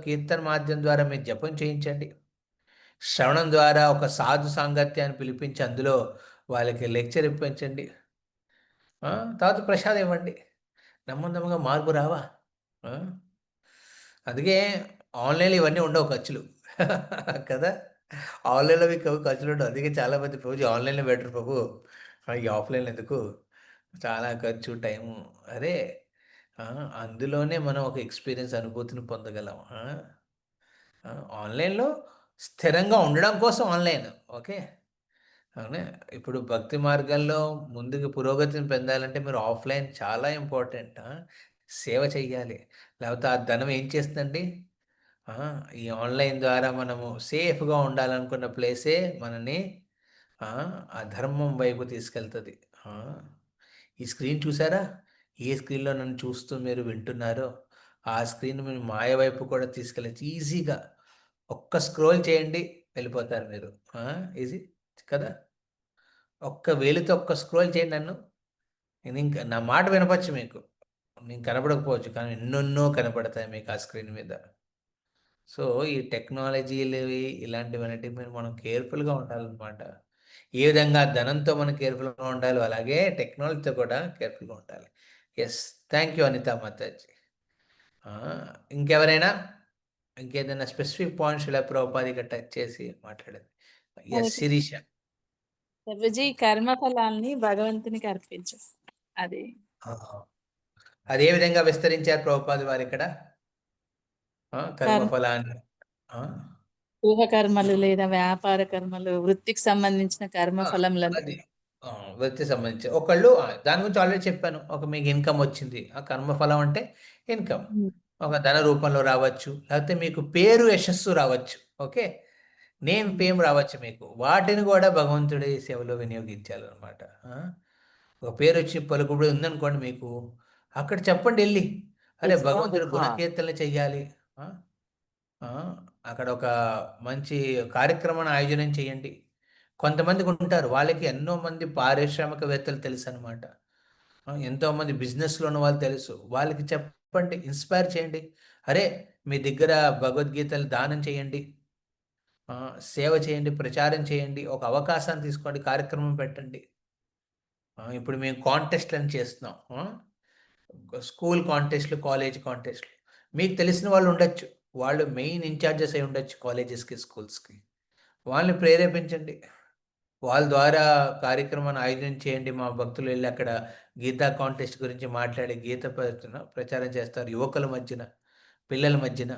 కీర్తన మాధ్యమం ద్వారా మీరు జపం చేయించండి. శ్రవణం ద్వారా ఒక సాధు సాంగత్యాన్ని పిలిపించి అందులో వాళ్ళకి లెక్చర్ ఇప్పించండి. తర్వాత ప్రసాదం ఇవ్వండి. నెమ్మదిగా మార్పు రావా? అందుకే ఆన్లైన్లో ఇవన్నీ ఉండవు ఖర్చులు కదా. ఆన్లైన్లో మీకు ఖర్చులు ఉండవు. అందుకే చాలామంది ప్రభుజీ ఆన్లైన్లో బెటర్ ప్రభు, ఈ ఆఫ్లైన్లో ఎందుకు, చాలా ఖర్చు, టైము. అరే అందులోనే మనం ఒక ఎక్స్పీరియన్స్, అనుభూతిని పొందగలం. ఆన్లైన్లో స్థిరంగా ఉండడం కోసం ఆన్లైన్. ఓకే, అవునా. ఇప్పుడు భక్తి మార్గంలో ముందుకు పురోగతిని పొందాలంటే మీరు ఆఫ్లైన్ చాలా ఇంపార్టెంట్. సేవ చెయ్యాలి, లేకపోతే ఆ ధనం ఏం చేస్తుందండి, ఈ ఆన్లైన్ ద్వారా మనము సేఫ్గా ఉండాలనుకున్న ప్లేసే మనని ఆ ధర్మం వైపు తీసుకెళ్తుంది. ఈ స్క్రీన్ చూసారా, ఏ స్క్రీన్లో నన్ను చూస్తూ మీరు వింటున్నారో ఆ స్క్రీన్ మీరు మాయ వైపు కూడా తీసుకెళ్ళచ్చు ఈజీగా. ఒక్క స్క్రోల్ చేయండి, వెళ్ళిపోతారు మీరు. ఈజీ కదా. ఒక్క వేలితో ఒక్క స్క్రోల్ చేయండి నన్ను, నేను ఇంకా నా మాట వినపచ్చు మీకు, నేను కనపడకపోవచ్చు కానీ ఎన్నెన్నో కనపడతాయి మీకు ఆ స్క్రీన్ మీద. సో ఈ టెక్నాలజీలు ఇలాంటివన్నిటి మీద మనం కేర్ఫుల్గా ఉండాలన్నమాట. ఏ విధంగా ధనంతో మనం కేర్ఫుల్గా ఉండాలో అలాగే టెక్నాలజీతో కూడా కేర్ఫుల్గా ఉండాలి. Yes, thank you Anita Mataji. ఇంకెవరైనా ఇంకేదైనా స్పెసిఫిక్ పాయింట్స్ ఇలా ప్రభుపాదిగా టచ్ చేసి మాట్లాడేది? ఎస్, శిరీష. ప్రభుజీ కర్మఫలాల్ని భగవంతునికి అర్పించు. అది అదే విధంగా విస్తరించారు ప్రభుపాది వారు ఇక్కడ కర్మఫలాన్ని. గృహ కర్మలు లేదా వ్యాపార కర్మలు, వృత్తికి సంబంధించిన కర్మఫలములను. అది వృత్తి సంబంధించి ఒకళ్ళు దాని గురించి ఆల్రెడీ చెప్పాను. ఒక మీకు ఇన్కమ్ వచ్చింది, ఆ కర్మఫలం అంటే ఇన్కమ్ ఒక ధన రూపంలో రావచ్చు, లేకపోతే మీకు పేరు యశస్సు రావచ్చు. ఓకే, నేమ్ ఫేమ్ రావచ్చు మీకు, వాటిని కూడా భగవంతుడి సేవలో వినియోగించాలన్నమాట. ఒక పేరు వచ్చి పలుకుబడి ఉందనుకోండి మీకు, అక్కడ చెప్పండి వెళ్ళి, అరే It's from భగవంతుడి the car. గుణకీర్తనలు చెయ్యాలి. ఆ, ఆ, అక్కడ ఒక మంచి కార్యక్రమాన్ని ఆయోజనం చేయండి. కొంతమందికి ఉంటారు, వాళ్ళకి ఎన్నో మంది పారిశ్రామికవేత్తలు తెలుసు అనమాట, ఎంతోమంది బిజినెస్లో ఉన్న వాళ్ళు తెలుసు, వాళ్ళకి చెప్పండి, ఇన్స్పైర్ చేయండి. అరే మీ దగ్గర భగవద్గీతలు దానం చేయండి, సేవ చేయండి, ప్రచారం చేయండి, ఒక అవకాశాన్ని తీసుకోండి, కార్యక్రమం పెట్టండి. ఇప్పుడు మేము కాంటెస్ట్లు అని చేస్తున్నాం, స్కూల్ కాంటెస్ట్లు, కాలేజ్ కాంటెస్ట్లు. మీకు తెలిసిన వాళ్ళు ఉండొచ్చు, వాళ్ళు మెయిన్ ఇన్ఛార్జెస్ అయి ఉండొచ్చు కాలేజెస్కి, స్కూల్స్కి. వాళ్ళని ప్రేరేపించండి, వాళ్ళ ద్వారా కార్యక్రమాన్ని ఆయోజన చేయండి. మా భక్తులు వెళ్ళి అక్కడ గీతా కాంటెస్ట్ గురించి మాట్లాడి గీత ప్రచారం చేస్తారు, యువకుల మధ్యన, పిల్లల మధ్యన.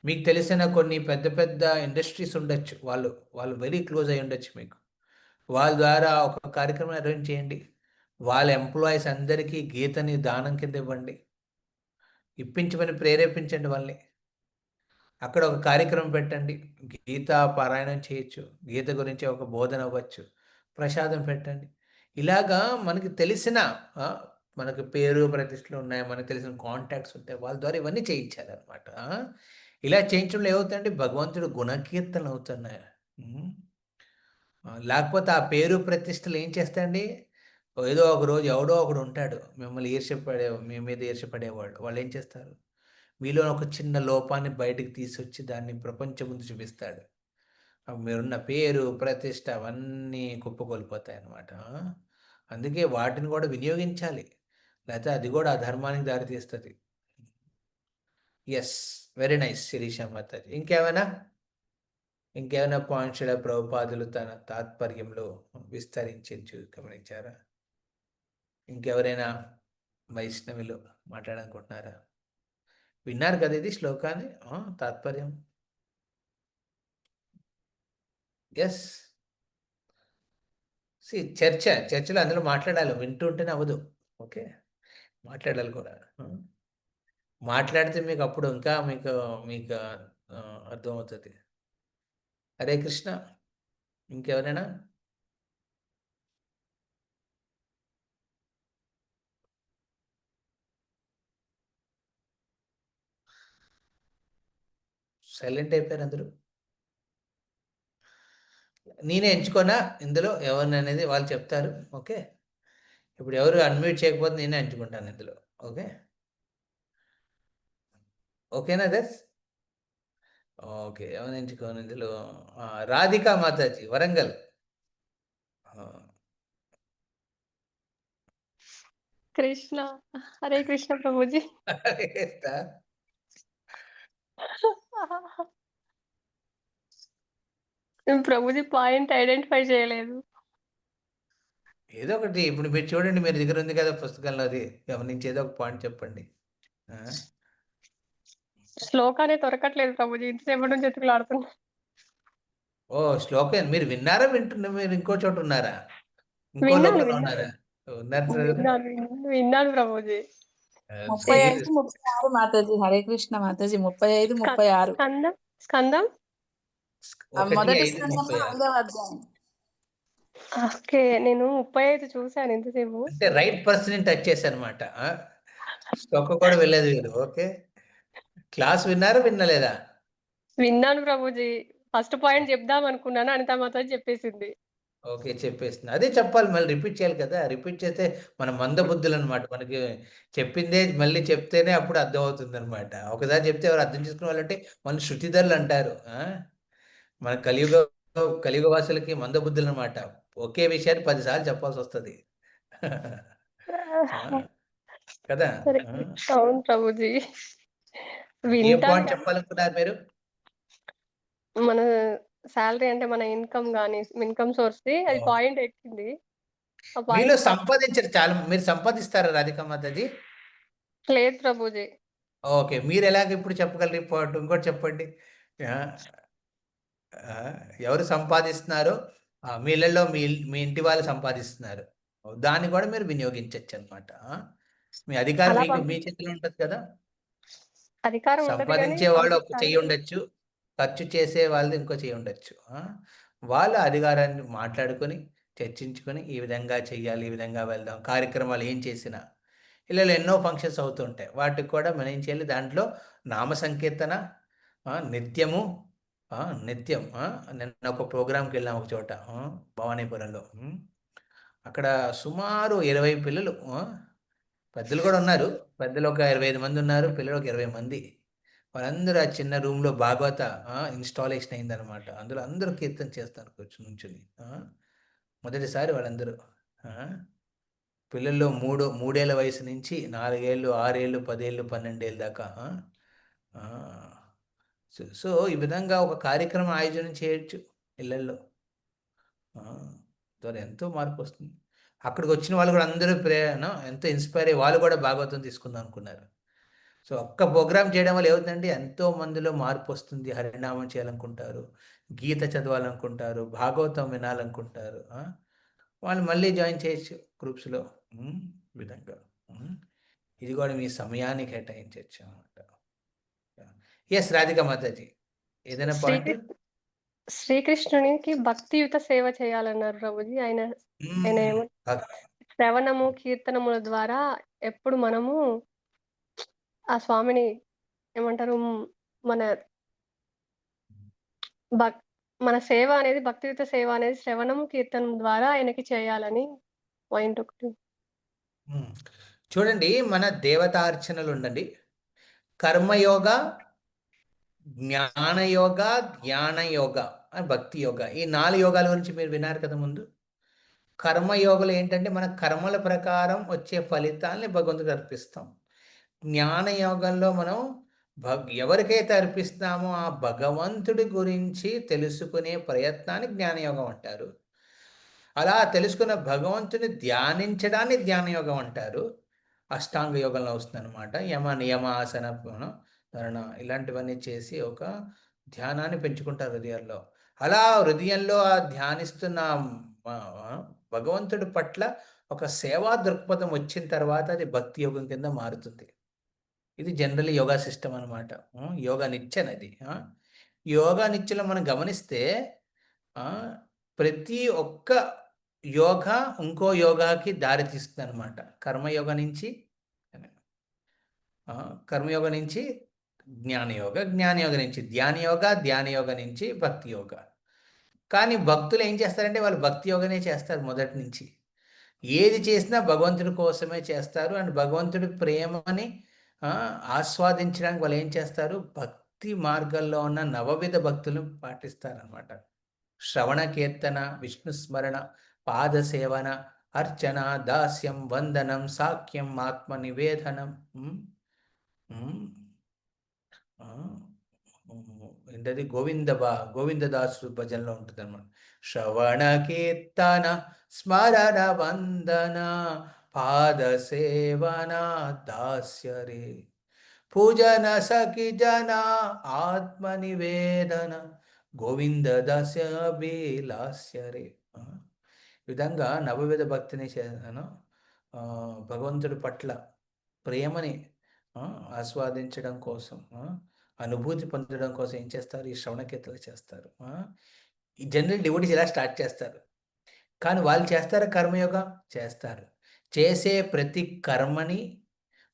మీకు తెలిసిన కొన్ని పెద్ద పెద్ద ఇండస్ట్రీస్ ఉండొచ్చు, వాళ్ళు వెరీ క్లోజ్ అయి ఉండొచ్చు మీకు, వాళ్ళ ద్వారా ఒక కార్యక్రమం అరేంజ్ చేయండి. వాళ్ళ ఎంప్లాయీస్ అందరికీ గీతని దానం కింద ఇవ్వండి, ఇప్పించమని ప్రేరేపించండి వాళ్ళని. అక్కడ ఒక కార్యక్రమం పెట్టండి, గీత పారాయణం చేయొచ్చు, గీత గురించి ఒక బోధన అవ్వచ్చు, ప్రసాదం పెట్టండి. ఇలాగా మనకి తెలిసిన మనకు పేరు ప్రతిష్టలు ఉన్నాయి, మనకు తెలిసిన కాంటాక్ట్స్ ఉంటాయి, వాళ్ళ ద్వారా ఇవన్నీ చేయించాలన్నమాట. ఇలా చేయించడంలో ఏమవుతుందండి, భగవంతుడు గుణకీర్తనలు అవుతున్నాయి. లేకపోతే ఆ పేరు ప్రతిష్టలు ఏం చేస్తాయండి, ఏదో ఒక రోజు ఎవడో ఒకడు ఉంటాడు మిమ్మల్ని మీ మీద ఈర్ష్యపడేవాడు, వాళ్ళు ఏం చేస్తారు, మీలో ఒక చిన్న లోపాన్ని బయటకు తీసుకొచ్చి దాన్ని ప్రపంచం ముందు చూపిస్తాడు. మీరున్న పేరు ప్రతిష్ట అవన్నీ కుప్పకొలిపోతాయి అన్నమాట. అందుకే వాటిని కూడా వినియోగించాలి, లేకపోతే అది కూడా అధర్మానికి దారితీస్తుంది. Yes, very nice Sirisha Mataji. ఇంకేమైనా పాయింట్స్ ప్రభుపాదులు తన తాత్పర్యంలో విస్తరించి గమనించారా? ఇంకెవరైనా వైష్ణవిలో మాట్లాడాలనుకుంటున్నారా? విన్నారు కదా ఇది శ్లోకాన్ని, తాత్పర్యం. ఎస్, చర్చలో అందులో మాట్లాడాలి, వింటుంటేనే అవ్వదు. ఓకే, మాట్లాడాలి కూడా. మాట్లాడితే మీకు అప్పుడు ఇంకా మీకు అర్థమవుతుంది. హరే కృష్ణ. ఇంకెవరైనా? సైలెంట్ అయిపోయారు అందరూ. నేనే ఎంచుకోనా ఇందులో ఎవరిని అనేది, వాళ్ళు చెప్తారు. ఓకే, ఇప్పుడు ఎవరు అన్మ్యూట్ చేయకపోతే నేనే ఎంచుకుంటాను ఇందులో. ఓకే, ఓకేనా దస్? ఓకే, ఎవరిని ఎంచుకోను ఇందులో? రాధికా మాతాజీ, వరంగల్. కృష్ణ. హరే కృష్ణ ప్రభుజీ. ప్రభుజీ పాయింట్ ఐడెంటిఫై చేయలేదు. ఏదో ఒకటి ఇప్పుడు మీరు చూడండి, మీరు దగ్గర ఉంది కదా పుస్తకంలో, అది గమనించి ఏదో ఒక పాయింట్ చెప్పండి. శ్లోకానే దొరకట్లేదు ప్రభుజీ, ఇంతసేపటి నుంచి ఎత్తుకులాడుతున్నా. ఓ, శ్లోకం మీరు విన్నారా? మీరు ఇంకో చోట ఉన్నారా? ఇంకో విన్నాను లోకంలో విన్నాను ఉన్నారా? ఉన్నారు. విన్నాను ప్రభుజీ. 35, 36 మాతాజీ. హరే కృష్ణ మాతాజీ. 35, 36. స్కందం మొదటి 1, 5, స్కందం 36. 5వ అధ్యాయం. ఓకే, నేను 35 చూసాను ఇంతసేపు. అంటే రైట్ పర్సన్ టచ్ చేశారనమాట. శ్లోకం కూడా వెళ్ళలేదు మీరు. ఓకే, క్లాస్ వినలేదా? విన్నాను ప్రభుజీ. ఫస్ట్ పాయింట్ చెప్దాం అనుకున్నాను, అనితా మాతాజీ చెప్పేసింది. ఓకే, చెప్పేస్తుంది. అదే చెప్పాలి, మళ్ళీ రిపీట్ చేయాలి కదా. రిపీట్ చేస్తే మన మందబుద్ధులు అనమాట, మనకి చెప్పిందే మళ్ళీ చెప్తేనే అప్పుడు అర్థం అవుతుంది అనమాట. ఒకసారి చెప్తే ఎవరు అర్థం చేసుకునే వాళ్ళంటే మన శృతిధరులు అంటారు. మన కలియుగ వాసులకి మందబుద్ధులు అనమాట. ఒకే విషయాన్ని 10 సార్లు చెప్పాల్సి వస్తుంది కదా. అవును ప్రభుజీ. ఏ పాయింట్ చెప్పాలనుకున్నారు మీరు? మన శాలరీ అంటే మన ఇన్కమ్ గానీ, ఇన్కమ్ సోర్స్ ది అది పాయింట్ ఎక్కింది. మీలో సంపాదించారు చాలా, మీరు సంపాదిస్తారా రాధికా మాతాజీ? లేదు ప్రభుజీ. ఓకే, మీరు ఎలాగ ఇప్పుడు చెప్పగలరు ఈ పాయింట్? ఇంకోటి చెప్పండి. ఎవరు సంపాదిస్తున్నారో మీ ఇళ్ళల్లో మీ ఇంటి వాళ్ళు సంపాదిస్తున్నారు, దాన్ని కూడా మీరు వినియోగించవచ్చు అనమాట. మీ అధికారం మీ చేతిలో ఉంటుంది కదా. అధికారం సంపాదించే వాళ్ళు ఒక చెయ్యి ఉండొచ్చు, ఖర్చు చేసే వాళ్ళది ఇంకో చేయి ఉండొచ్చు. వాళ్ళ అధికారాన్ని మాట్లాడుకొని చర్చించుకొని ఈ విధంగా చెయ్యాలి, ఈ విధంగా వెళ్దాం, కార్యక్రమాలు ఏం చేసినా ఇలా ఎన్నో ఫంక్షన్స్ అవుతుంటాయి. వాటికి కూడా మనం ఏం చేయాలి, దాంట్లో నామ సంకీర్తన, నిత్యము, నిత్యం. నిన్న ఒక ప్రోగ్రాంకి వెళ్ళాం ఒక చోట, భవానీపురంలో. అక్కడ సుమారు 20 పిల్లలు, పెద్దలు కూడా ఉన్నారు. పెద్దలు ఒక 25 మంది ఉన్నారు, పిల్లలు ఒక 20 మంది. వాళ్ళందరూ ఆ చిన్న రూమ్లో భాగవత ఇన్స్టాలేషన్ అయిందనమాట. అందులో అందరూ కీర్తన చేస్తారు కూర్చుని నుంచుని. మొదటిసారి వాళ్ళందరూ పిల్లల్లో మూడేళ్ల వయసు నుంచి 4 ఏళ్ళు, 6 ఏళ్ళు, 10 ఏళ్ళు, 12 ఏళ్ళ దాకా. సో ఈ విధంగా ఒక కార్యక్రమం ఆయోజన చేయొచ్చు ఇళ్ళల్లో. ద్వారా ఎంతో మార్పు వస్తుంది. అక్కడికి వచ్చిన వాళ్ళు కూడా అందరూ ఎంతో ఇన్స్పైర్ అయ్యి వాళ్ళు కూడా భాగవతం తీసుకుందాం అనుకున్నారు. సో ఒక్క ప్రోగ్రామ్ చేయడం వల్ల ఏమవుతుందండి, ఎంతో మందిలో మార్పు వస్తుంది. హరినామం చేయాలనుకుంటారు, గీత చదవాలనుకుంటారు, భాగవతం వినాలనుకుంటారు. వాళ్ళు మళ్ళీ జాయిన్ చేయొచ్చు గ్రూప్స్లో. విధంగా ఇది కూడా మీ సమయాన్ని కేటాయించవచ్చు అన్నమాట. ఎస్ రాధిక మాతాజీ, ఏదైనా పాయింట్? శ్రీకృష్ణునికి భక్తియుత సేవ చేయాలన్నారు ప్రభుజీ. ఆయన ఏమో శ్రవణము కీర్తనముల ద్వారా ఎప్పుడు మనము ఆ స్వామిని ఏమంటారు, మన మన సేవ అనేది, భక్తియుత సేవ అనేది శ్రవణం కీర్తనం ద్వారా ఆయనకి చేయాలని పాయింట్ ఒకటి. చూడండి, మన దేవతార్చనలు ఉండండి, కర్మయోగ, జ్ఞానయోగ, ధ్యానయోగ, భక్తి యోగ, ఈ 4 యోగాల గురించి మీరు విన్నారు కదా ముందు. కర్మయోగలు ఏంటంటే మన కర్మల ప్రకారం వచ్చే ఫలితాలని భగవంతుడికి అర్పిస్తాం. జ్ఞానయోగంలో మనం ఎవరికైతే అర్పిస్తామో ఆ భగవంతుడి గురించి తెలుసుకునే ప్రయత్నాన్ని జ్ఞానయోగం అంటారు. అలా తెలుసుకున్న భగవంతుని ధ్యానించడాన్ని ధ్యానయోగం అంటారు. అష్టాంగ యోగంలో వస్తుంది అనమాట. యమ నియమ ఆసన ధారణ ఇలాంటివన్నీ చేసి ఒక ధ్యానాన్ని పెంచుకుంటారు హృదయాల్లో. అలా హృదయంలో ఆ ధ్యానిస్తున్న భగవంతుడి పట్ల ఒక సేవా దృక్పథం వచ్చిన తర్వాత అది భక్తి యోగం కింద మారుతుంది. ఇది జనరల్ యోగా సిస్టమ్ అనమాట. యోగా నిత్యం అది. యోగా నిత్యంలో మనం గమనిస్తే ప్రతి ఒక్క యోగా ఇంకో యోగాకి దారి తీస్తుంది అనమాట. కర్మయోగ నుంచి జ్ఞానయోగ, జ్ఞానయోగ నుంచి ధ్యానయోగ, ధ్యానయోగ నుంచి భక్తి యోగ. కానీ భక్తులు ఏం చేస్తారంటే వాళ్ళు భక్తి యోగనే చేస్తారు మొదటి నుంచి. ఏది చేసినా భగవంతుడి కోసమే చేస్తారు. అండ్ భగవంతుడి ప్రేమని ఆస్వాదించడానికి వాళ్ళు ఏం చేస్తారు, భక్తి మార్గంలో ఉన్న నవవిధ భక్తులను పాటిస్తారనమాట. శ్రవణ కీర్తన, విష్ణు స్మరణ, పాద సేవన, అర్చన, దాస్యం, వందనం, సాఖ్యం, ఆత్మ నివేదనం. ఏంటది, గోవిందదాసు భజనలో ఉంటుంది అనమాట. శ్రవణ కీర్తన, స్మరణ, వందన, పాద సేవన, దాస్యరే, పూజన, సఖి జన, ఆత్మ నివేదన, గోవింద దాస్యాభిలాస్యరే. ఈ విధంగా నవవిధ భక్తిని చేశాను. భగవంతుడి పట్ల ప్రేమని ఆస్వాదించడం కోసం, అనుభూతి పొందడం కోసం ఏం చేస్తారు, ఈ శ్రవణ కీర్తనలు చేస్తారు. ఈ జనరల్ డివోటీస్ ఇలా స్టార్ట్ చేస్తారు. కానీ వాళ్ళు చేస్తారా కర్మయోగం? చేస్తారు. చేసే ప్రతి కర్మని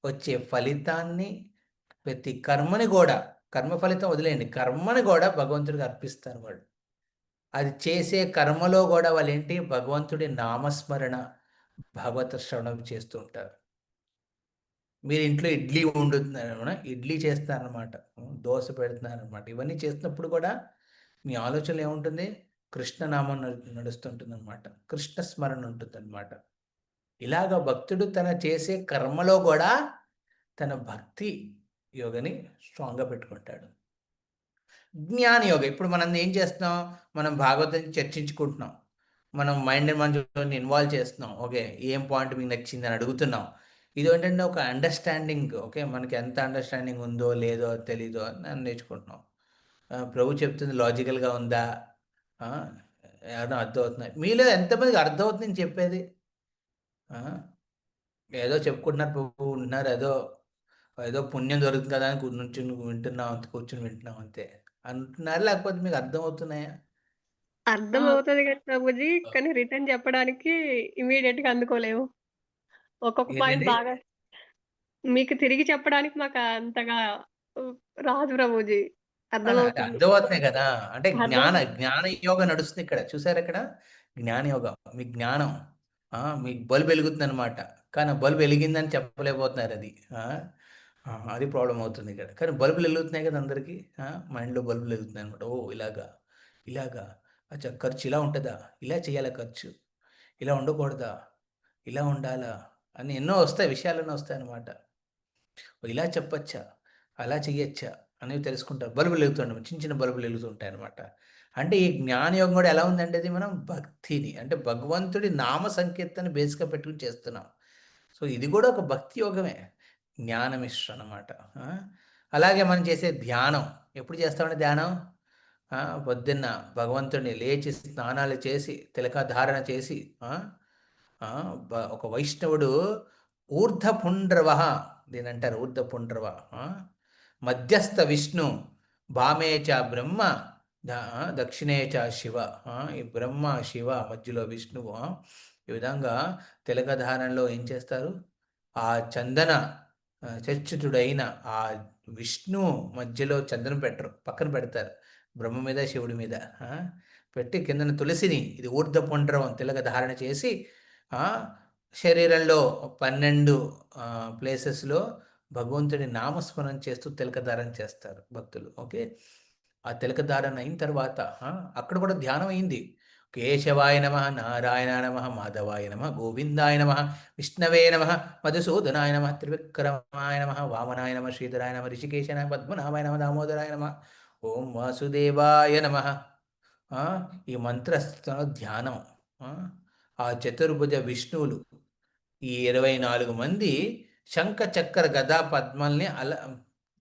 వచ్చే ఫలితాన్ని, ప్రతి కర్మని కూడా, కర్మ ఫలితం వదిలేయండి, కర్మని కూడా భగవంతుడికి అర్పిస్తారు వాళ్ళు. అది చేసే కర్మలో కూడా వాళ్ళు ఏంటి, భగవంతుడి నామస్మరణ, భాగవత శ్రవణం చేస్తూ ఉంటారు. మీరు ఇంట్లో ఇడ్లీ వండుతున్నారనమాట, ఇడ్లీ చేస్తారనమాట, దోశ పెడుతున్నారనమాట, ఇవన్నీ చేస్తున్నప్పుడు కూడా మీ ఆలోచనలు ఏముంటుంది, కృష్ణనామం నడుస్తుంటుంది అనమాట, కృష్ణ స్మరణ ఉంటుంది అనమాట. ఇలాగ భక్తుడు తన చేసే కర్మలో కూడా తన భక్తి యోగని స్ట్రాంగ్గా పెట్టుకుంటాడు. జ్ఞానయోగ, ఇప్పుడు మనం ఏం చేస్తున్నాం, మనం భాగవతం చర్చించుకుంటున్నాం, మనం మైండ్ మనసుని ఇన్వాల్వ్ చేస్తున్నాం. ఓకే, ఏం పాయింట్ మీకు నచ్చింది అని అడుగుతున్నాం. ఇది ఏంటంటే ఒక అండర్స్టాండింగ్. ఓకే, మనకి ఎంత అండర్స్టాండింగ్ ఉందో లేదో తెలీదో అని నేర్చుకుంటున్నాం. ప్రభు చెప్తుంది లాజికల్గా ఉందా, ఏమైనా అర్థమవుతున్నాయి, మీలో ఎంతమందికి అర్థమవుతుందని చెప్పేది? ఏదో చెప్పుకుంటున్నారు, ప్రభు ఉంటున్నారు, ఏదో పుణ్యం దొరుకుతుంది కదా అని కూర్చుని వింటున్నాం, కూర్చుని వింటున్నాం అంతే. అంటున్నారు, లేకపోతే మీకు అర్థమవుతున్నాయా? అర్థమవుతది కదా ప్రభుజీ. కానీ రిటర్న్ చెప్పడానికి ఇమ్మీడియేట్‌గా అందుకోలేము. ఒక్కొక్క పాయింట్ ఏంటండి? బాగా మీకు తిరిగి చెప్పడానికి మాకు అంతగా హ్మ్, రాదు ప్రభుజీ. అంటే అర్థమవుతుంది. అర్థమవుతున్నాయి కదా! అంటే అర్థం జ్ఞాన యోగ నడుస్తుంది ఇక్కడ. చూసారా ఇక్కడ? జ్ఞాన యోగం. మీ జ్ఞానం మీకు బల్బ్ వెలుగుతుందనమాట. కానీ ఆ బల్బ్ వెలిగిందని చెప్పలేకపోతున్నారు అది. ఆ! అది ప్రాబ్లమ్ అవుతుంది ఇక్కడ. కానీ బల్బులు వెలుగుతున్నాయి కదా అందరికీ. మైండ్‌లో బల్బులు వెలుగుతున్నాయి అనమాట. ఓహ్! ఇలాగా, ఇలాగా. అచ్చా ఖర్చు ఇలా ఉంటదా? ఇలా చేయాలా ఖర్చు? ఇలా ఉండకూడదా? ఇలా ఉండాలా? అని ఎన్నో వస్తాయి, విషయాలెన్నో వస్తాయన్నమాట. ఇలా చెప్పచ్చా? అలా చెయ్యొచ్చా? అనేవి తెలుసుకుంటారు. బల్బులు వెలుగుతుంటాయి. చిన్న చిన్న బల్బులు వెలుగుతూ ఉంటాయన్నమాట. అంటే ఈ జ్ఞానయోగం కూడా ఎలా ఉందంటే అది మనం భక్తిని అంటే భగవంతుడి నామ సంకీర్తన బేస్‌గా పెట్టుకొని చేస్తున్నాం. సో ఇది కూడా ఒక భక్తి యోగమే. జ్ఞాన మిశ్ర అన్నమాట. ఆ! అలాగే మనం చేసే ధ్యానం. ఎప్పుడు చేస్తామండి ధ్యానం? పొద్దున్న భగవంతుడిని లేచి స్నానాలు చేసి, తిలకధారణ చేసి ఆ! ఆ! ఒక వైష్ణవుడు ఊర్ధ్వపుండ్రవః దీనంటారు ఊర్ధ్వపుండ్రవ. ఆ! మధ్యస్థ విష్ణు, వామే చ బ్రహ్మ, దక్షిణే చ శివ. ఈ బ్రహ్మ, శివ మధ్యలో విష్ణువు. ఈ విధంగా తిలకధారణలో ఏం చేస్తారు? ఆ చందన చర్చితుడైన ఆ విష్ణువు మధ్యలో చందనం పెట్టరు. పక్కన పెడతారు. బ్రహ్మ మీద, శివుడి మీద. ఆ! పెట్టి కిందన తులసిని ఇది ఊర్ధ్వపుండ్రవం తిలకధారణ చేసి ఆ! శరీరంలో 12 ప్లేసెస్‌లో భగవంతుడి నామస్మరణ చేస్తూ తిలకధారణ చేస్తారు భక్తులు. ఓకే. ఆ తిలకధారణ అయిన తర్వాత అక్కడ కూడా ధ్యానం అయింది. కేశవాయ నమః, నారాయణాయ నమః, మాధవాయ నమః, గోవిందాయ నమః, విష్ణవే నమః, మధుసూదనాయ నమః, త్రివిక్రమాయ నమః, వామనాయ నమః, శ్రీధరాయ నమః, ఋషికేశాయ నమః, పద్మనాభాయ నమః, దామోదరాయ నమః, ఓం వాసుదేవాయ నమః. ఈ మంత్రస్థలో ధ్యానం. ఆ! ఆ చతుర్భుజ విష్ణువులు ఈ 24 మంది శంఖ చక్ర గదా పద్మాల్ని అలా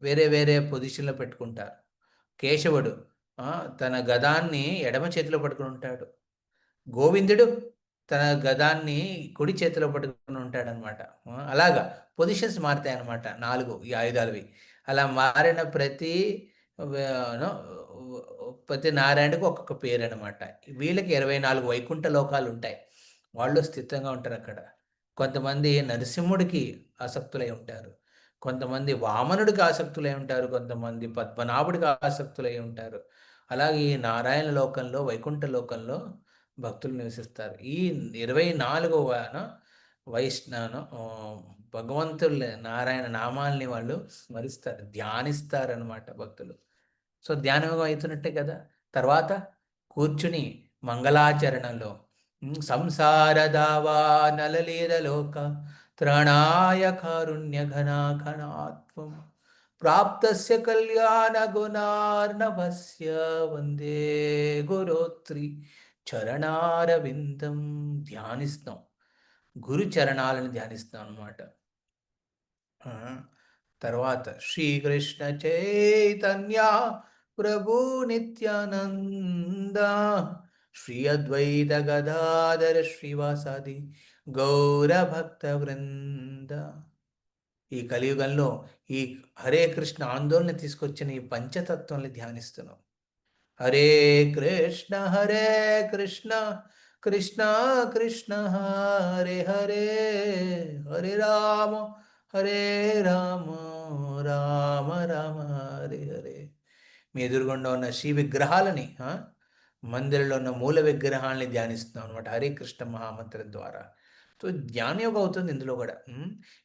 వేరే వేరే పొజిషన్‌లో పెట్టుకుంటారు. కేశవుడు తన గదాన్ని ఎడమ చేతిలో పట్టుకొని ఉంటాడు. గోవిందుడు తన గదాన్ని కుడి చేతిలో పట్టుకొని ఉంటాడనమాట. అలాగా పొజిషన్స్ మారుతాయన్నమాట 4 ఈ ఆయుధాలవి. అలా మారిన ప్రతి వ నో ప్రతి నారాయణుడికి ఒక్కొక్క పేరనమాట. వీళ్ళకి 24 వైకుంఠ లోకాలుంటాయి. వాళ్ళు స్థితంగా ఉంటారక్కడ. కొంతమంది నరసింహుడికి ఆసక్తులై ఉంటారు. కొంతమంది వామనుడికి ఆసక్తులై ఉంటారు. కొంతమంది పద్మనాభుడికి ఆసక్తులై ఉంటారు. అలాగే ఈ నారాయణ లోకంలో, వైకుంఠ లోకంలో భక్తులు నివసిస్తారు. ఈ 24వ భగవంతుల నారాయణ నామాల్ని వాళ్ళు స్మరిస్తారు. ధ్యానిస్తారనమాట భక్తులు. సో ధ్యానయోగం అవుతున్నట్టే కదా! తర్వాత కూర్చుని మంగళాచరణలో సంసార దావా నలలీలలోక త్రణాయ కారుణ్య ఘనాఘనాత్వం ప్రాప్తస్య కళ్యాణ గుణార్ణవస్య వందే గురోత్రి చరణారవిందం ధ్యానిస్తాం. గురు చరణాలను ధ్యానిస్తాం అన్నమాట. తర్వాత శ్రీకృష్ణ చైతన్య ప్రభు నిత్యానంద శ్రీ అద్వైత గదాధర శ్రీవాసాది గౌర భక్త వృంద. ఈ కలియుగంలో ఈ హరే కృష్ణ ఆందోళన తీసుకొచ్చిన ఈ పంచతత్వాన్ని ధ్యానిస్తున్నాం. హరే కృష్ణ కృష్ణ కృష్ణ హరే హరే, హరే రామ రామ రామ రామ హరే హరే. మీ ఎదురుగుండా ఉన్న శ్రీ విగ్రహాలని మందిరంలో ఉన్న మూల విగ్రహాలని ధ్యానిస్తున్నాం అనమాట హరే కృష్ణ మహామంత్రం ద్వారా. సో జ్ఞానయోగం అవుతుంది ఇందులో కూడా.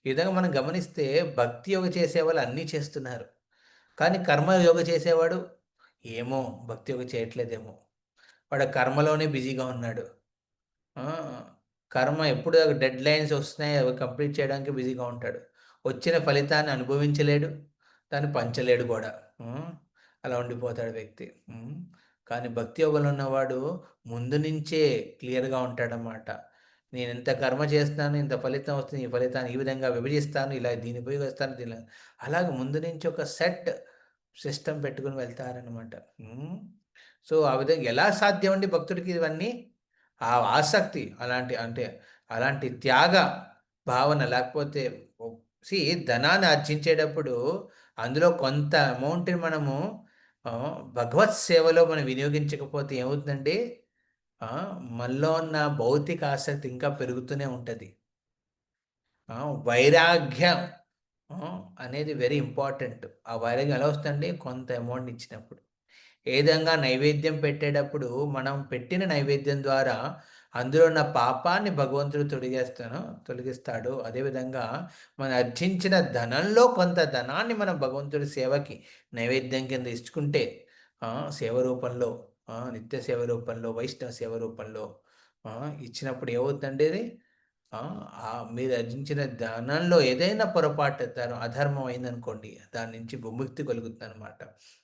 ఈ విధంగా మనం గమనిస్తే భక్తి యోగ చేసేవాళ్ళు అన్నీ చేస్తున్నారు. కానీ కర్మయోగ చేసేవాడు ఏమో భక్తి యోగ చేయట్లేదేమో, వాడు కర్మలోనే బిజీగా ఉన్నాడు. కర్మ ఎప్పుడు డెడ్ లైన్స్ వస్తున్నాయి అవి కంప్లీట్ చేయడానికి బిజీగా ఉంటాడు. వచ్చిన ఫలితాన్ని అనుభవించలేడు, దాన్ని పంచలేడు కూడా. అలా ఉండిపోతాడు వ్యక్తి. కానీ భక్తి యోగంలో ఉన్నవాడు ముందు నుంచే క్లియర్గా ఉంటాడనమాట. నేను ఇంత కర్మ చేస్తాను, ఇంత ఫలితం వస్తుంది, ఈ ఫలితాన్ని ఈ విధంగా విభజిస్తాను, ఇలా దీన్ని ఉపయోగిస్తాను, దీనిలో అలాగే ముందు నుంచి ఒక సెట్ సిస్టమ్ పెట్టుకుని వెళ్తారనమాట. సో ఆ విధంగా ఎలా సాధ్యం అండి భక్తుడికి ఇవన్నీ? ఆ ఆసక్తి అలాంటి త్యాగ భావన లేకపోతే ధనాన్ని ఆర్జించేటప్పుడు అందులో కొంత అమౌంట్ని మనము భగవత్ సేవలో మనం వినియోగించకపోతే ఏమవుతుందండి? ఆ, మనలో ఉన్న భౌతిక ఆసక్తి ఇంకా పెరుగుతూనే ఉంటుంది. వైరాగ్యం అనేది వెరీ ఇంపార్టెంట్. ఆ వైరాగ్యం ఎలా వస్తుందండి? కొంత అమౌంట్ ఇచ్చినప్పుడు. ఏ విధంగా నైవేద్యం పెట్టేటప్పుడు మనం పెట్టిన నైవేద్యం ద్వారా అందులో ఉన్న పాపాన్ని భగవంతుడు తొలగిస్తాడు. అదేవిధంగా మనం అర్జించిన ధనంలో కొంత ధనాన్ని మనం భగవంతుడి సేవకి నైవేద్యం కింద ఇచ్చుకుంటే, సేవ రూపంలో, నిత్య సేవ రూపంలో, వైష్ణవ సేవ రూపంలో ఇచ్చినప్పుడు ఏమవుతుందండి ఇది? మీరు అర్జించిన ధనంలో ఏదైనా పొరపాటు అధర్మం అయిందనుకోండి, దాని నుంచి విముక్తి కలుగుతుంది అనమాట.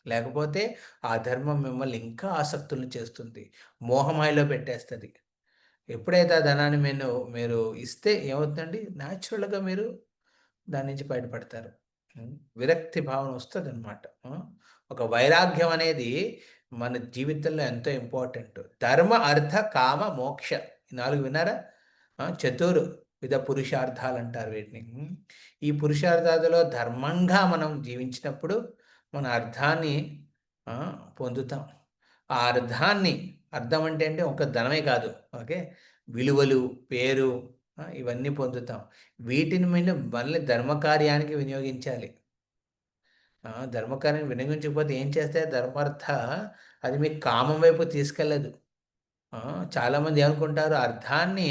లేకపోతే ఆ ధర్మం మిమ్మల్ని ఇంకా ఆసక్తులను చేస్తుంది, మోహమాయలో పెట్టేస్తుంది. ఎప్పుడైతే ఆ ధనాన్ని మీరు ఇస్తే ఏమవుతుందండి? న్యాచురల్గా మీరు దాని నుంచి బయటపడతారు. విరక్తి భావన వస్తుంది అనమాట. ఒక వైరాగ్యం అనేది మన జీవితంలో ఎంతో ఇంపార్టెంట్. ధర్మ, అర్థ, కామ, మోక్ష, ఈ 4 విన్నారా? చతుర్విధ పురుషార్థాలు అంటారు వీటిని. ఈ పురుషార్థాలలో ధర్మంగా మనం జీవించినప్పుడు మన అర్థాన్ని పొందుతాం. ఆ అర్థం అంటే ఒక ధనమే కాదు, ఓకే, విలువలు, పేరు, ఇవన్నీ పొందుతాం. వీటిని మళ్ళీ ధర్మకార్యానికి వినియోగించాలి. ధర్మకార్యాన్ని వినియోగించకపోతే ఏం చేస్తే ధర్మార్థ అది మీకు కామం వైపు తీసుకెళ్ళదు. చాలామంది ఏమనుకుంటారు, అర్థాన్ని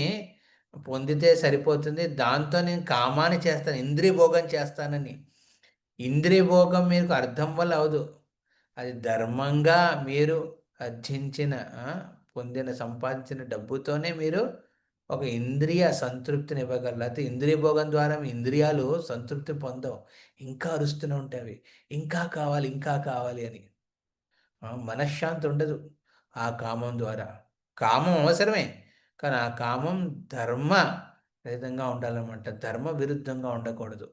పొందితే సరిపోతుంది, దాంతో నేను కామాన్ని చేస్తాను, ఇంద్రియ భోగం చేస్తానని. ఇంద్రియ భోగం మీకు అర్థం వల్ల అవదు. అది ధర్మంగా మీరు అర్జించిన, సంపాదించిన డబ్బుతోనే మీరు ఒక ఇంద్రియ సంతృప్తిని ఇవ్వగలరు. లేకపోతే ఇంద్రియ భోగం ద్వారా మీ ఇంద్రియాలు సంతృప్తి పొందవు, ఇంకా అరుస్తూనే ఉంటాయి, ఇంకా కావాలి, ఇంకా కావాలి అని. మనశ్శాంతి ఉండదు ఆ కామం ద్వారా. కామం అవసరమే, కానీ ఆ కామం ధర్మ రహితంగా ఉండాలన్నమాట, ధర్మ విరుద్ధంగా ఉండకూడదు.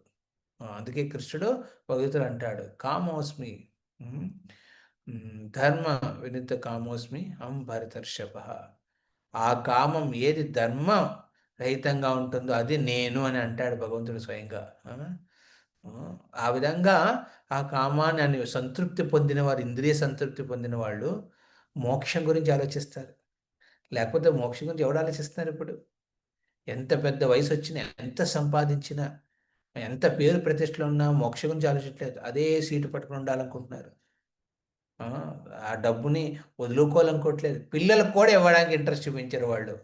అందుకే కృష్ణుడు భగవతుడు అంటాడు, కామోస్మి ధర్మ విరుద్ధ కామోస్మి భరతర్షభ. ఆ కామం ఏది ధర్మ రహితంగా ఉంటుందో అది నేను అని అంటాడు భగవంతుడు స్వయంగా. ఆ విధంగా ఆ కామాన్ని సంతృప్తి పొందిన వారు, ఇంద్రియ సంతృప్తి పొందిన వాళ్ళు మోక్షం గురించి ఆలోచిస్తారు. లేకపోతే మోక్షం గురించి ఎవడు ఆలోచిస్తున్నారు ఇప్పుడు? ఎంత పెద్ద వయసు వచ్చినా, ఎంత సంపాదించినా, ఎంత పేరు ప్రతిష్టలు ఉన్నా మోక్షం గురించి ఆలోచించలేదు. అదే సీటు పట్టుకుని ఉండాలనుకుంటున్నారు. ఆ డబ్బుని వదులుకోవాలనుకోవట్లేదు. పిల్లలకు కూడా ఇవ్వడానికి ఇంట్రెస్ట్ చూపించారు వాళ్ళు.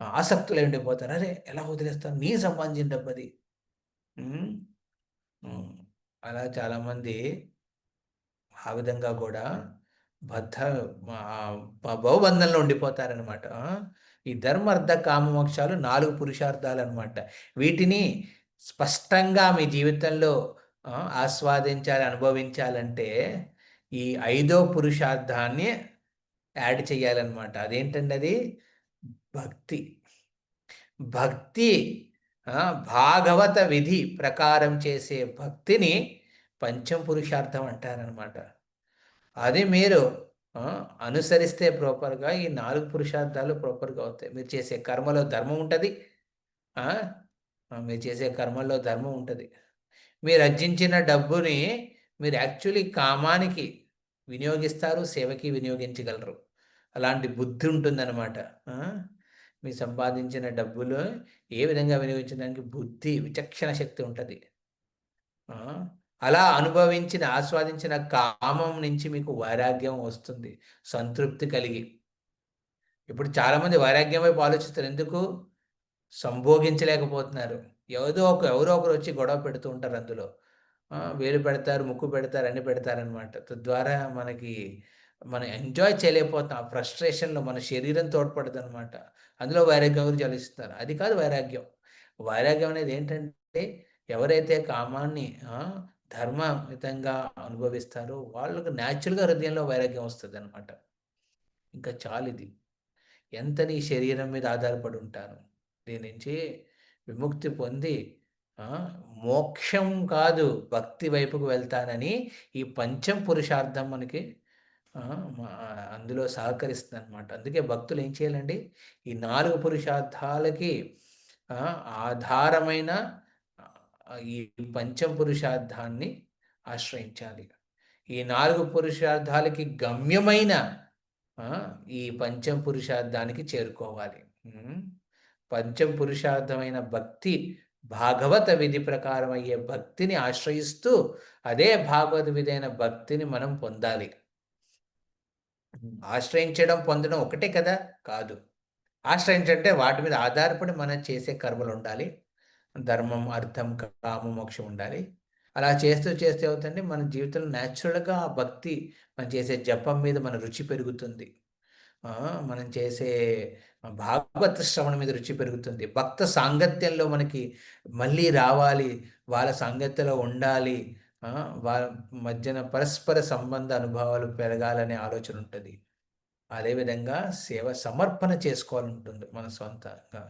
ఆసక్తులు ఉండిపోతారు. అరే ఎలా వదిలేస్తాను, నీ సంపాదించిన డబ్బు అది. అలా చాలామంది ఆ విధంగా కూడా భవబంధంలో ఉండిపోతారనమాట. ఈ ధర్మ, అర్థ, కామ, మోక్షాలు 4 పురుషార్థాలు అనమాట. వీటిని స్పష్టంగా మీ జీవితంలో ఆస్వాదించాలి, అనుభవించాలంటే ఈ 5వ పురుషార్థాన్ని యాడ్ చేయాలన్నమాట. అదేంటండి? అది భక్తి. భక్తి భాగవత విధి ప్రకారం చేసే భక్తిని పంచమ పురుషార్థం అంటారనమాట. అది మీరు అనుసరిస్తే ప్రాపర్గా ఈ 4 పురుషార్థాలు ప్రాపర్గా అవుతాయి. మీరు చేసే కర్మలో ధర్మం ఉంటుంది. మీరు చేసే కర్మల్లో ధర్మం ఉంటుంది. మీరు అర్జించిన డబ్బుని మీరు యాక్చువల్లీ కామానికి వినియోగిస్తారు, సేవకి వినియోగించగలరు. అలాంటి బుద్ధి ఉంటుందన్నమాట. మీరు సంపాదించిన డబ్బులు ఏ విధంగా వినియోగించడానికి బుద్ధి, విచక్షణ శక్తి ఉంటుంది. అలా ఆస్వాదించిన కామం నుంచి మీకు వైరాగ్యం వస్తుంది, సంతృప్తి కలిగి. ఇప్పుడు చాలామంది వైరాగ్యం వైపు ఆలోచిస్తారు. ఎందుకు? సంభోగించలేకపోతున్నారు. ఎవరో ఒకరు వచ్చి గొడవ పెడుతూ ఉంటారు, అందులో వేలు పెడతారు, ముక్కు పెడతారు, అన్ని పెడతారనమాట. తద్వారా మనం ఎంజాయ్ చేయలేకపోతాం. ఆ ఫ్రస్ట్రేషన్లో మన శరీరం తోడ్పడదు అనమాట. అందులో వైరాగ్యం గురించి ఆలోచిస్తారు. అది కాదు వైరాగ్యం. వైరాగ్యం అనేది ఏంటంటే, ఎవరైతే కామాన్ని ధర్మయుతంగా అనుభవిస్తారో వాళ్ళకు న్యాచురల్గా హృదయంలో వైరాగ్యం వస్తుంది అనమాట. ఇంకా చాలు, ఇది ఎంత నీ శరీరం మీద ఆధారపడి ఉంటాను, దీని నుంచి విముక్తి పొంది మోక్షం కాదు భక్తి వైపుకు వెళ్తానని ఈ పంచమ పురుషార్థం మనకి అందులో సహకరిస్తుంది అనమాట. అందుకే భక్తులు ఏం చేయాలండి? ఈ 4 పురుషార్థాలకి ఆధారమైన ఈ పంచమ పురుషార్థాన్ని ఆశ్రయించాలి. ఈ 4 పురుషార్థాలకి గమ్యమైన ఈ పంచమ పురుషార్థానికి చేరుకోవాలి. పంచమ పురుషార్థమైన భక్తి భాగవత విధి ప్రకారం అయ్యే భక్తిని ఆశ్రయిస్తూ అదే భాగవత విధైన భక్తిని మనం పొందాలి. ఆశ్రయించడం పొందడం ఒకటే కదా? కాదు. ఆశ్రయించంటే వాటి మీద ఆధారపడి మనం చేసే కర్మలు ఉండాలి. ధర్మం, అర్థం, కామం, మోక్షం ఉండాలి. అలా చేస్తూ చేస్తే అవుతుంది మన జీవితంలో న్యాచురల్గా ఆ భక్తి, మనం చేసే జపం మీద మన రుచి పెరుగుతుంది. మనం చేసే భాగవత శ్రవణం మీద రుచి పెరుగుతుంది. భక్త సాంగత్యంలో మనకి మళ్ళీ రావాలి, వాళ్ళ సాంగత్యంలో ఉండాలి, వాళ్ళ మధ్యన పరస్పర సంబంధ అనుభవాలు పెరగాలనే ఆలోచన ఉంటుంది. అదేవిధంగా సేవ సమర్పణ చేసుకోవాలంటుంది. మన సొంతంగా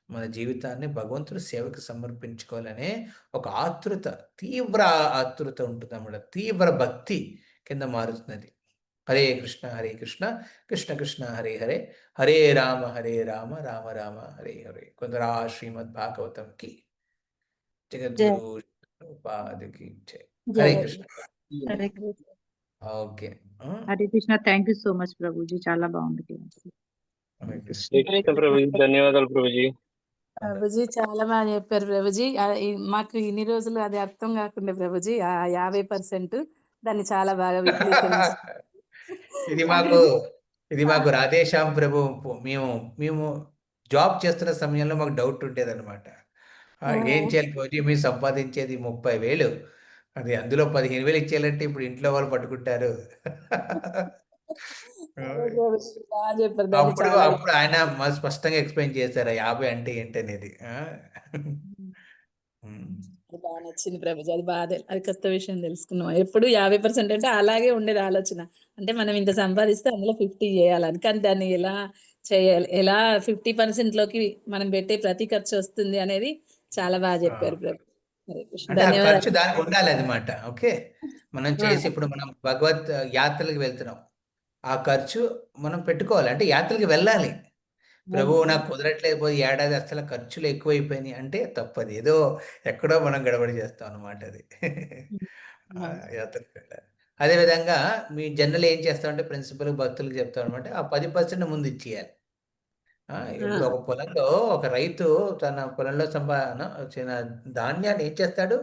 మన జీవితాన్ని భగవంతుడు సేవకు సమర్పించుకోవాలనే ఒక ఆతృత, తీవ్ర ఆతృత ఉంటుంది అన్నమాట. తీవ్ర భక్తి కింద మారుతున్నది. హరే కృష్ణ హరే కృష్ణ కృష్ణ కృష్ణ హరే హరే, హరే రామ రామ రామ హరే హరే. కొందరు శ్రీమద్ భాగవతంకి జగద్గురు ఉపాధికి Hare Krishna. Hare Krishna. Okay. Hare Krishna. Thank you so much Prabhuji, చాలా బాగుంది క్లాస్. హరే కృష్ణ. శ్రీ కృష్ణ ప్రభుజీ, ధన్యవాదాలు ప్రభుజీ. ప్రభుజీ చాలా బాగా చెప్పారు ప్రభుజీ. మాకు ఇన్ని రోజులు అది అర్థం కాకుండా ప్రభుజీ ఆ 50% దాన్ని చాలా బాగా విశ్లేషించారు. ఇది మాకు రాధేశ్యాం ప్రభు, మేము జాబ్ చేస్తున్న సమయంలో మాకు డౌట్ ఉండేది అనమాట. ఏం చేయాలి ప్రభుజీ, మీరు సంపాదించేది 30,000, అది అందులో 15,000 ఇచ్చేయాలంటే ఇప్పుడు ఇంట్లో వాళ్ళు పట్టుకుంటారు. బాగా చెప్పారు దాన్ని అప్పుడు చాలా అప్పుడు ఆయన స్పష్టంగా ఎక్స్ప్లెయిన్ చేశారు 50 అంటే ఏంటనేది. బాగా నచ్చింది ప్రభుజీ. అది బాగా, అది కొత్త విషయం తెలుసుకున్నాం. ఎప్పుడు 50% అంటే అలాగే ఉండేది ఆలోచన. అంటే మనం ఇంత సంపాదిస్తే అందులో 50 చేయాలని, కానీ దాన్ని ఎలా చేయాలి, ఎలా 50% లోకి మనం పెట్టే ప్రతి ఖర్చు వస్తుంది అనేది చాలా బాగా చెప్పారు ప్రభు. హరే కృష్ణ. అంటే ఆ ఖర్చు ధన్యవాదాలు. దానికి ఉండాలి అనమాట. ఓకే, మనం చేసి ఇప్పుడు మనం భగవత్ యాత్రలకు వెళ్తున్నాం, ఆ ఖర్చు మనం పెట్టుకోవాలి. అంటే యాత్రలకు వెళ్ళాలి. ప్రభువు నాకు కుదరట్లేదు, పోయి ఏడాది అసలు ఖర్చులు ఎక్కువైపోయినాయి అంటే తప్పది. ఏదో ఎక్కడో మనం గడబడి చేస్తాం అనమాట అది. యాత్రకు వెళ్ళాలి. అదేవిధంగా మీ జనరల్ ఏం చేస్తామంటే ప్రిన్సిపల్ భక్తులకు చెప్తాం అనమాట, ఆ 10% ముందు ఇచ్చేయాలి. ఇప్పుడు ఒక పొలంలో ఒక రైతు తన పొలంలో వచ్చిన ధాన్యాన్ని ఏం చేస్తాడు,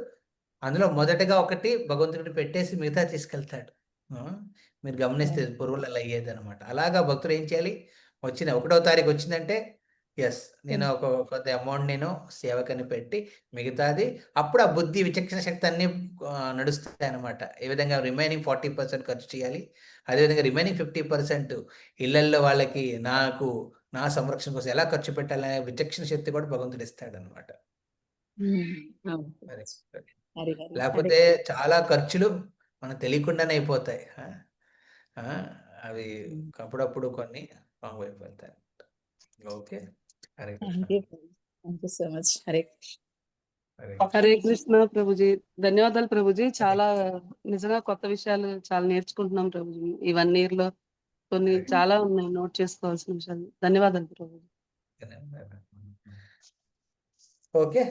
అందులో మొదటగా ఒకటి భగవంతుడికి పెట్టేసి మిగతా తీసుకెళ్తాడు. మీరు గమనిస్తే పురుగులు అలా అయ్యేది అనమాట. అలాగా భక్తులు ఏం చేయాలి, వచ్చిన 1వ తారీఖు వచ్చిందంటే నేను ఒక కొంత అమౌంట్ నేను సేవకని పెట్టి మిగతాది అప్పుడు ఆ బుద్ధి విచక్షణ శక్తి అన్ని నడుస్తాయి అనమాట. ఏ విధంగా రిమైనింగ్ 40% ఖర్చు చేయాలి, అదేవిధంగా రిమైనింగ్ 50% ఇళ్లల్లో వాళ్ళకి నా సంరక్షణ కోసం ఎలా ఖర్చు పెట్టాలనే విచక్షణ శక్తి కూడా భగవంతుడు ఇస్తాడు అనమాట. లేకపోతే చాలా ఖర్చులు మనకు తెలియకుండానే అయిపోతాయి. అవి అప్పుడప్పుడు కొన్ని రాంగ్ అయిపోతాయి. Okay, Hare Krishna. Thank you so much. Hare Krishna. Hare Krishna Prabhuji. ధన్యవాదాలు ప్రభుజీ. చాలా నిజంగా కొత్త విషయాలు చాలా నేర్చుకుంటున్నాం ప్రభుజీ. ఈ 1 year లో కొన్ని చాలా ఉన్నాయి నోట్ చేసుకోవాల్సిన విషయాలు. ధన్యవాదాలు ప్రభుజీ. ఓకే,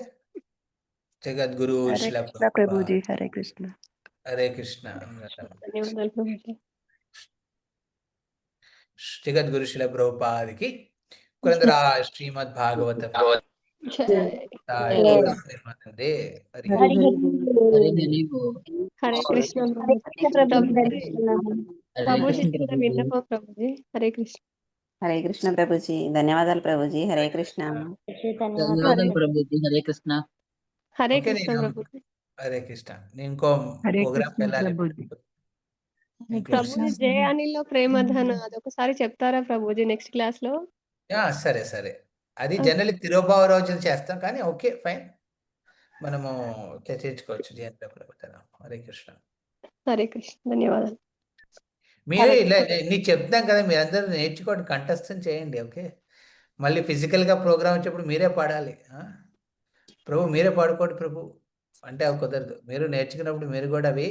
జగద్గురు హరే కృష్ణ ప్రభుజీ. హరే కృష్ణ. హరే కృష్ణ. ధన్యవాదాలు ప్రభుజీ. జగద్గురు శిల ప్రభుపాదికి కులందరా శ్రీమద్ భాగవతం హరే కృష్ణ ప్రభుజీ. ప్రభుజీ హరే కృష్ణ. హరే కృష్ణ ప్రభుజీ. ధన్యవాదాలు ప్రభుజీ. హరే కృష్ణ. ధన్యవాదాలు ప్రభుజీ. హరే కృష్ణ. హరే కృష్ణ ప్రభుజీ. హరే కృష్ణ. నేను ఇంకో ప్రోగ్రామ్ వెళ్ళాలి ప్రభుజీ. జయ అనిల్ లో ప్రేమధన అదొకసారి చెప్తారా ప్రభుజీ నెక్స్ట్ క్లాస్ లో? సరే సరే, అది జనరల్ తిరుభావ రోజులు చేస్తాం, కానీ ఓకే ఫైన్, మనము చర్చించుకోవచ్చు. హరే కృష్ణ. హరే కృష్ణ. ధన్యవాదాలు. మీరు ఇలా నీకు చెప్తాం కదా, మీరందరూ నేర్చుకోండి, కంఠస్థం చేయండి. ఓకే, మళ్ళీ ఫిజికల్గా ప్రోగ్రామ్ వచ్చేప్పుడు మీరే పాడాలి. ప్రభు మీరే పాడుకోండి ప్రభు అంటే అవి కుదరదు. మీరు నేర్చుకున్నప్పుడు మీరు కూడా అవి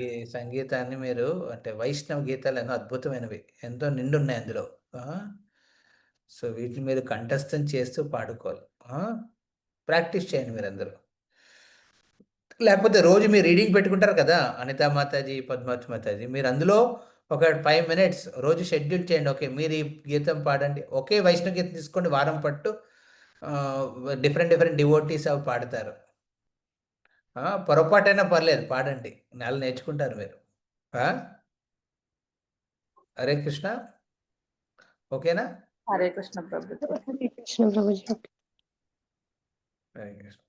ఈ సంగీతాన్ని మీరు అంటే వైష్ణవ గీతాలు ఎన్నో అద్భుతమైనవి, ఎంతో నిండున్నాయి అందులో. సో వీటిని మీరు కంఠస్థం చేస్తూ పాడుకోవాలి. ప్రాక్టీస్ చేయండి మీరందరూ. లేకపోతే రోజు మీరు రీడింగ్ పెట్టుకుంటారు కదా, అనితా మాతాజీ, పద్మావతి మాతాజీ, మీరు అందులో ఒక 5 minutes రోజు షెడ్యూల్ చేయండి. ఓకే, మీరు ఈ గీతం పాడండి. ఒకే వైష్ణవ గీతం తీసుకోండి, వారం పట్టు డిఫరెంట్ డిఫరెంట్ డివోటీస్ అవి పాడతారు. పొరపాటైనా పర్లేదు, పాడండి, నెల నేర్చుకుంటారు మీరు. హరే కృష్ణ. ఓకేనా? హరే కృష్ణ ప్రభుజీ. హరే కృష్ణ ప్రభుజీ. హరే కృష్ణ.